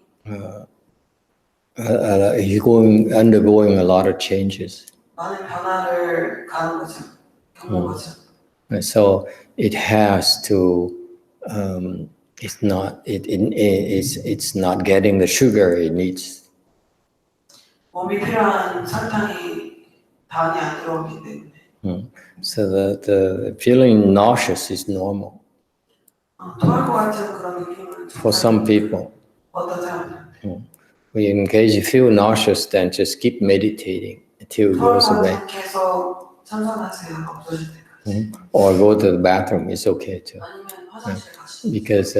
you're undergoing a lot of changes. 많은 변화를 가는 거죠. 겪는 거죠. And so it has to. It's not getting the sugar it needs. 몸이 필요한 설탕이 당이 안 들어오기 때문에. So the feeling nauseous is normal 토할 것 같은 그런 느낌은 for some people. 어떤 사람들. In case you feel nauseous, then just keep meditating until it 토할 goes 것 away, 같은 계속 찬성하세요. 없어질 때까지. or go to the bathroom. It's okay too, 아니면 화장실 가시죠. because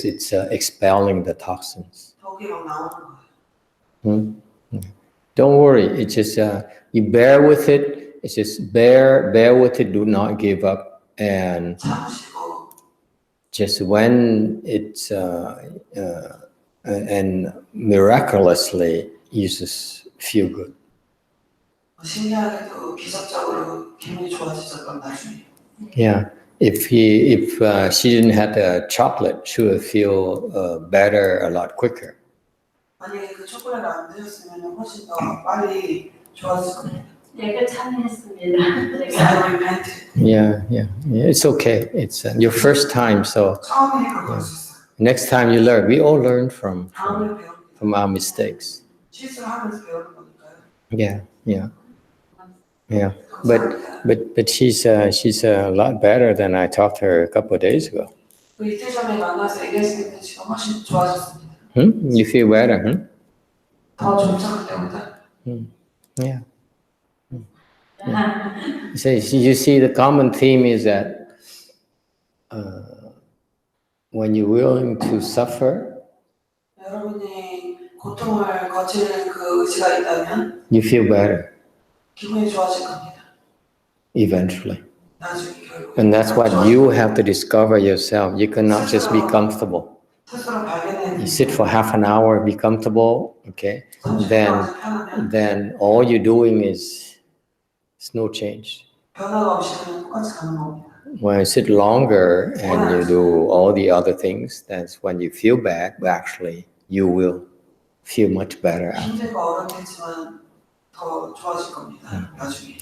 it's expelling the toxins. 독이 막 나오는 거예요. Don't worry. It's just you bear with it. It's just bear with it. Do not give up, and 참으시고 just when it's and miraculously you just feel good. 신기하게도 기적적으로 기분이 좋아지셨던 나중에. Yeah. If she didn't have the chocolate, she would feel better a lot quicker. 만약에 그 초콜릿을 안 드셨으면 훨씬 더 빨리 좋아질 겁니다. 예를 참여했습니다. So I repented. Yeah, yeah, yeah. It's okay. It's your first time, so 처음이니까 그럴 수 있어요. next time you learn. We all learn 다음에 배웁니다. from our mistakes. 실수를 하면서 배우는 거니까요. Yeah, yeah, yeah. 감사합니다. But she's a lot better than I talked to her a couple of days ago. 그 이틀 전에 만나서 얘기했을 때 지금 훨씬 좋아졌습니다. You feel better, 더 좋죠 그때보다. Yeah. So you see, the common theme is that when you're willing to suffer, 여러분이 고통을 거치는 그 의지가 있다면 you feel better 기분이 좋아질 겁니다. eventually. 나중에 결국. And that's what you have to discover yourself. You cannot just be comfortable. 스스로 발견해야 You sit for half an hour, be comfortable, okay? Then all you're doing is no change. 변화가 없이 그냥 똑같이 가는 겁니다. When you sit longer and you do all the other things, that's when you feel bad, but actually you will feel much better. 힘들고 어렵겠지만 더 좋아질 겁니다. 나중에.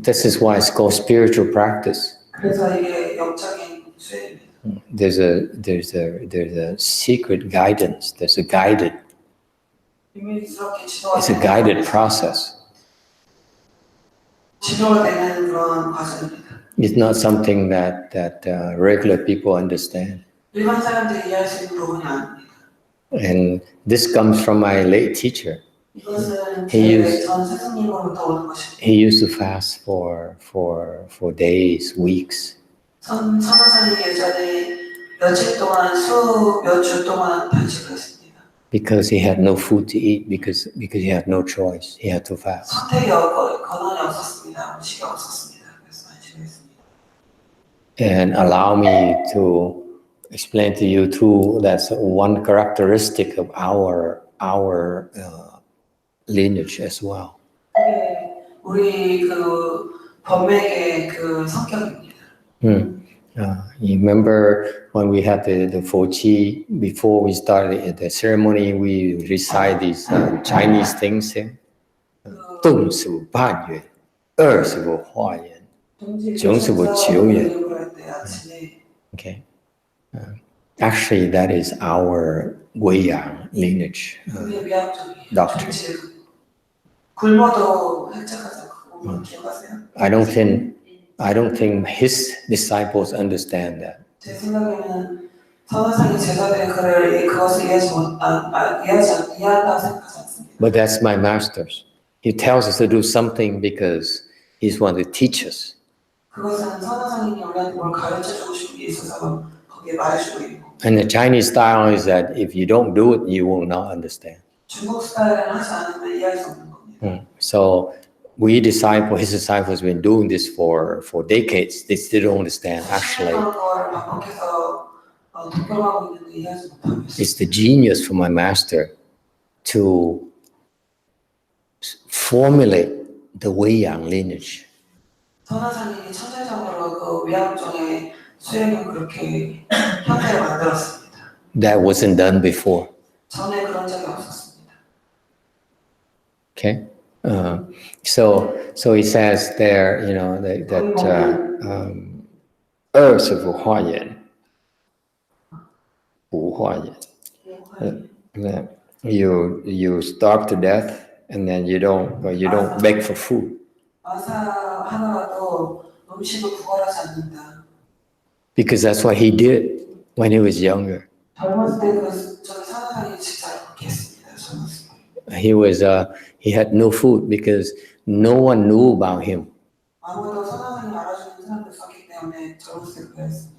This is why it's called spiritual practice. 그래서 이게 영적인 수행입니다. There's a secret guidance. There's a guided. 비밀스럽게 It's a guided process. 지도가 되는 그런 과정입니다. It's not something that regular people understand. 일반 사람들이 이해할 수 있는 부분이 아닙니다. And this comes from my late teacher. 이것은 He 전 스승님으로부터 오는 것입니다. He used to fast for days, weeks. 선하사님 예전에 며칠 동안 몇 주 동안 단식을 했습니다. Because he had no food to eat, because he had no choice, he had to fast. 선택이 권한이 없었습니다. 음식이 없었습니다. 그래서 단식을 했습니다. And allow me to explain to you too. That's one characteristic of our lineage as well. 그게 우리 그 법맥의 그 성격입니다. You remember when we had the Foqi, before we started the ceremony, we recite these Chinese things here. 动手半圆，二十个化缘. Okay. Actually, that is our Guiyang lineage doctrine. 굶어도 획책하지 않고 기억하세요? I don't think his disciples understand that. 제 생각에는 선하상의 제자들이 그것을 이해한다고 생각하지 않습니다. But that's my master's. He tells us to do something because he's want to teach us. 그것은 선하상님이 우리한테 뭘 가르쳐주고 싶은 게 있어서 거기에 말해주고 있고. And the Chinese style is that if you don't do it, you will not understand. 중국 스타일은 하지 않으면 이해할 수 없는 겁니다. So his disciples, been doing this for decades. They still don't understand. Actually, it's the genius for my master to formulate the Weiyang lineage. 선하상님이 천재적으로 그 위양종의 수행을 그렇게 형태를 만들었습니다. That wasn't done before. 전에 그런 적이 없었습니다. Okay. So he says there, you know, that 20个化缘, 不化缘, that you starve to death and then you don't beg for food. 마사 하나라도 음식을 구걸하지 않는다. Because that's what he did when he was younger. 젊었을 때 저희 선하상이 진짜 그렇게 했습니다. 젊었을 때. He had no food because no one knew about him. 아무도 선하상이 알아주는 사람이 없었기 때문에 젊었을 때 그랬습니다.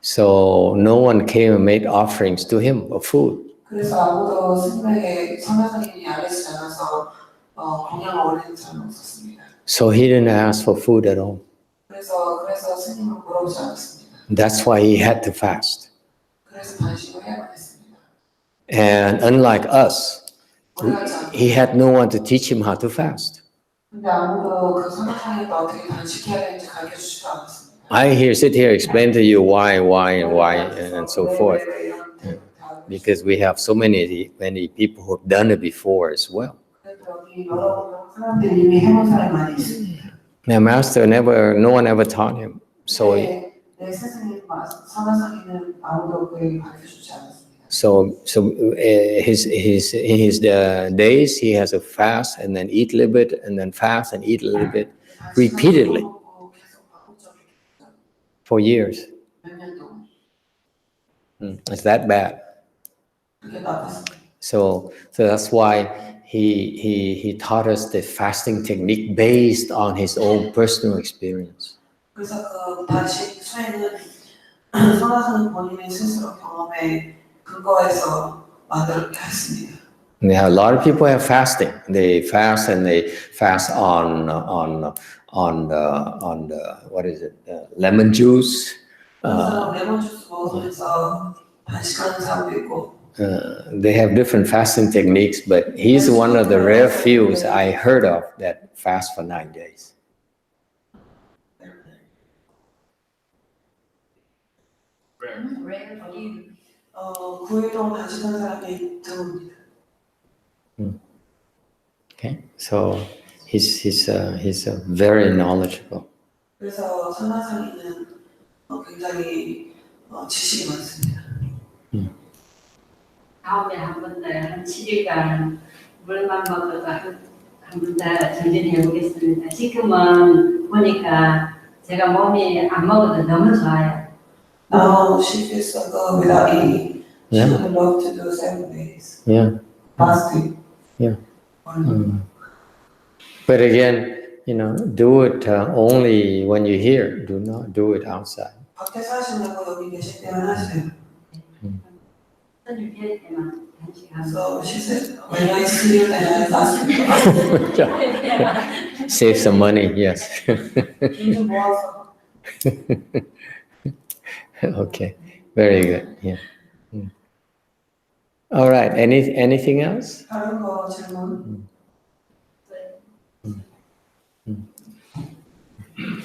So no one came and made offerings to him of food. 그래서 아무도 스님에게 선하상님이 알려주지 않아서 공양을 올리는 사람은 없었습니다. So he didn't ask for food at all. 그래서 스님을 물어보지 않았습니다. That's why he had to fast. 그래서 단식을 해야만 했습니다. And unlike us, he had no one to teach him how to fast. 근데 아무도 그 선하상에도 어떻게 단식해야 되는지 가르쳐주지도 않았습니다. I sit here explain to you why and so forth. because we have so many people who've done it before as well. 그래도 여기 여러 사람들이 이미 해본 사람이 많이 있습니다. My master no one ever taught him. So 내 스승님 선화상에는 아무도 그에게 가르쳐주지 않았습니다. in his days he has to fast and then eat a little bit and then fast and eat a little bit repeatedly for years. 몇 년 동안 It's that bad. 그렇게 나빴습니다. So that's why he taught us the fasting technique based on his own personal experience. 그래서 그 단식 수행은 선화상은 본인의 스스로 경험에 근거해서 만들게 했습니다. And a lot of people have fasting. They fast and they fast on what is it? Lemon juice. 그래서 레몬 주스 먹으면서 단식하는 사람도 있고. They have different fasting techniques, but he's one of the rare few I heard of that fast for 9 days. Rare few. 9일 동안 단식하는 사람이 드뭅니다. Okay, so he's very knowledgeable. 그래서 선화상에는 굉장히 지식이 많습니다. 다음에 한 번 더 한 7일간 물만 먹어도 한 번 더 전진해 보겠습니다. 지금은 보니까 제가 몸이 안 먹어도 너무 좋아요. Now she feels so good without eating. She Yeah. would love to do 7 days Yeah. fasting. Yeah. But again, do it only when you're here. Do not do it outside. 밖에서 하시려고 여기 계실 때만 하세요. 준비할 때만 단식하고. So she said, when I see you, then I fast. Save some money, yes. 좀 모아서. Okay, very good. Yeah. All right. Anything else? 다른 거 질문?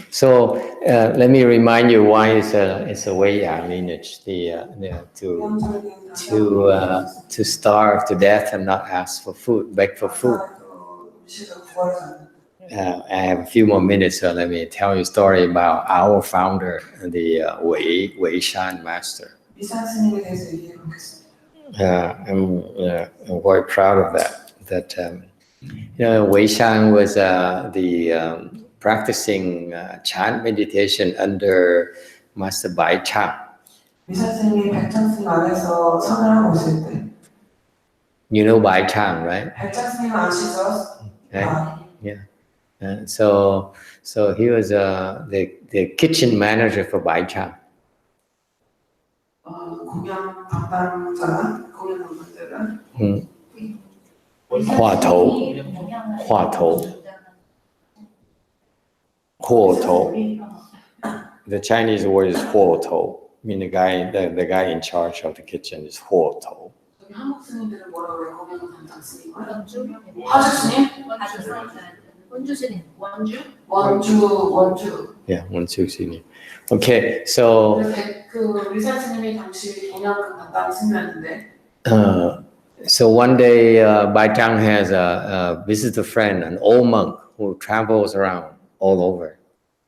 So let me remind you why it's a Weiyang lineage. To starve to death and not ask for food, beg for food. I have a few more minutes, so let me tell you a story about our founder, the Wei Shan master. 이산 스님에 대해서 얘기해 보겠습니다. I'm quite proud of that. Wei Shan was practicing chant meditation under Master Bai Chang. 이산 스님이 백장 스님 안에서 선을 하고 있을 때, You know Bai Chang, right? 백장 스님 아시죠? Right? So he was the kitchen manager for Bai Chang. 공양 담당자가 공양 담당자가 Huotou. The Chinese word is Huotou. I mean the guy in charge of the kitchen is Huotou. 여기 한국 스님들은 뭐라고 해요? 공양 담당 스님을? 원주? 화주 스님? 원주 스님. 원주? 원주. Yeah, Wonju Senior. Okay, so 그 리산 스님이 당시 공양 담당 스님이었는데. So one day, Bai Chang has a visitor friend, an old monk who travels around all over.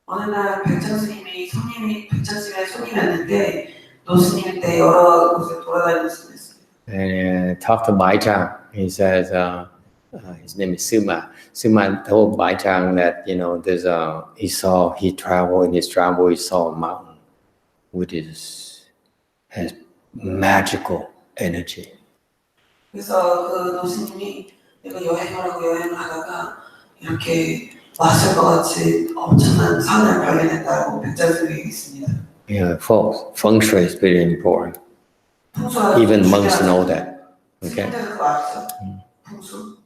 어느 날 백장 스님의 손님이었는데 노스님 때 여러 곳에 돌아다니는 스님이었어요. And talked to Bai Chang. He says, his name is Sima. Sima told Bai Chang that he traveled in his travel. He saw a mountain with has magical energy. 그래서 그 노스님이 내가 여행을 하다가 이렇게 왔을 것 같이 엄청난 산을 발견했다고 백장 스님이 얘기했습니다. Yeah, feng shui is very important. Even monks know that. Okay. 스님들은 그거 알죠? 풍수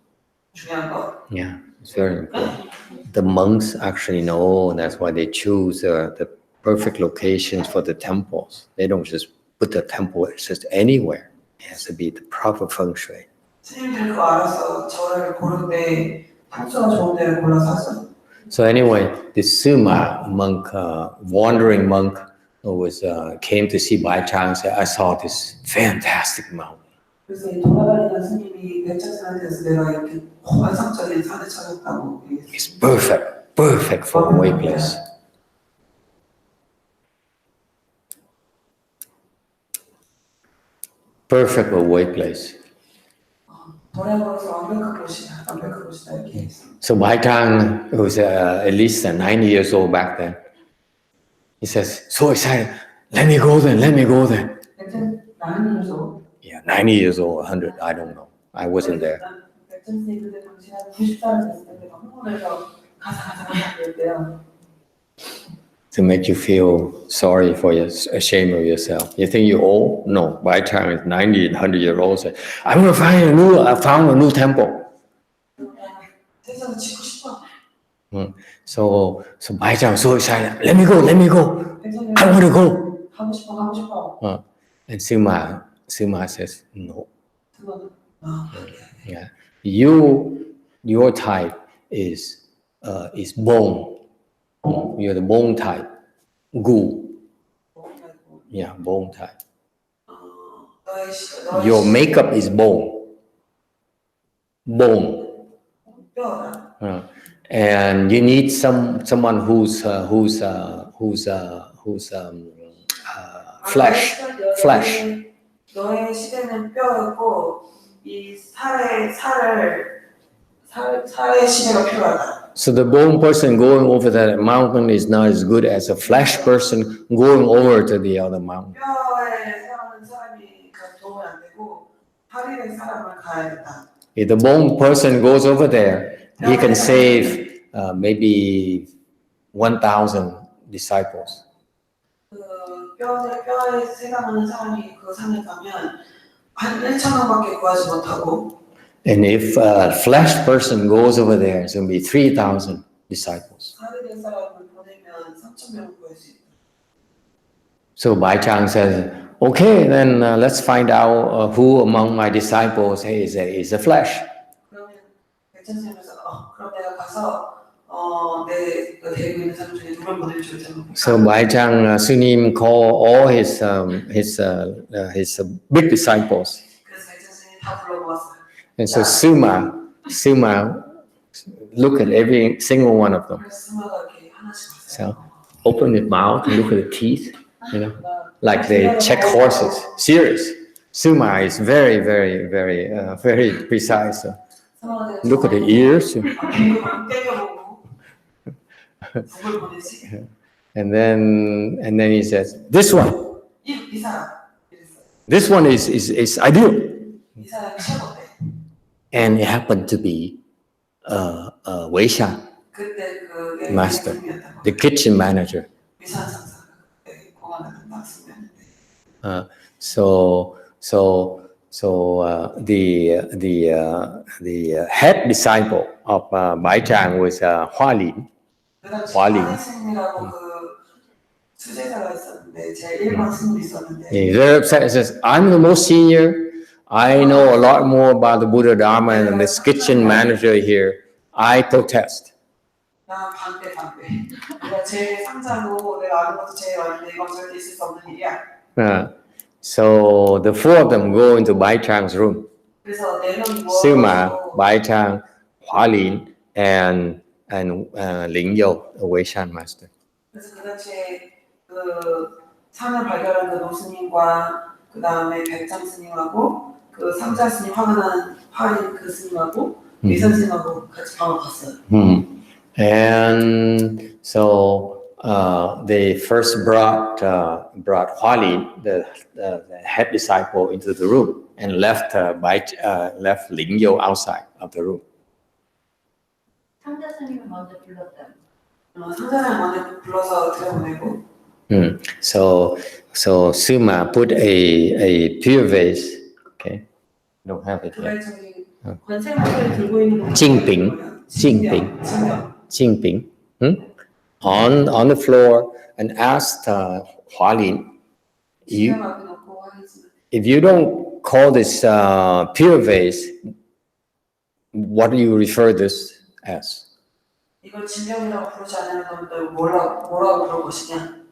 중요한 거. Yeah, it's very important. The monks actually know, and that's why they choose the perfect locations for the temples. They don't just put the temple just anywhere. It has to be the proper feng shui. 스님들은 그거 알아서 절을 고를 때 풍수가 좋은 데를 골라서 하죠. So anyway, the Sima monk, wandering monk, came to see Bai Chang and said, I saw this fantastic mountain. 그래서 이 돌아다니는 스님이 백천스한테서 내가 이렇게 환상적인 산을 찾았다고 얘기했어요. It's perfect for a way place. Perfect for a way place. 도량으로서 완벽한 곳이다 이렇게 했어요. So Bai Chang was at least 90 years old back then. He says, so excited, let me go there. 백천 90년도 Yeah, 90 years old, 100, I don't know. I wasn't there. 백천 스님 그때 당시 한 90살 됐을 때 내가 홍콩에서 가자 그랬대요. To make you feel sorry for your, ashamed of yourself. You think you're old? No. Bai Chang is 90 and 100 years old. Said, I found a new temple. 세상을 지고 싶어. So Bai Chang was so excited. Let me go. 백천이 I want to go. 가고 싶어. And Sima says, no. 그거는 Yeah. Your type is bone. You're the bone type. Gu. Yeah, bone type. Your makeup is bone. 뼈다. And you need someone who's flesh. 너의 시대는 뼈였고 이 살의 시대가 필요하다. So the bone person going over that mountain is not as good as a flesh person going over to the other mountain. 뼈에 사는 사람이 도움이 안 되고 살이 된 사람을 가야겠다. If the bone person goes over there, he can save maybe 1,000 disciples. 그 뼈에 세감하는 사람이 그 산에 가면 한 1,000명밖에 구하지 못하고. And if a flesh person goes over there, it's going to be 3,000 disciples. 살이 된 사람을 보내면 3,000명을 구할 수 있다. So Bai Chang says, okay, then let's find out who among my disciples is a flesh. 그러면 백천스님께서 그럼 내가 가서 내가 데리고 있는 사람 중에 누굴 보내줄 텐데. So Bai Chang Sunim called all his big disciples. 그래서 백천스님이 다 불러모았어요. And so Suma look at every single one of them. 그래서 스마가 이렇게 하나씩 봤어요. So open his mouth and look at the teeth, like they check horses. Serious. Suma is very precise. Look at the ears. And then he says, this one is ideal. And it happened to be Wei Shan, master, the kitchen manager. So the head disciple of Bai Chang was Hua Lin. He very upset. He says, I'm the most senior. I know a lot more about the Buddha Dharma than this kitchen manager here. I protest. 나 반대. 내가 제일 상자고 내가 아는 것도 제일 많은데 이건 절대 있을 수 없는 일이야. So the four of them go into Bai Chang's room. 그래서 네 명이 Sima, Bai Chang, Hua Lin, and Ling Yo, a Wei Shan master. 그래서 그 당시에 그 산을 발견한 그 노스님과 그 다음에 백장 스님하고 그 삼자 스님 화린 그 스님하고 위선 스님하고 같이 방을 갔어요. And so they first brought Hua Lin, the head disciple, into the room and left Ling Yo outside of the room. 상자 스님을 먼저 불렀다. 상자를 먼저 불러서 들여보내고. So Suma put a pure vase. Okay, don't have it yet. 저기 관세음악을 들고 있는 Jingping, on the floor and asked Hua Lin, if you don't call this pure vase, what do you refer this as? 이걸 진병이라고 부르지 않으면 너 뭐라고 부를 것이냐?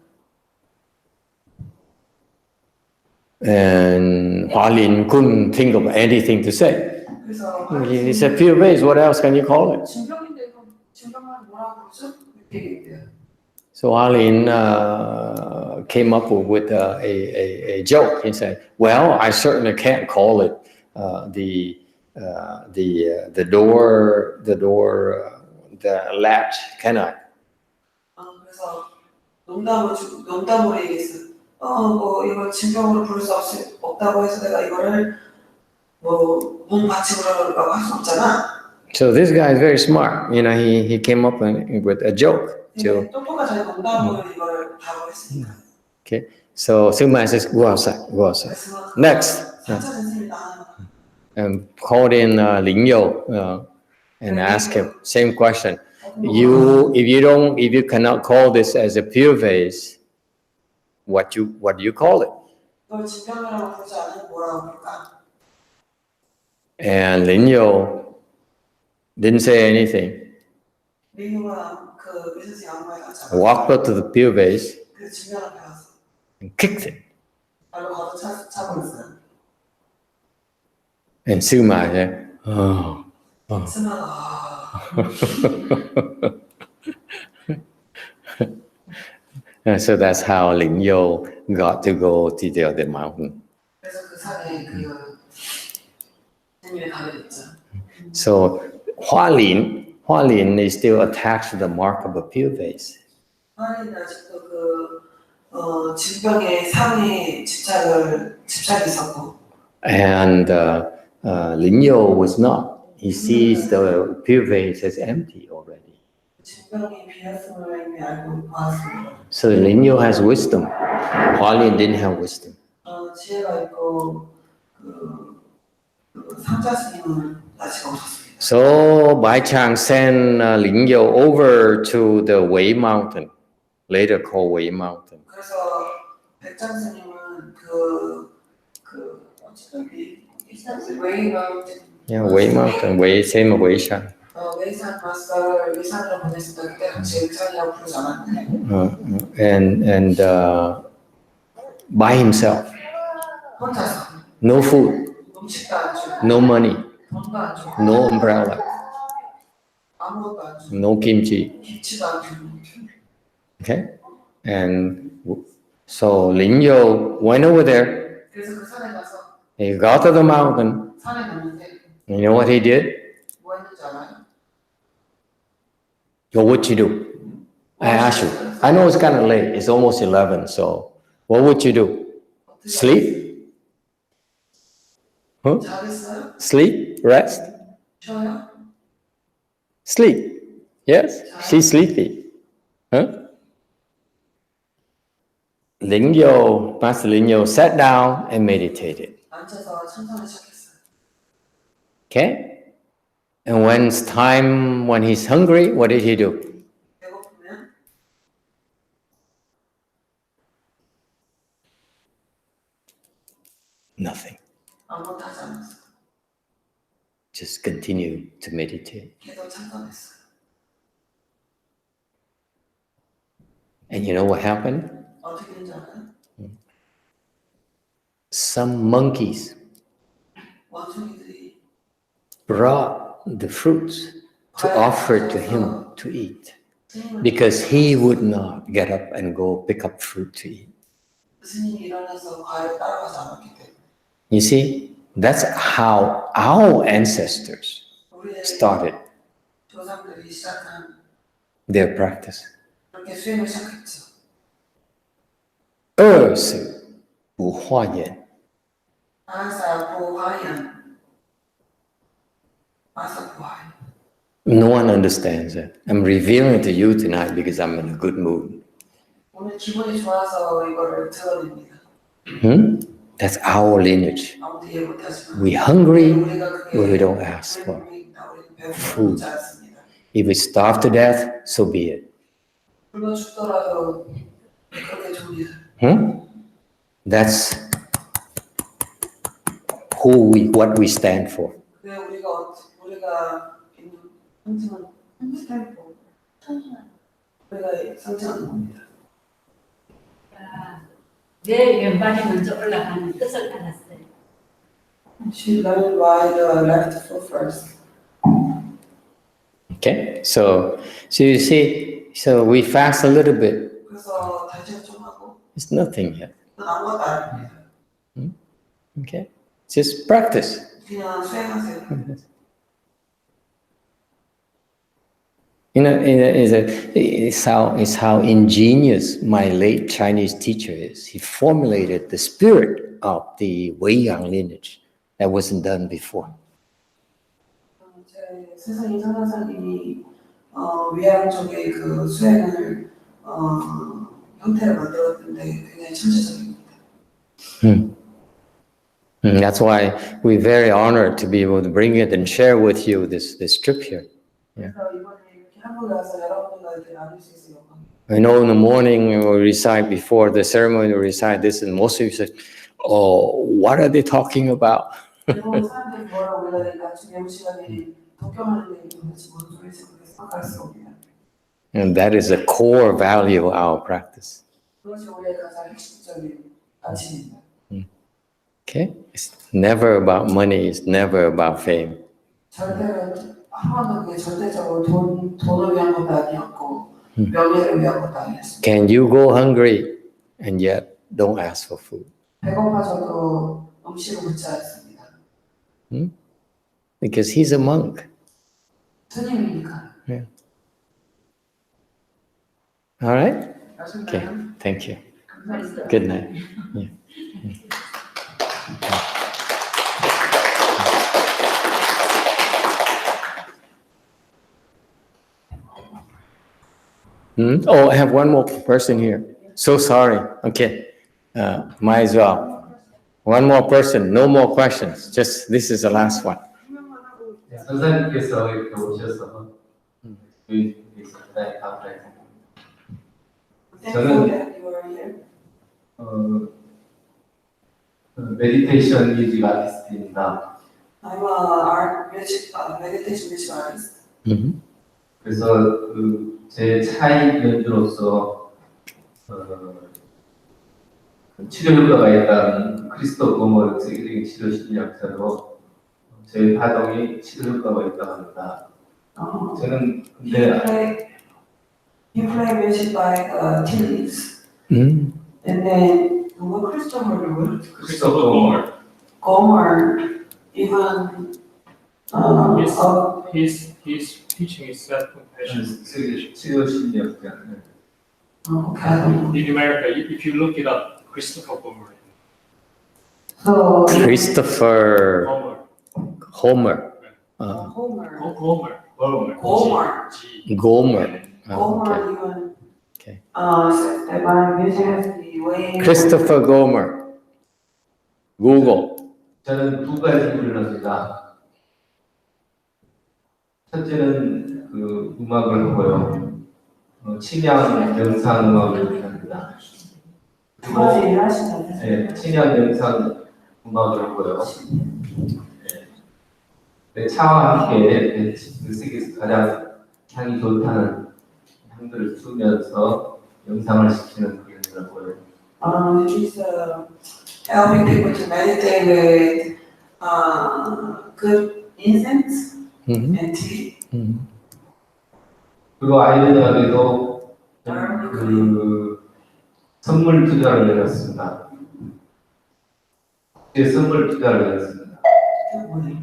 And Hua Lin couldn't think of anything to say. 그래서 He said, pure base, what else can you call it? 진병인데 그럼 진병만 뭐라고 그러죠? 이렇게 얘기해요. So Hua Lin came up with a joke. He said, well, I certainly can't call it the latch, can I? 그래서 농담으로 얘기했어요. 뭐 이거 진병으로 부를 수 없다고 해서 내가 이거를 뭐 문 받침으로라고 할 수 없잖아. So this guy is very smart. You know, he came up with a joke. So, 똑똑하게 농담으로 이걸 답을 했으니까. okay. So Sima says, go outside, go outside. 그래서 Next. 4차 선생님이 나가는 거야. And called in Lin Yo and asked him same question. If you cannot call this as a pure vase, what do you call it? 이걸 진병이라고 부르지 않으면 뭐라고 부를까? And Lin Yo didn't say anything. 민우가 그 미세스 양말에 앉아. Walked up to the pure vase 그 진병을 배웠어. and kicked it. 발로 걷어차버렸어요. And Sima said, oh. 스마가 And so that's how Lin Yo got to go to the other mountain. 그래서 그 산에 그 선생님이 가게 됐죠. So Hua Lin is still attached to the mark of a pure vase. 하나님은 아직도 그 진병의 상에 집착이 있었고. And Lin Yo was not. He sees the pure vase as empty already. 진병이 비었음을 이미 알고 보았습니다. So Lin Yo has wisdom. Hua Lin didn't have wisdom. 지혜가 있고 그 상자 스님은 아직 없었습니다. So Bai Chang sent Lin Yo over to the Wei Mountain, later called Wei Mountain. 그래서 백장 스님은 어쨌든 웨이 마운틴. Yeah, Wei Mountain, Wei, same Wei Shan. 웨이산 마스터를 웨이산으로 보냈을 때 그때 같이 웨이산이라고 부르지 않았는데 And by himself, 혼자서 no food, 음식도 안 주고 no money, 돈도 안 주고 no umbrella, 아무것도 안 주고 no kimchi. 김치도 안 주고 Okay, and so Lin Yo went over there. 그래서 그 산에 가서 He got to the mountain. 산에 갔는데 You know what he did? 뭐 했는지 알아요? What would you do? I asked you. I know it's kind of late. It's almost 11. So what would you do? Sleep? Huh? 잘했어요? Sleep? Rest? 쉬어요? Sleep? Yes? She's sleepy. Huh? Master Lin Yo sat down and meditated. 앉아서 천천히 시작했어요. Okay? And when he's hungry, what did he do? 배고프면 Nothing. 아무것도 하지 않았어요. Just continue to meditate. 계속 참선했어요. And you know what happened? 어떻게 된지 알아요? Some monkeys 원숭이들이 brought the fruits to offer to him to eat 스님을 because he would not get up and go pick up fruit to eat. 스님이 일어나서 과일을 따라가지 않았기 때문에 You see, that's how our ancestors 우리의 started 조상들이 시작한 their practice. 그렇게 수행을 시작했죠. 二是不化缘. 아사 보화연 아사 보화연 No one understands it. I'm revealing it to you tonight because I'm in a good mood. 오늘 기분이 좋아서 이거를 드러냅니다. That's our lineage. 아무도 이해 못하지만 We're hungry, 우리가 but we 그게 don't ask for. 우리는 배고프지 않습니다. If we starve to death, so be it. 굶어 죽더라도 그렇게 줍니다. That's what we stand for. 그게 우리가 있는 상징은 스탬프 우리가 상징하는 겁니다. 왜 왼발이 먼저 올라가는 뜻을 알았어요. She learned why the left foot first. Okay, so you see, so we fast a little bit. 그래서 단식을 좀 하고 It's nothing yet. 그건 아무것도 아닙니다. Okay, just practice. 그냥 수행하세요. You know, it's how ingenious my late Chinese teacher is. He formulated the spirit of the Weiyang lineage that wasn't done before. 제 스승인 선생님이 위안 쪽의 그 수행을 형태를 만들었는데 굉장히 천재적입니다. And that's why we're very honored to be able to bring it and share with you this trip here. 그래서 이번에 이렇게 한국에 와서 여러분과 이렇게 나눌 수 있어요. I know in the morning we recite before the ceremony, we recite this, and most of you say, "Oh, what are they talking about?" 일본 사람들이 뭐라고 그러니까 아침 예우 시간에 독경하는 얘기 도대체 무슨 소리지 그렇게 생각할 수 없네요. And that is a core value of our practice. 그것이 우리의 가장 핵심적인 가치입니다. Okay, it's never about money. It's never about fame. 절대로 한 번도 그게 절대적으로 돈을 위한 것도 아니었고 명예를 위한 것도 아니었습니다. Can you go hungry and yet don't ask for food? 배고파져도 음식을 묻지 않습니다. Because he's a monk. 스님이니까. All right? Okay, 아시나요? thank you. 감사합니다. Good night. Oh, I have one more person here. So sorry. Okay. Might as well. One more person. No more questions. Just this is the last one. 선생님께서 이렇게 오셔서 저희 상당히 감사했습니다. Thankful that you are here. 메디테이션 뮤직 아티스트입니다. I'm a meditation music artist. 그래서 제 차이 연주로서 치료 효과가 있다는 크리스토프 고머 세계적인 치료 심리학자로 제 활동이 치료 효과가 있다고 합니다. 저는 근데 You play music by tea leaves. And then Christopher 크리스토프 Gomer even His teaching is self-compassion. 세계 치료 심리학자. okay. In America, if you look it up, Christopher Gomer. So Christopher Gomer. Homer. Gomer. G. Gomer. Okay. Gomer even Okay. says that my music has to be way Christopher Gomer. Google. 저는 두 가지 불러합니다. 첫째는 그 음악을 하고요. 침향 명상 음악을 합니다. 두 가지 일을 하신다면서요? 네, 침향 명상 음악을 하고요. 네, 차와 함께 그 세계에서 가장 향이 좋다는 향들을 주면서 명상을 시키는 그런 거고요. He's helping people to meditate with good incense and tea. 그리고 아이들에게도 그 선물 투자를 내렸습니다. 선물 투자를 내렸습니다. 그게 뭐예요?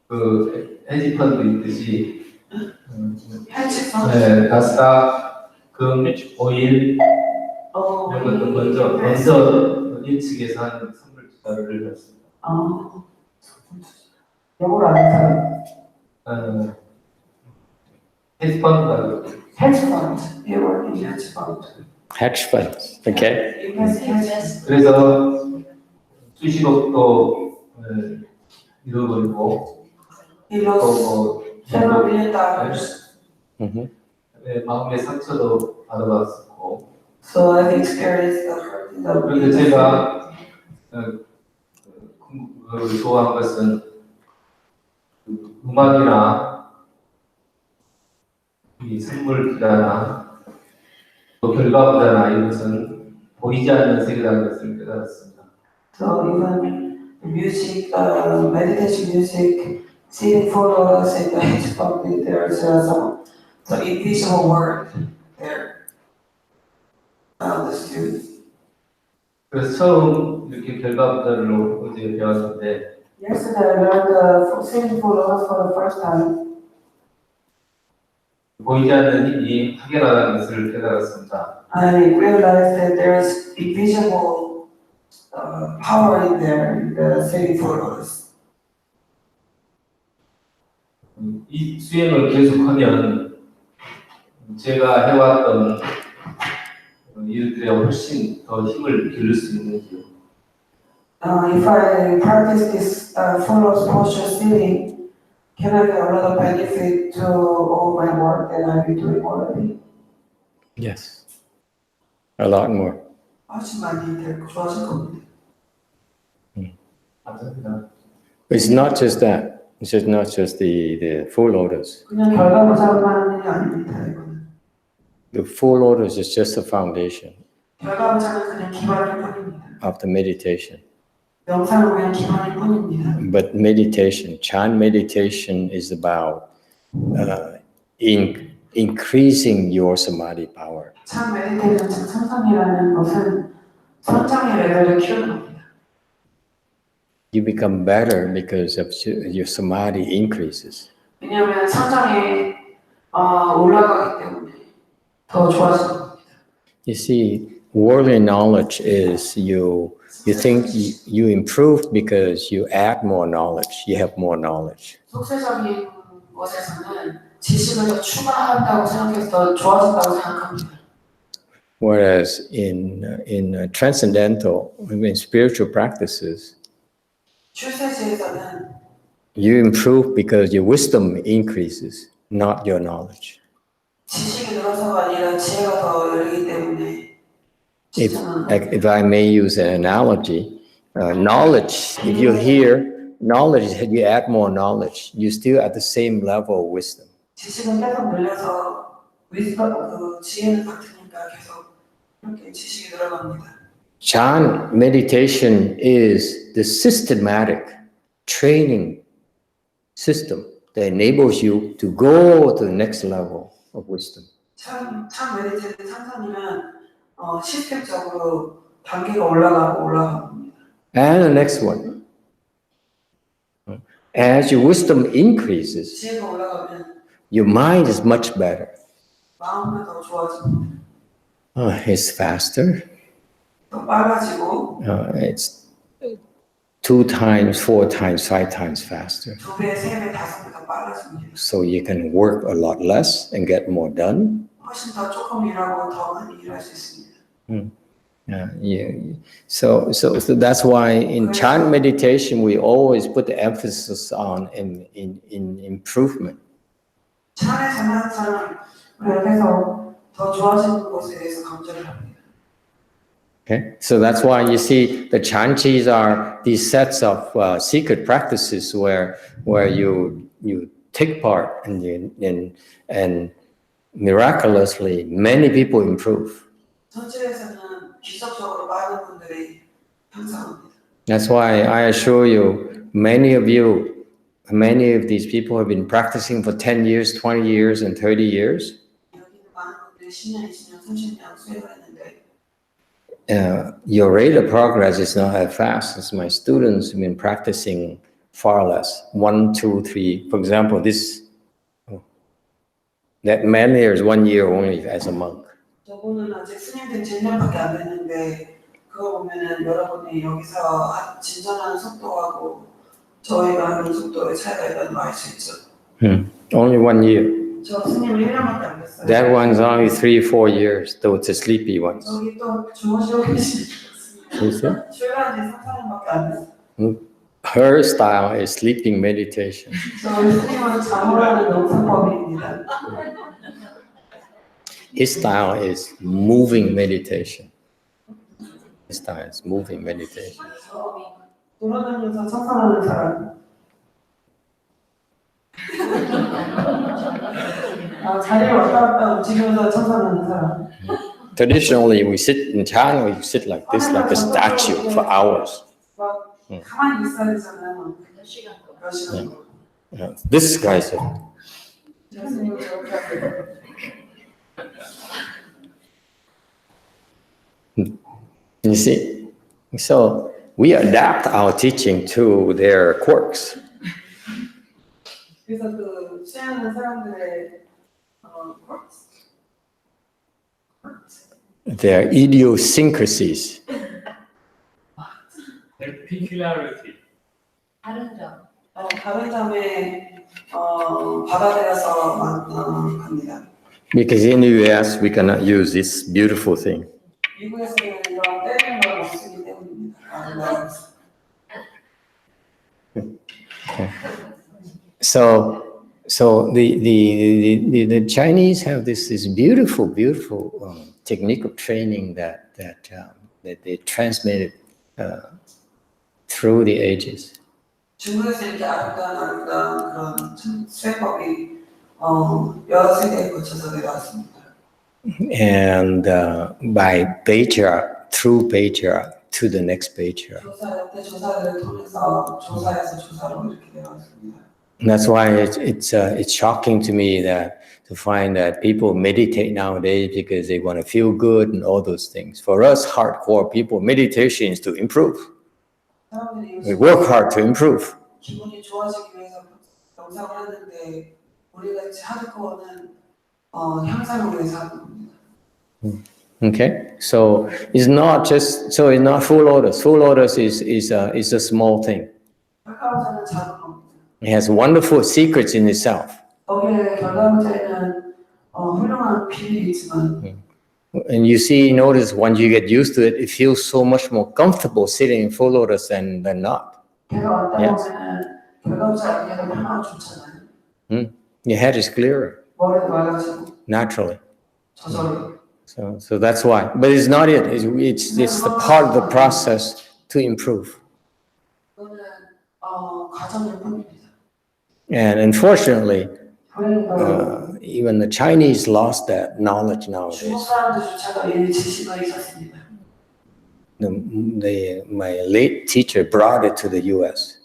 그 헤지펀드 있듯이 헬치펀드. 네, 나스닥, 금, 오일 이런 것도 먼저 예측해서 한 선물 투자를 내렸습니다. 영어로 안 해서요? 헤지펀드가 헬치펀드. You work in 헬치펀드. Hedge funds. Okay. Invest. 그래서 수십억도 잃어버리고 He lost 또 several million dollars. 마음의 상처도 받아봤었고 So I've experienced the hurt in the 그런데 제가 좋아한 것은 음악이나 이 선물 부자나 또 결과 부자나 이것은 보이지 않는 세계라는 것을 깨달았습니다. So even the music, meditation music, seeing photos in the Facebook, there's some invisible world there. The students. 그래서 처음 이렇게 결과부터를 어제 배웠는데 Yesterday I learned seeing photos for the first time. 보이지 않는 힘이 파괴라는 것을 깨달았습니다. I realized that there is invisible power in there, in the seeing photos. 이 수행을 계속하면 제가 해왔던 일들에 훨씬 더 힘을 기를 수 있는지요. If I practice this photos posture sitting, can I get a lot of benefit to all my work that I've been doing already? Yes. A lot more. 훨씬 많이 좋아질 겁니다. 감사합니다. It's not just that. It's just not just the full lotus. 그냥 결과 보자고 하는 일이 아닙니다, 이거는. The full lotus is just the foundation 결과 보자는 그냥 기반일 뿐입니다. of the meditation. 명상은 그냥 기반일 뿐입니다. But meditation, Chan meditation is about increasing your samadhi power. 참 메디테이션, 즉 참선이라는 것은 선정의 레벨을 키우는 겁니다. You become better because of your samadhi increases. 왜냐하면 선정이 올라가기 때문에 더 좋아지는 겁니다. You see, worldly knowledge is you think you improved because you add more knowledge, you have more knowledge. 속세적인 것에서는 지식을 더 추가한다고 생각해서 더 좋아진다고 생각합니다. Whereas in transcendental, in spiritual practices, 출세지에서는 you improve because your wisdom increases, not your knowledge. 지식이 늘어서가 아니라 지혜가 더 열리기 때문에 If I may use an analogy, knowledge, if you hear knowledge, you add more knowledge, you still at the same level of wisdom. 지식은 계속 늘려서 지혜는 같으니까 계속 이렇게 지식이 늘어갑니다. Chan meditation is the systematic training system that enables you to go to the next level of wisdom. 참 메디테이션 참선이면 시스템적으로 단계가 올라가고 겁니다. And the next one. As your wisdom increases, 지혜가 올라가면 your mind is much better. 마음은 더 좋아집니다. It's faster. 더 빨라지고 It's 2 times, 4 times, 5 times faster. 2배, 3배, 5배 더 빨라집니다. So you can work a lot less and get more done. 훨씬 더 조금 일하고 더 많이 일할 수 있습니다. So that's why in Chan meditation we always put the emphasis on in improvement. 찬에서는 항상 우리 옆에서 더 좋아지는 것에 대해서 강조를 합니다. Okay, so that's why you see the Chanchis are these sets of secret practices where you take part and miraculously many people improve. 전체에서는 기적적으로 많은 분들이 향상합니다. That's why I assure you, many of these people have been practicing for 10 years, 20 years, and 30 years. 여기는 많은 분들이 10년, 20년, 30년 수행을 했는데 Your rate of progress is not as fast as my students who've been practicing far less. 1, 2, 3. For example, that man there is 1 year only as a monk. 저분은 아직 스님된 지 1년밖에 안 됐는데 그거 보면은 여러분이 여기서 진전하는 속도하고 저희가 하는 속도의 차이가 있다는 걸 알 수 있죠. Only 1 year. 저 스님은 1년밖에 안 됐어요. That one's only 3, 4 years, though it's the sleepy ones. 저기 또 주무시고 계시죠. 출발한 지 3, 4년밖에 안 됐어요. Her style is sleeping meditation. 저희 스님은 잠을 하는 명상법입니다. His style is moving meditation. His style is moving meditation. 돌아다니면서 참선하는 사람. 자리를 왔다 갔다 움직이면서 참선하는 사람. Traditionally, we sit in China, we sit like this, like a statue for hours. 막 가만히 있어야 되잖아요. 몇 시간 동안. 몇 시간 동안. This guy said, 교수님은 저렇게 하고. you see, so we adapt our teaching to their quirks. 그래서 그 수행하는 사람들의 Their idiosyncrasies. Their peculiarity. 다른 점. 다른 점에 받아들여서 갑니다. Because in the US, we cannot use this beautiful thing. 미국에서는 이런 때리는 걸 못 쓰기 때문입니다. So the Chinese have this beautiful technique of training that they transmitted through the ages. 중국에서 이렇게 아름다운 그런 수행법이 여러 세대에 거쳐서 내려왔습니다. And by patriarch, through patriarch to the next patriarch. 조사 조사들을 통해서 조사에서 조사로 이렇게 내려왔습니다. And that's why it's shocking to me that to find that people meditate nowadays because they want to feel good and all those things. For us hardcore people, meditation is to improve. We work hard to improve. 기분이 좋아지기 위해서 명상을 하는데 우리가 하드코어는 향상을 위해서 하는 겁니다. Okay, so it's not full lotus. Full lotus is a small thing. 카카오자는 작은 겁니다. It has wonderful secrets in itself. 거기에 결과물에는 훌륭한 비밀이 있지만. And notice once you get used to it, it feels so much more comfortable sitting in full lotus than not. Yes. Your head is clearer. Naturally. So that's why. But it's not it. It's the part of the process to improve. And unfortunately, even the Chinese lost that knowledge nowadays. My late teacher brought it to the US.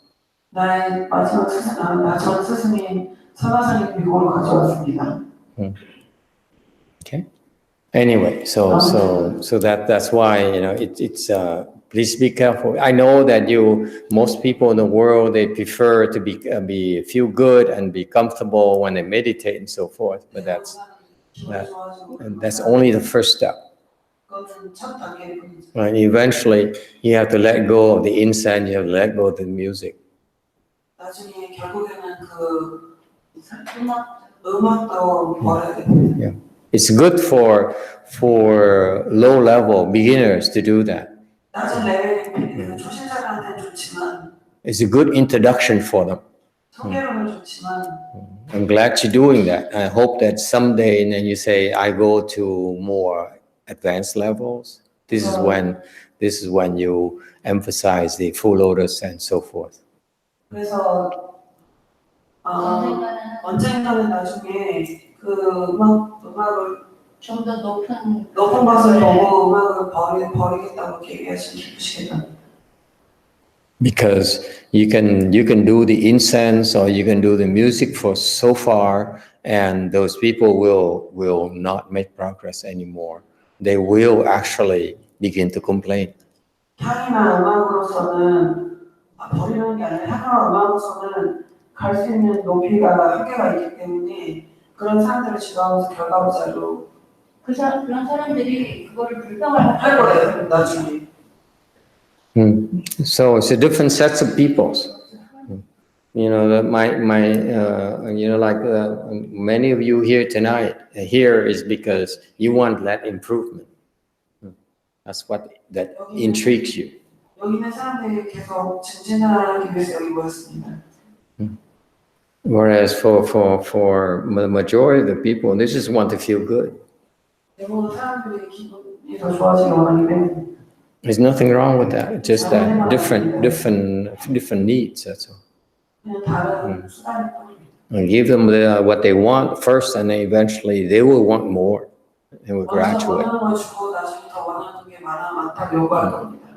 Okay. Anyway, so that's why it's please be careful. I know that most people in the world, they prefer to feel good and be comfortable when they meditate and so forth. But that's only the first step. And eventually, you have to let go of the incense. You have to let go of the music. Yeah, it's good for low-level beginners to do that. It's a good introduction for them. I'm glad you're doing that. I hope that someday, and then you say, I go to more advanced levels. This is when you emphasize the full lotus and so forth. 그래서 언젠가는 나중에 그 음악을 좀 더 높은 것을 보고 음악을 버리겠다고 얘기하시면 기쁘시겠다. Because you can do the incense or you can do the music for so far, and those people will not make progress anymore. They will actually begin to complain. 향이나 음악으로서는 버리는 게 아니라 향이나 음악으로서는 갈 수 있는 높이가 한계가 있기 때문에 그런 사람들을 지도하면서 결과보자로 그런 사람들이 그거를 불평을 할 거예요 나중에. So it's a different sets of peoples. Many of you here tonight, here is because you want that improvement. That's what that intrigues you. 여기 있는 사람들이 계속 증진하기 위해서 여기 모였습니다. Whereas for the majority of the people, they just want to feel good. 대부분 사람들이 기분이 더 좋아지기 원하기 때문에. There's nothing wrong with that. It's just that different needs. That's all. 그냥 다른 수단이 And give them what they want first, and then eventually they will want more. and we graduate. 원하는 걸 주고 나중부터 원하는 게 많다고 요구할 겁니다.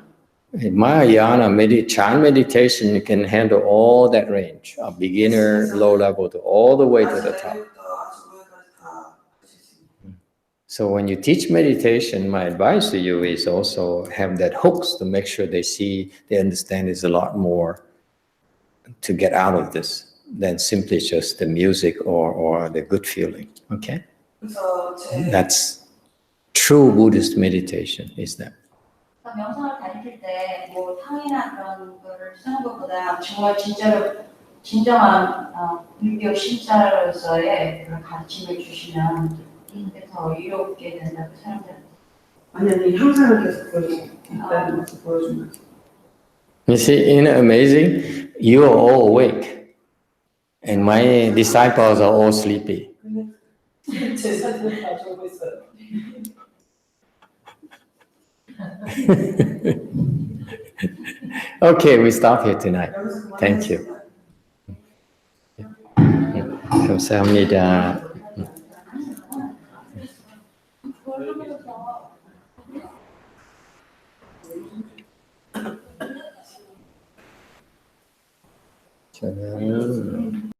In Mahayana, Chan meditation can handle all that range, a beginner, low level, to all the way to the top. So when you teach meditation, my advice to you is also have that hooks to make sure they understand there's a lot more to get out of this than simply just the music or the good feeling. Okay? That's true Buddhist meditation, is that. 명상을 가르칠 때 뭐 탕이나 그런 거를 쓰는 것보다 정말 진정한 불교 신자로서의 그런 가르침을 주시면 그게 더 이롭게 된다고 사람들은. 아니 형상을 계속 보여주는 모습 보여주면서. You see, isn't it amazing? You are all awake, and my disciples are all sleepy. 제 사진을 가지고 있어요. Okay, we stop here tonight. Thank you. 감사합니다. 저는